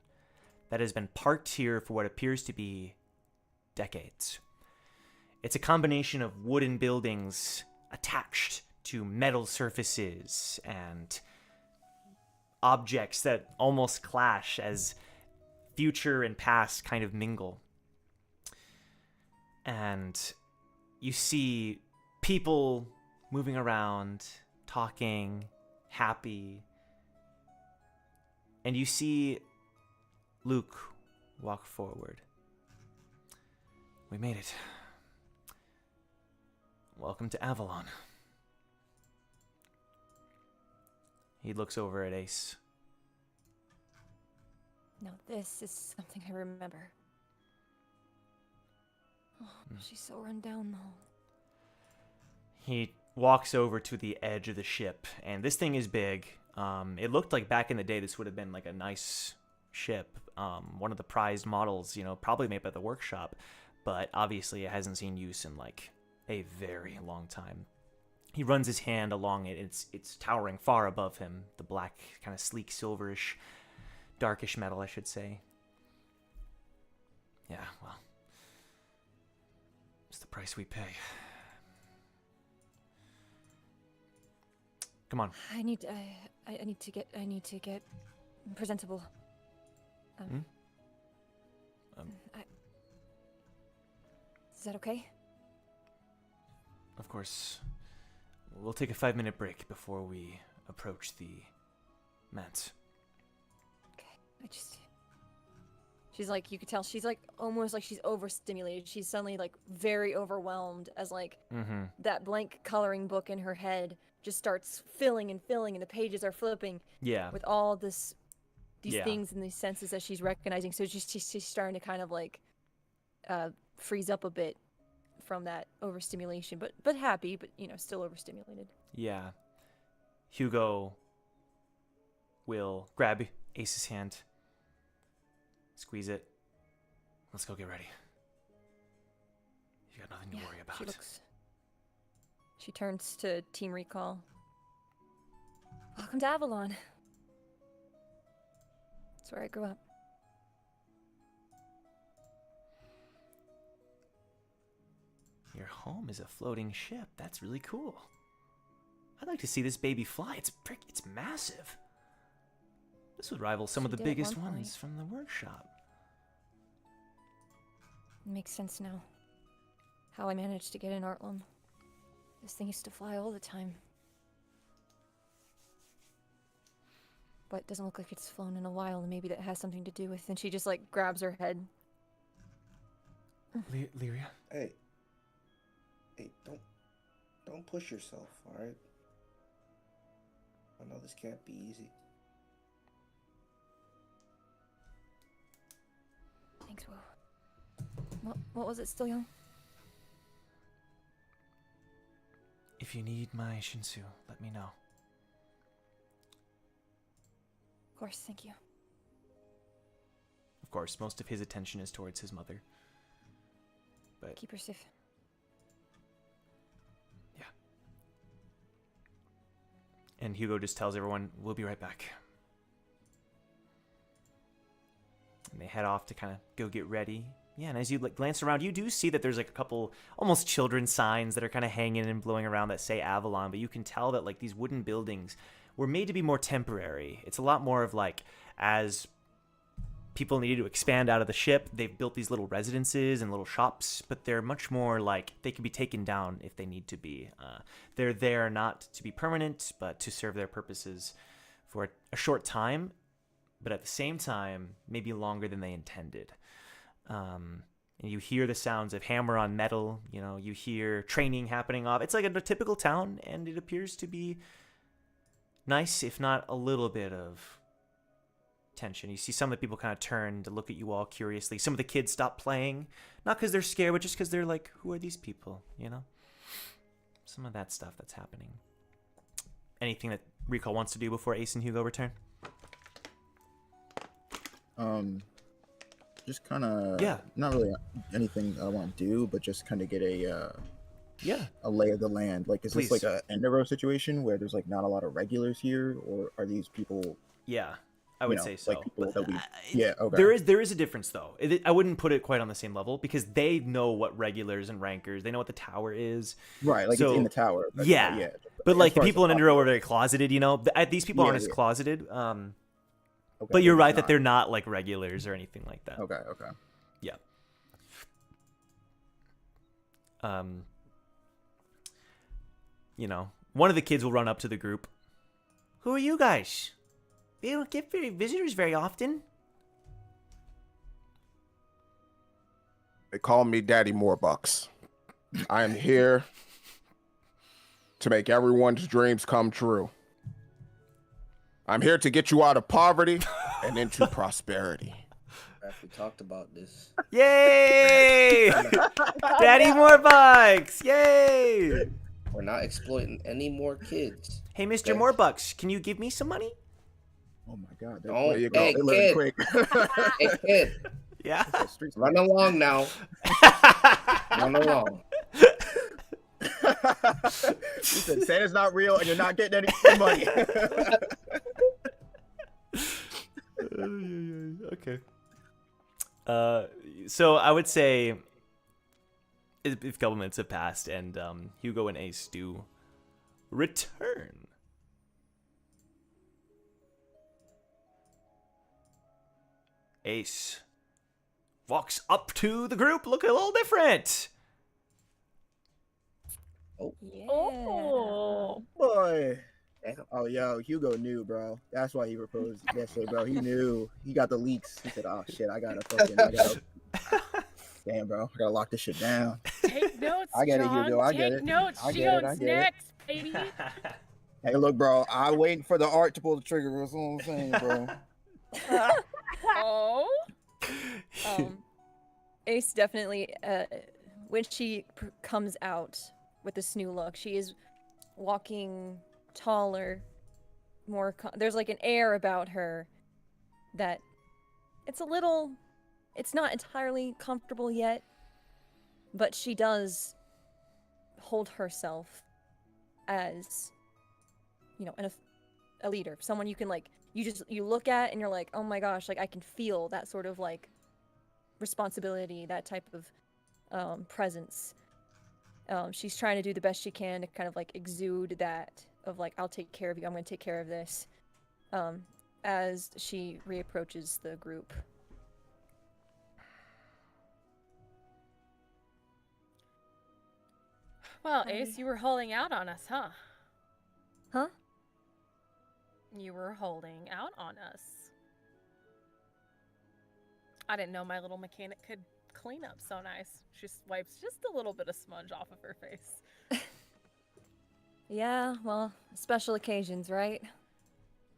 that has been parked here for what appears to be decades. It's a combination of wooden buildings attached to metal surfaces and objects that almost clash as future and past kind of mingle. And you see people moving around, talking, happy. And you see Luke walk forward. We made it. Welcome to Avalon. He looks over at Ace. Now this is something I remember. Oh, she's so run down though. He walks over to the edge of the ship, and this thing is big. It looked like back in the day this would have been like a nice ship, one of the prized models, you know, probably made by the workshop, but obviously it hasn't seen use in like a very long time. He runs his hand along it. It's towering far above him, the black, kind of sleek, silverish, darkish metal, I should say. Yeah, well, it's the price we pay. Come on. I need to get presentable. Is that okay? Of course. We'll take a 5-minute break before we approach the manse. Okay. She's like, you could tell she's like almost like she's overstimulated. She's suddenly like very overwhelmed as like that blank coloring book in her head just starts filling and the pages are flipping. Yeah. With all these things and these senses that she's recognizing. So she's starting to kind of like freeze up a bit from that overstimulation, but happy, but you know, still overstimulated. Yeah. Hugo will grab Ace's hand. Squeeze it. Let's go get ready. You got nothing to worry about. She turns to Team Recall. Welcome to Avalon. That's where I grew up. Your home is a floating ship. That's really cool. I'd like to see this baby fly. It's massive. This would rival some of the biggest ones from the workshop. It makes sense now. How I managed to get in Artlam. This thing used to fly all the time. But it doesn't look like it's flown in a while, and maybe that has something to do with. And she just like grabs her head. Lyria? Hey, don't push yourself, all right? I know this can't be easy. Thanks, Wu. What was it, Still Young? If you need my Shinsu, let me know. Of course, thank you. Of course, most of his attention is towards his mother. But keep her safe. Yeah. And Hugo just tells everyone, we'll be right back. And they head off to kind of go get ready. Yeah, and as you glance around, you do see that there's like a couple almost children's signs that are kind of hanging and blowing around that say Avalon, but you can tell that like these wooden buildings were made to be more temporary. It's a lot more of like, as people needed to expand out of the ship, they've built these little residences and little shops, but they're much more like they can be taken down if they need to be. They're there not to be permanent, but to serve their purposes for a short time, but at the same time, maybe longer than they intended. And you hear the sounds of hammer on metal, you know, you hear training happening off. It's like a typical town, and it appears to be nice, if not a little bit of tension. You see some of the people kind of turn to look at you all curiously. Some of the kids stop playing, not because they're scared, but just because they're like, who are these people, you know? Some of that stuff that's happening. Anything that Recall wants to do before Ace and Hugo return? Just kind of, yeah, not really anything I want to do, but just kind of get a lay of the land. Like, is Please. this like a Endeavor situation where there's like not a lot of regulars here, or are these people? Yeah, I would say so. Like people but, that we, yeah, okay. There is a difference though. I wouldn't put it quite on the same level because they know what regulars and rankers. They know what the tower is. Right, like so, it's in the tower. But yeah. But like the people in Enduro are very closeted. You know, these people aren't as closeted. Okay, but you're right that they're not like regulars or anything like that. Okay. Yeah. You know, one of the kids will run up to the group. Who are you guys? They don't get visitors very often. They call me Daddy Morebucks. I am here to make everyone's dreams come true. I'm here to get you out of poverty and into prosperity. We talked about this. Yay! Daddy Morebucks! Yay! We're not exploiting any more kids. Hey, Mr. Morebucks, can you give me some money? Oh my God! There you go. Hey, kid. Quick. Hey, kid. Yeah. Run along now. Run along. He said Santa's not real, and you're not getting any money. Okay. So I would say if a couple minutes have passed and Hugo and Ace do return. Ace walks up to the group looking a little different. Oh. Yeah. Oh. Boy. Damn. Oh, yo, Hugo knew, bro. That's why he proposed yesterday, bro. He knew. He got the leaks. He said, oh, shit, I gotta damn, bro. I gotta lock this shit down. Take notes, I get John. it, Hugo. I Take get it. notes. I She get it. goes I get next, baby. Hey, look, bro. I'm waiting for the art to pull the trigger. That's what I'm saying, bro. Oh. Ace definitely, when she comes out with this new look, she is walking taller, more. There's like an air about her that it's a little it's not entirely comfortable yet, but she does hold herself as, you know, a leader, someone you can like, you look at and you're like, oh my gosh, like I can feel that sort of like responsibility, that type of presence. She's trying to do the best she can to kind of like exude that of like, I'll take care of you, I'm going to take care of this, as she reapproaches the group. Well, Ace, you were holding out on us, huh? Huh? You were holding out on us. I didn't know my little mechanic could clean up so nice. She wipes just a little bit of smudge off of her face. Yeah, well, special occasions, right?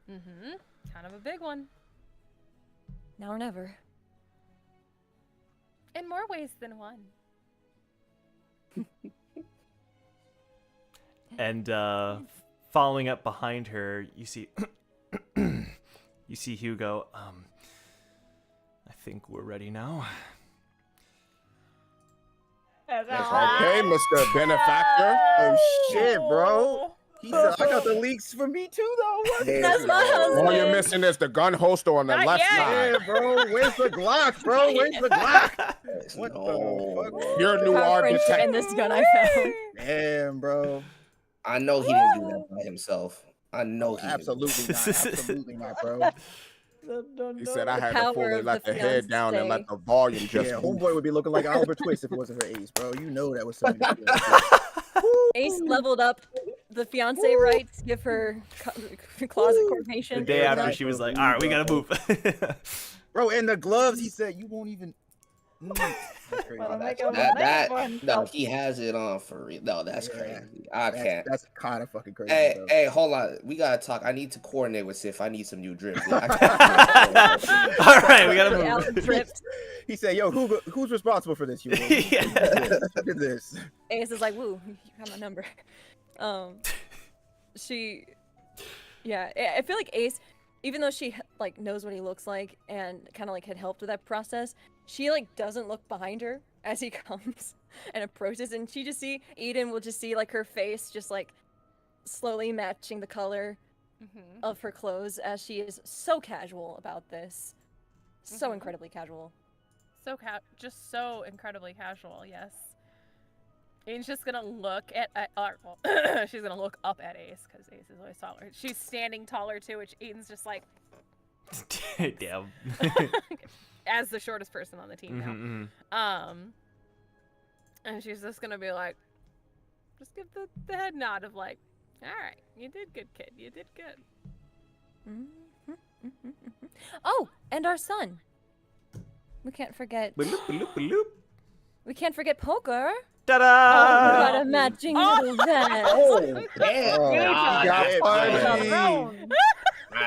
Mm-hmm. Kind of a big one. Now or never. In more ways than one. And following up behind her, you see you see Hugo. I think we're ready now. Okay, Mr. Benefactor. Oh shit, bro. He said, I got the leaks for me too, though. What? That's my husband. All you're missing is the gun holster on the Not left yet. side. Yeah, bro. Where's the Glock, bro? Where's the Glock? What the fuck? Your new Power French detective. and this gun I found. Damn, bro. I know he didn't do that by himself. I know he didn't. Absolutely not. Absolutely not, bro. He said I had to Power fully of let the the head down and fiancé. let the volume just Yeah, move. homeboy would be looking like Oliver Twist if it wasn't for Ace, bro. You know that was something. Ace leveled up the fiance rights, give her closet The coordination. day after Nice, she was bro. like, all right, we gotta move. Bro, and the gloves, he said, you won't even. That's crazy. Well, That, make a name for no, himself. he has it on for real. No, that's Yeah. crazy. I can't. That's kind of fucking crazy. Hey, bro. hey, hold on. We gotta talk. I need to coordinate with Sif. I need some new drip. All right, we gotta Alan move. tripped. He said, yo, who's responsible for this? You Yeah. Look at this. Ace is like, woo, you got my number. Yeah, I feel like Ace, even though she like knows what he looks like and kind of like had helped with that process, she like doesn't look behind her as he comes and approaches, and she just see Eden will just see like her face just like slowly matching the color of her clothes as she is so casual about this, so incredibly casual. So just so incredibly casual, yes. Eden's just gonna look at, she's gonna look up at Ace, because Ace is always taller. She's standing taller too, which Eden's just like, Damn. as the shortest person on the team now. And she's just gonna be like, just give the head nod of like, all right, you did good, kid, you did good. Oh, and our son. We can't forget. Bloop, bloop, bloop. We can't forget Poker. Ta-da! Got a matching little vest. Oh, damn.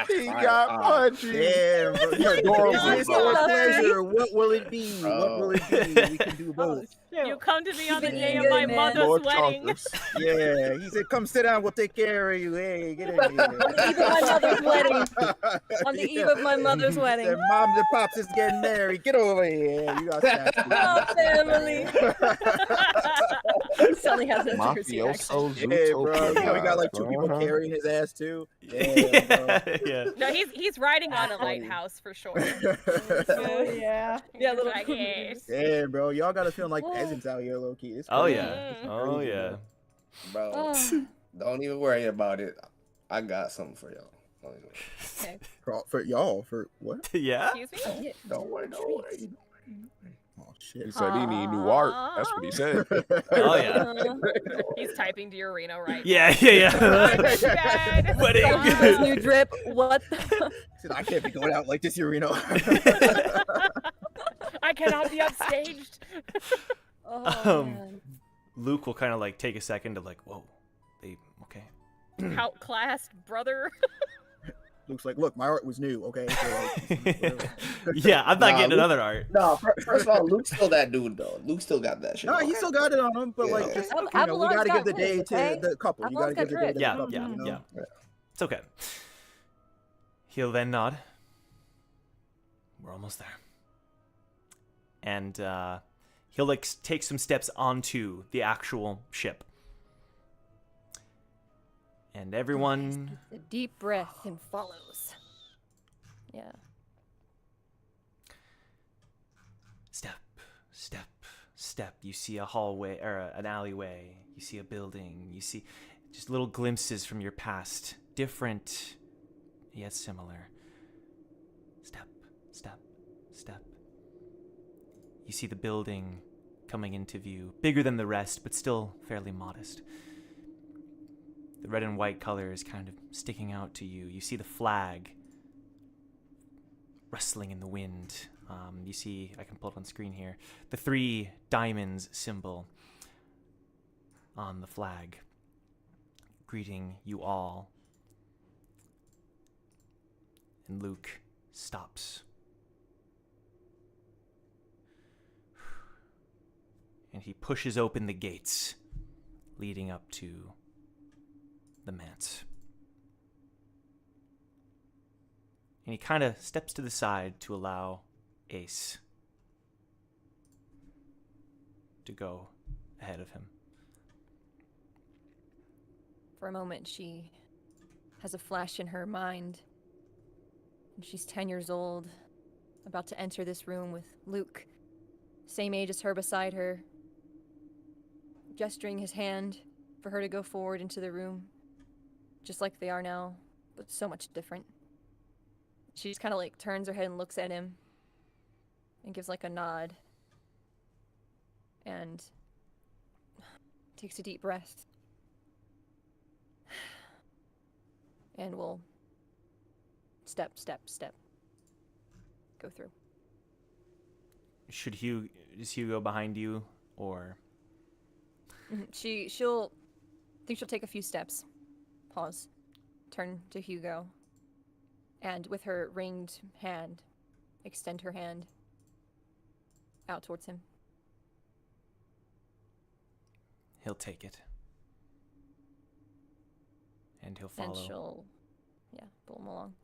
He got punchy. Damn, bro. You're adorable, It's bro. our pleasure. What will it be? What will it be? We can do both. You come to me on the Keep it day of good, my man. mother's Lord wedding. Chonkers. Yeah, he said, come sit down. We'll take care of you. Hey, get in here. Eve of my mother's wedding. On the eve of my mother's wedding. Said, Moms and Pops is getting married. Get over here. You got that. Oh, family. Sally has a Jersey accent. Mafioso Yeah, bro. Zootopia. You know, we got like two people Uh-huh. carrying his ass too. Damn, bro. Yeah. No, he's riding on a lighthouse for sure. Oh yeah. Yeah, little Like, yes. Damn, bro. Y'all gotta feel like peasants out here, low key. It's Oh crazy. yeah. It's Oh crazy, yeah. Bro, Oh, don't even worry about it. I got something for y'all. Don't even worry. okay. For y'all, for what? Yeah. Excuse me? Don't worry. Don't worry. Oh shit. He said he need new art. That's what he said. Oh yeah. He's typing to your Reno right Yeah. Yeah. now. Yeah. Good. Wedding. This new drip. What? The... Said, I can't be going out like this, you know. I cannot be upstaged. Oh, man. Luke will kind of like take a second to like, whoa, they okay. Outclassed brother. Looks like, look, my art was new, okay? So, like, Yeah, I'm not Nah, getting Luke- another art. No, first of all, Luke's still that dude though. Luke still got that shit. no, he still got it on him, but like, Yeah. just, Ab- you know, we Avalon's gotta got give the day drip, to okay? the couple. You Avalon's gotta give got the day to Yeah, the couple. yeah, you know? yeah. It's okay. He'll then nod. We're almost there. and he'll like take some steps onto the actual ship. And everyone... A deep breath and follows. Yeah. Step, step, step. You see a hallway, or an alleyway. You see a building. You see just little glimpses from your past. Different, yet similar. Step, step, step. You see the building coming into view. Bigger than the rest, but still fairly modest. The red and white color is kind of sticking out to you. You see the flag rustling in the wind. You see, I can pull it on screen here, the 3 diamonds symbol on the flag, greeting you all. And Luke stops. And he pushes open the gates leading up to the manse. And he kind of steps to the side to allow Ace to go ahead of him. For a moment, she has a flash in her mind. And she's 10 years old, about to enter this room with Luke, same age as her beside her, gesturing his hand for her to go forward into the room, just like they are now, but so much different. She just kind of like turns her head and looks at him and gives like a nod and takes a deep breath and will step go through. Is Hugo behind you, or? She'll take a few steps, pause, turn to Hugo, and with her ringed hand, extend her hand out towards him. He'll take it. And he'll follow. And she'll, pull him along.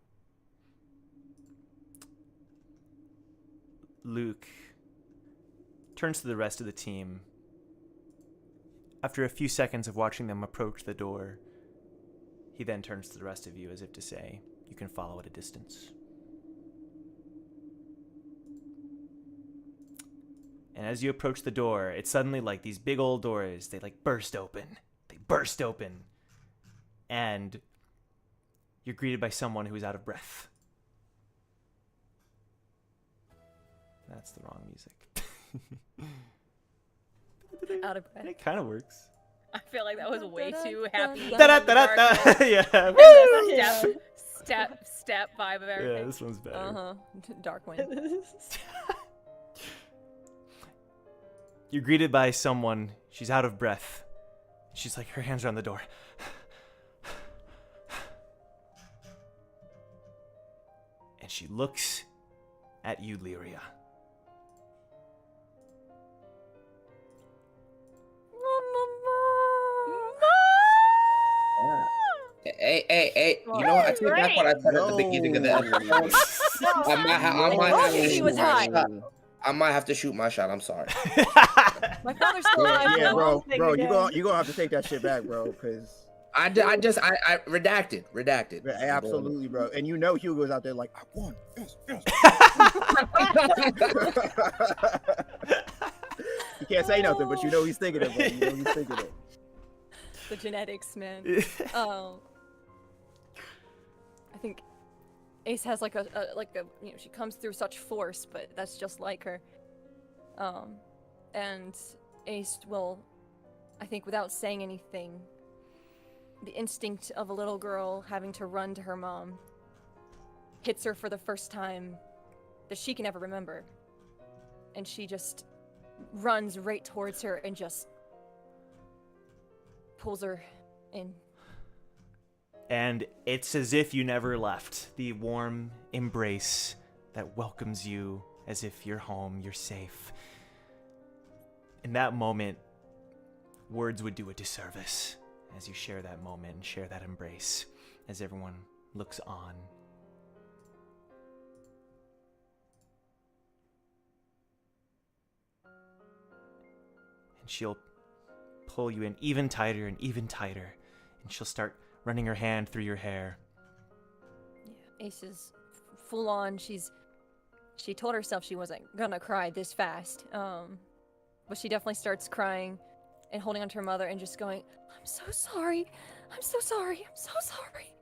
Luke turns to the rest of the team. After a few seconds of watching them approach the door, he then turns to the rest of you as if to say, you can follow at a distance. And as you approach the door, it's suddenly like these big old doors, they like burst open. And you're greeted by someone who is out of breath. That's the wrong music. Out of breath. It kind of works. I feel like that was way too happy. Da-da-da-da-da. Yeah. Step vibe of everything. Yeah, this one's better. Dark wind. You're greeted by someone. She's out of breath. She's like, her hands are on the door. And she looks at you, Lyria. Hey, you know what? I think that's what I said at the beginning of the episode. I might have to shoot my shot. I'm sorry. My father's still alive. Yeah, bro, you gonna have to take that shit back, bro, because I redacted. Absolutely, bro. And you know Hugo's out there like, I won. Yes. You can't say nothing, but you know he's thinking it, bro. You know he's thinking it. The genetics, man. I think Ace has like a she comes through such force, but that's just like her. And Ace will, I think, without saying anything, the instinct of a little girl having to run to her mom hits her for the first time that she can ever remember. And she just runs right towards her and just pulls her in. And it's as if you never left. The warm embrace that welcomes you as if you're home, you're safe. In that moment, words would do a disservice as you share that moment and share that embrace as everyone looks on. And she'll pull you in even tighter and even tighter. And she'll start running her hand through your hair. Yeah, Ace is full on. She told herself she wasn't gonna cry this fast. But she definitely starts crying and holding on to her mother and just going, I'm so sorry. I'm so sorry. I'm so sorry.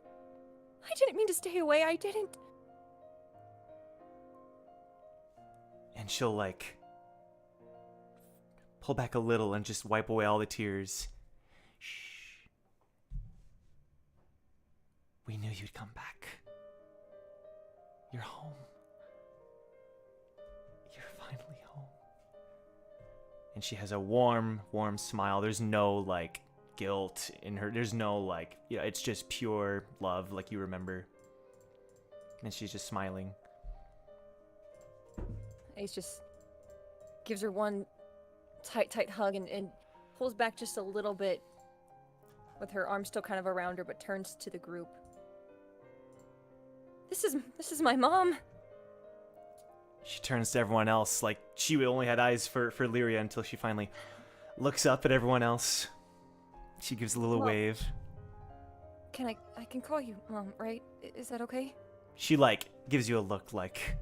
I didn't mean to stay away. I didn't. And she'll, like, pull back a little and just wipe away all the tears. Shh. We knew you'd come back. You're home. You're finally home. And she has a warm, warm smile. There's no, like, guilt in her. There's no, like, yeah, it's just pure love, like you remember. And she's just smiling. Ace just gives her one tight hug and pulls back just a little bit with her arm still kind of around her, but turns to the group. This is my mom. She turns to everyone else, like she only had eyes for Lyria until she finally looks up at everyone else. She gives a little Mom. wave. Can I can call you Mom, right? Is that okay? She, like, gives you a look like,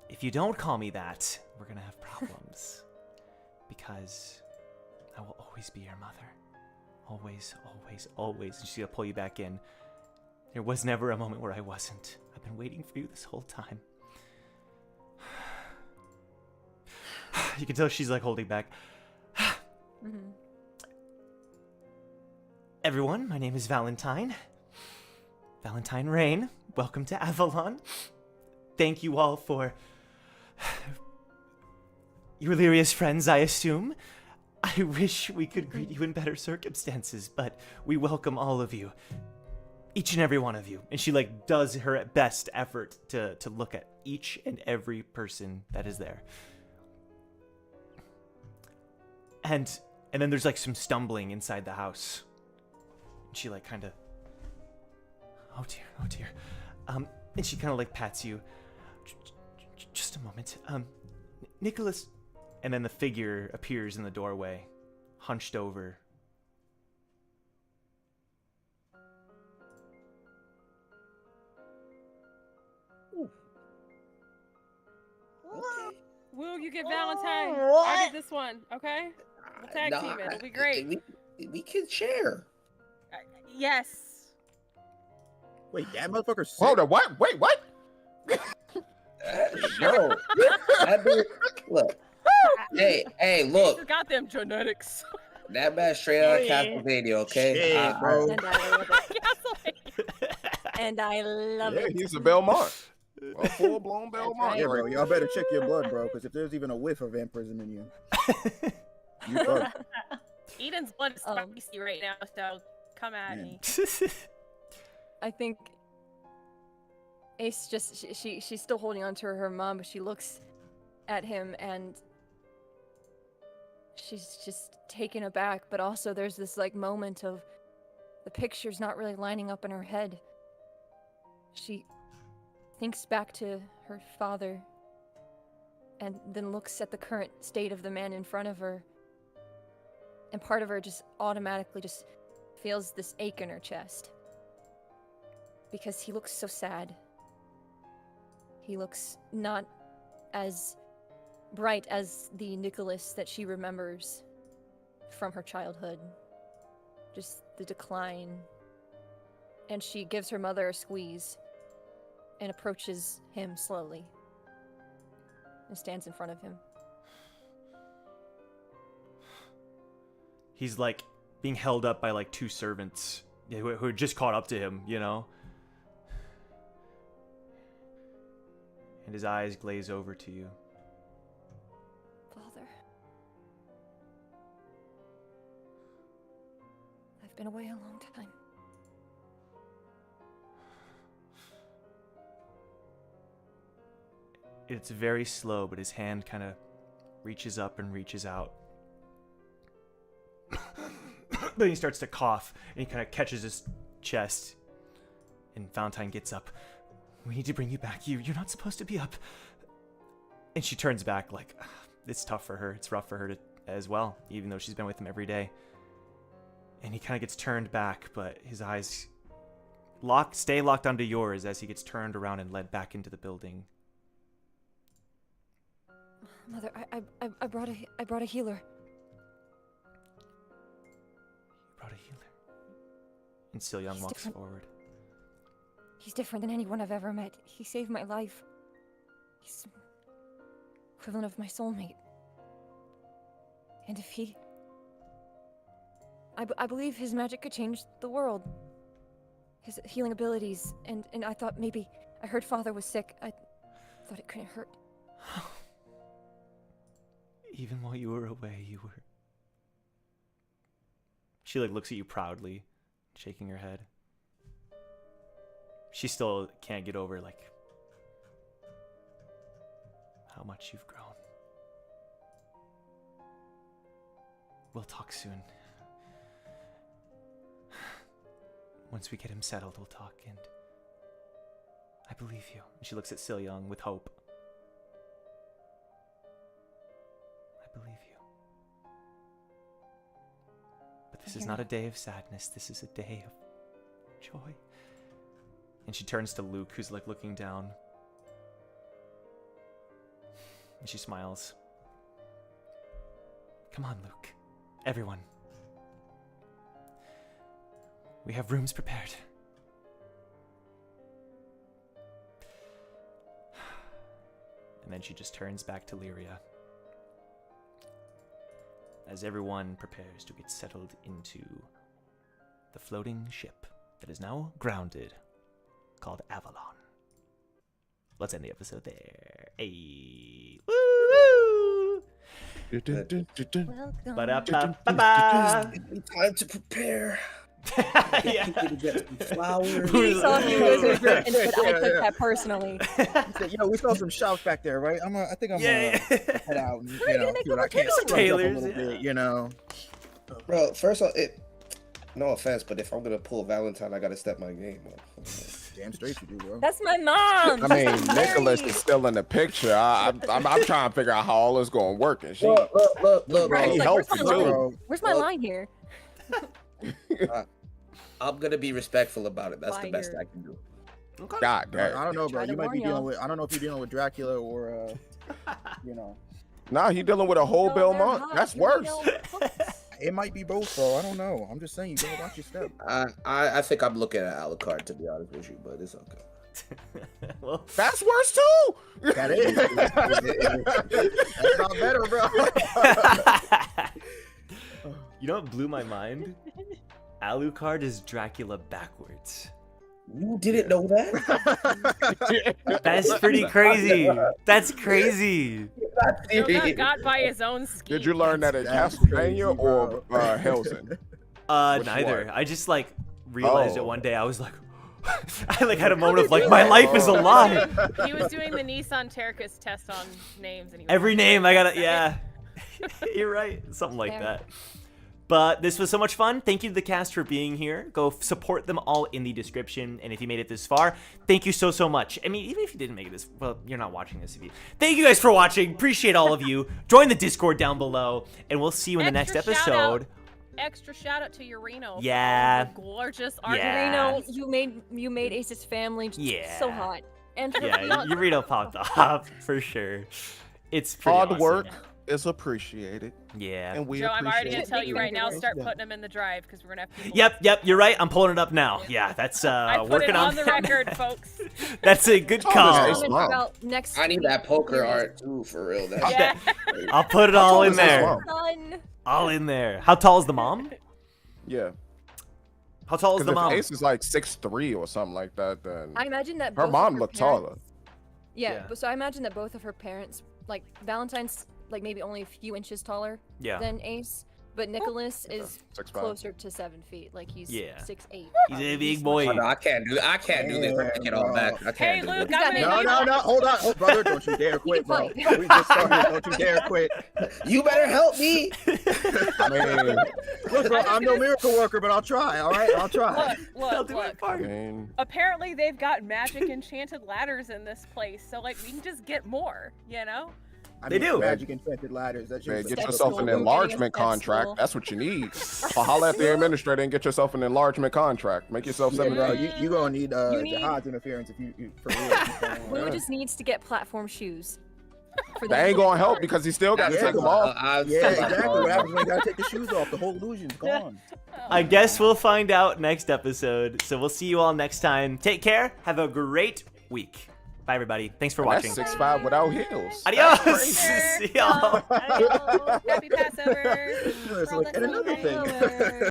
if you don't call me that, we're gonna have problems. Because I will always be your mother. Always, always, always. And she's gonna pull you back in. There was never a moment where I wasn't. I've been waiting for you this whole time. You can tell she's, like, holding back. Mm-hmm. Everyone, my name is Valentine. Valentine Rain. Welcome to Avalon. Thank you all for... You're Lyria's friends, I assume. I wish we could greet you in better circumstances, but we welcome all of you. Each and every one of you. And she, like, does her best effort to look at each and every person that is there. And then there's, like, some stumbling inside the house. And she, like, kind of... Oh dear. And she kind of, like, pats you. Just a moment. Nicholas... And then the figure appears in the doorway, hunched over. Okay. Will you get Valentine? I did this one, okay? We'll tag Nah, team it. It'll be great. We can share. Yes. Wait, that motherfucker's sick? Hold on, what? Wait, what? No. That dude, look. Hey, look. He's got them genetics. That man straight out of Castlevania, okay? Shit, bro. And I love it. And I love Yeah, it. he's a Belmont. A full-blown Belmont. Yeah, bro, y'all better check your blood, bro, because if there's even a whiff of vampirism in you, you fucked. Eden's blood is spicy right now, so come at Man. me. I think Ace just she's still holding on to her mom, but she looks at him and she's just taken aback, but also there's this like moment of the picture's not really lining up in her head. She thinks back to her father and then looks at the current state of the man in front of her, and part of her just automatically just feels this ache in her chest because he looks so sad. He looks not as bright as the Nicholas that she remembers from her childhood. Just the decline. And she gives her mother a squeeze and approaches him slowly and stands in front of him. He's, like, being held up by, like, two servants who had just caught up to him, you know? And his eyes glaze over to you. Father, I've been away a long time. It's very slow, but his hand kind of reaches up and reaches out. Then he starts to cough, and he kind of catches his chest. And Valentine gets up. We need to bring you back. You're not supposed to be up. And she turns back, like, it's tough for her. It's rough for her to as well, even though she's been with him every day. And he kind of gets turned back, but his eyes stay locked onto yours as he gets turned around and led back into the building. Mother, I brought a healer. You brought a healer. And Sil-Young He's walks different. forward. He's different than anyone I've ever met. He saved my life. He's equivalent of my soulmate. And if he... I believe his magic could change the world. His healing abilities. And I thought maybe... I heard Father was sick. I thought it couldn't hurt. Even while you were away, you were... She looks at you proudly, shaking her head. She still can't get over how much you've grown. We'll talk soon. Once we get him settled, we'll talk, and I believe you. And she looks at Sil-Young with hope. I believe you. But this is not a day of sadness. This is a day of joy. And she turns to Luke, who's looking down. And she smiles. Come on, Luke. Everyone. We have rooms prepared. And then she just turns back to Lyria. As everyone prepares to get settled into the floating ship that is now grounded, called Avalon. Let's end the episode there. Hey. Woo! Welcome. Ba-da-ba-ba-ba. Time to prepare. Yeah. To get some flowers. He saw you guys and said, I took that personally. He said, we saw some shops back there, right? I think I'm Yeah. gonna head out and gonna make see what I can little scrunch up a tailors, little yeah. bit, Bro, first off, no offense, but if I'm gonna pull Valentine, I gotta step my game up. Damn straight you do, bro. That's my mom. I mean, Nicholas is still in the picture. I'm trying to figure out how all this gonna work, and she Look, Bro, bro. he like, helping where's my too. bro. Where's my line here? I'm gonna be respectful about it. That's the best Fire. I can do. God I damn. don't know, bro. Try to You might be warn y'all. dealing with. I don't know if you're dealing with Dracula or, Nah, he dealing with a whole No, Bill they're Monk. hot. That's You worse. know, hooks. It might be both, bro. I don't know. I'm just saying, you gotta watch your step. I think I'm looking at Alucard, to be honest with you, but it's okay. Well, That's worse too. That is. That's not better, bro. you know what blew my mind? Alucard is Dracula backwards. You didn't know that? That's pretty crazy. That's crazy. Joe got by his own scheme. Did you learn that at That's Castlevania crazy, or bro. Helsing? Which Neither. one? I just realized it Oh. one day. I was like, I had a moment of my life is a lie. He was doing the Nissan Terracus test on names, and he was Every like, name I gotta, yeah. You're right. Something like Fair. that. But this was so much fun. Thank you to the cast for being here. Go support them all in the description. And if you made it this far, thank you so much. I mean, even if you didn't make it this, well, you're not watching this. Thank you guys for watching. Appreciate all of you. Join the Discord down below, and we'll see you in the next Extra shout out. episode. Extra shout out to Urino. Yeah. For all the gorgeous art. Yeah. Reno, you made Ace's family just Yeah. so hot. And her Yeah, fiance. Eureka popped off for sure. It's pretty Hard awesome. work is appreciated, Yeah. and we Joe, I'm already appreciate gonna it. tell you right now. Yeah. Start putting them in the drive because we're gonna have to. Yep, you're right. I'm pulling it up now. Yeah, that's I put working it on the that. record, folks. That's a good Oh, call. nice. Comment Mom. about next I need week. that poker art too, for real. That's Yeah. I'll put it all in is this there. mom? Son. All in there. How tall is the mom? Yeah, How tall is because the if mom? Ace is like 6'3" or something like that, then I imagine that her both mom of looked parents- taller. Yeah, Yeah. but so I imagine that both of her parents, like Valentine's, like maybe only a few inches taller Yeah. than Ace, but Nicholas is 6'5". closer to 7 feet. Like he's Yeah. 6'8". He's a big much- boy. Oh, no, I can't do this. I take it all back. I Hey, can't do Luke, this. I'm He's gonna got No, hold on. Oh, brother, don't you dare quit, bro. can fight. We just started. Don't you dare quit. You better help me. I mean, Look, bro, I'm no miracle worker, but I'll try. All right, I'll try. Look, I'll look, do my look. part. Apparently, they've got magic enchanted ladders in this place, so like we can just get more, you know. I They mean, do. Magic enchanted ladders. That shit Man, was get like- yourself an school. enlargement Step contract. school. That's what you need. So holla at the administrator and get yourself an enlargement contract. Make yourself Yeah, seven. bro, you gonna need You need- Jahad's interference if you for real. Blue just needs to get platform shoes. For That ain't gonna help because he still got to Yeah, take them well, off. Yeah, exactly. What happens when you gotta take the shoes off? The whole illusion's gone. I guess we'll find out next episode. So we'll see you all next time. Take care. Have a great week. Bye, everybody. Thanks for watching. That's 6'5" without heels. Adios. That's See y'all. Happy Passover. Listen, World and another Expo thing. Day.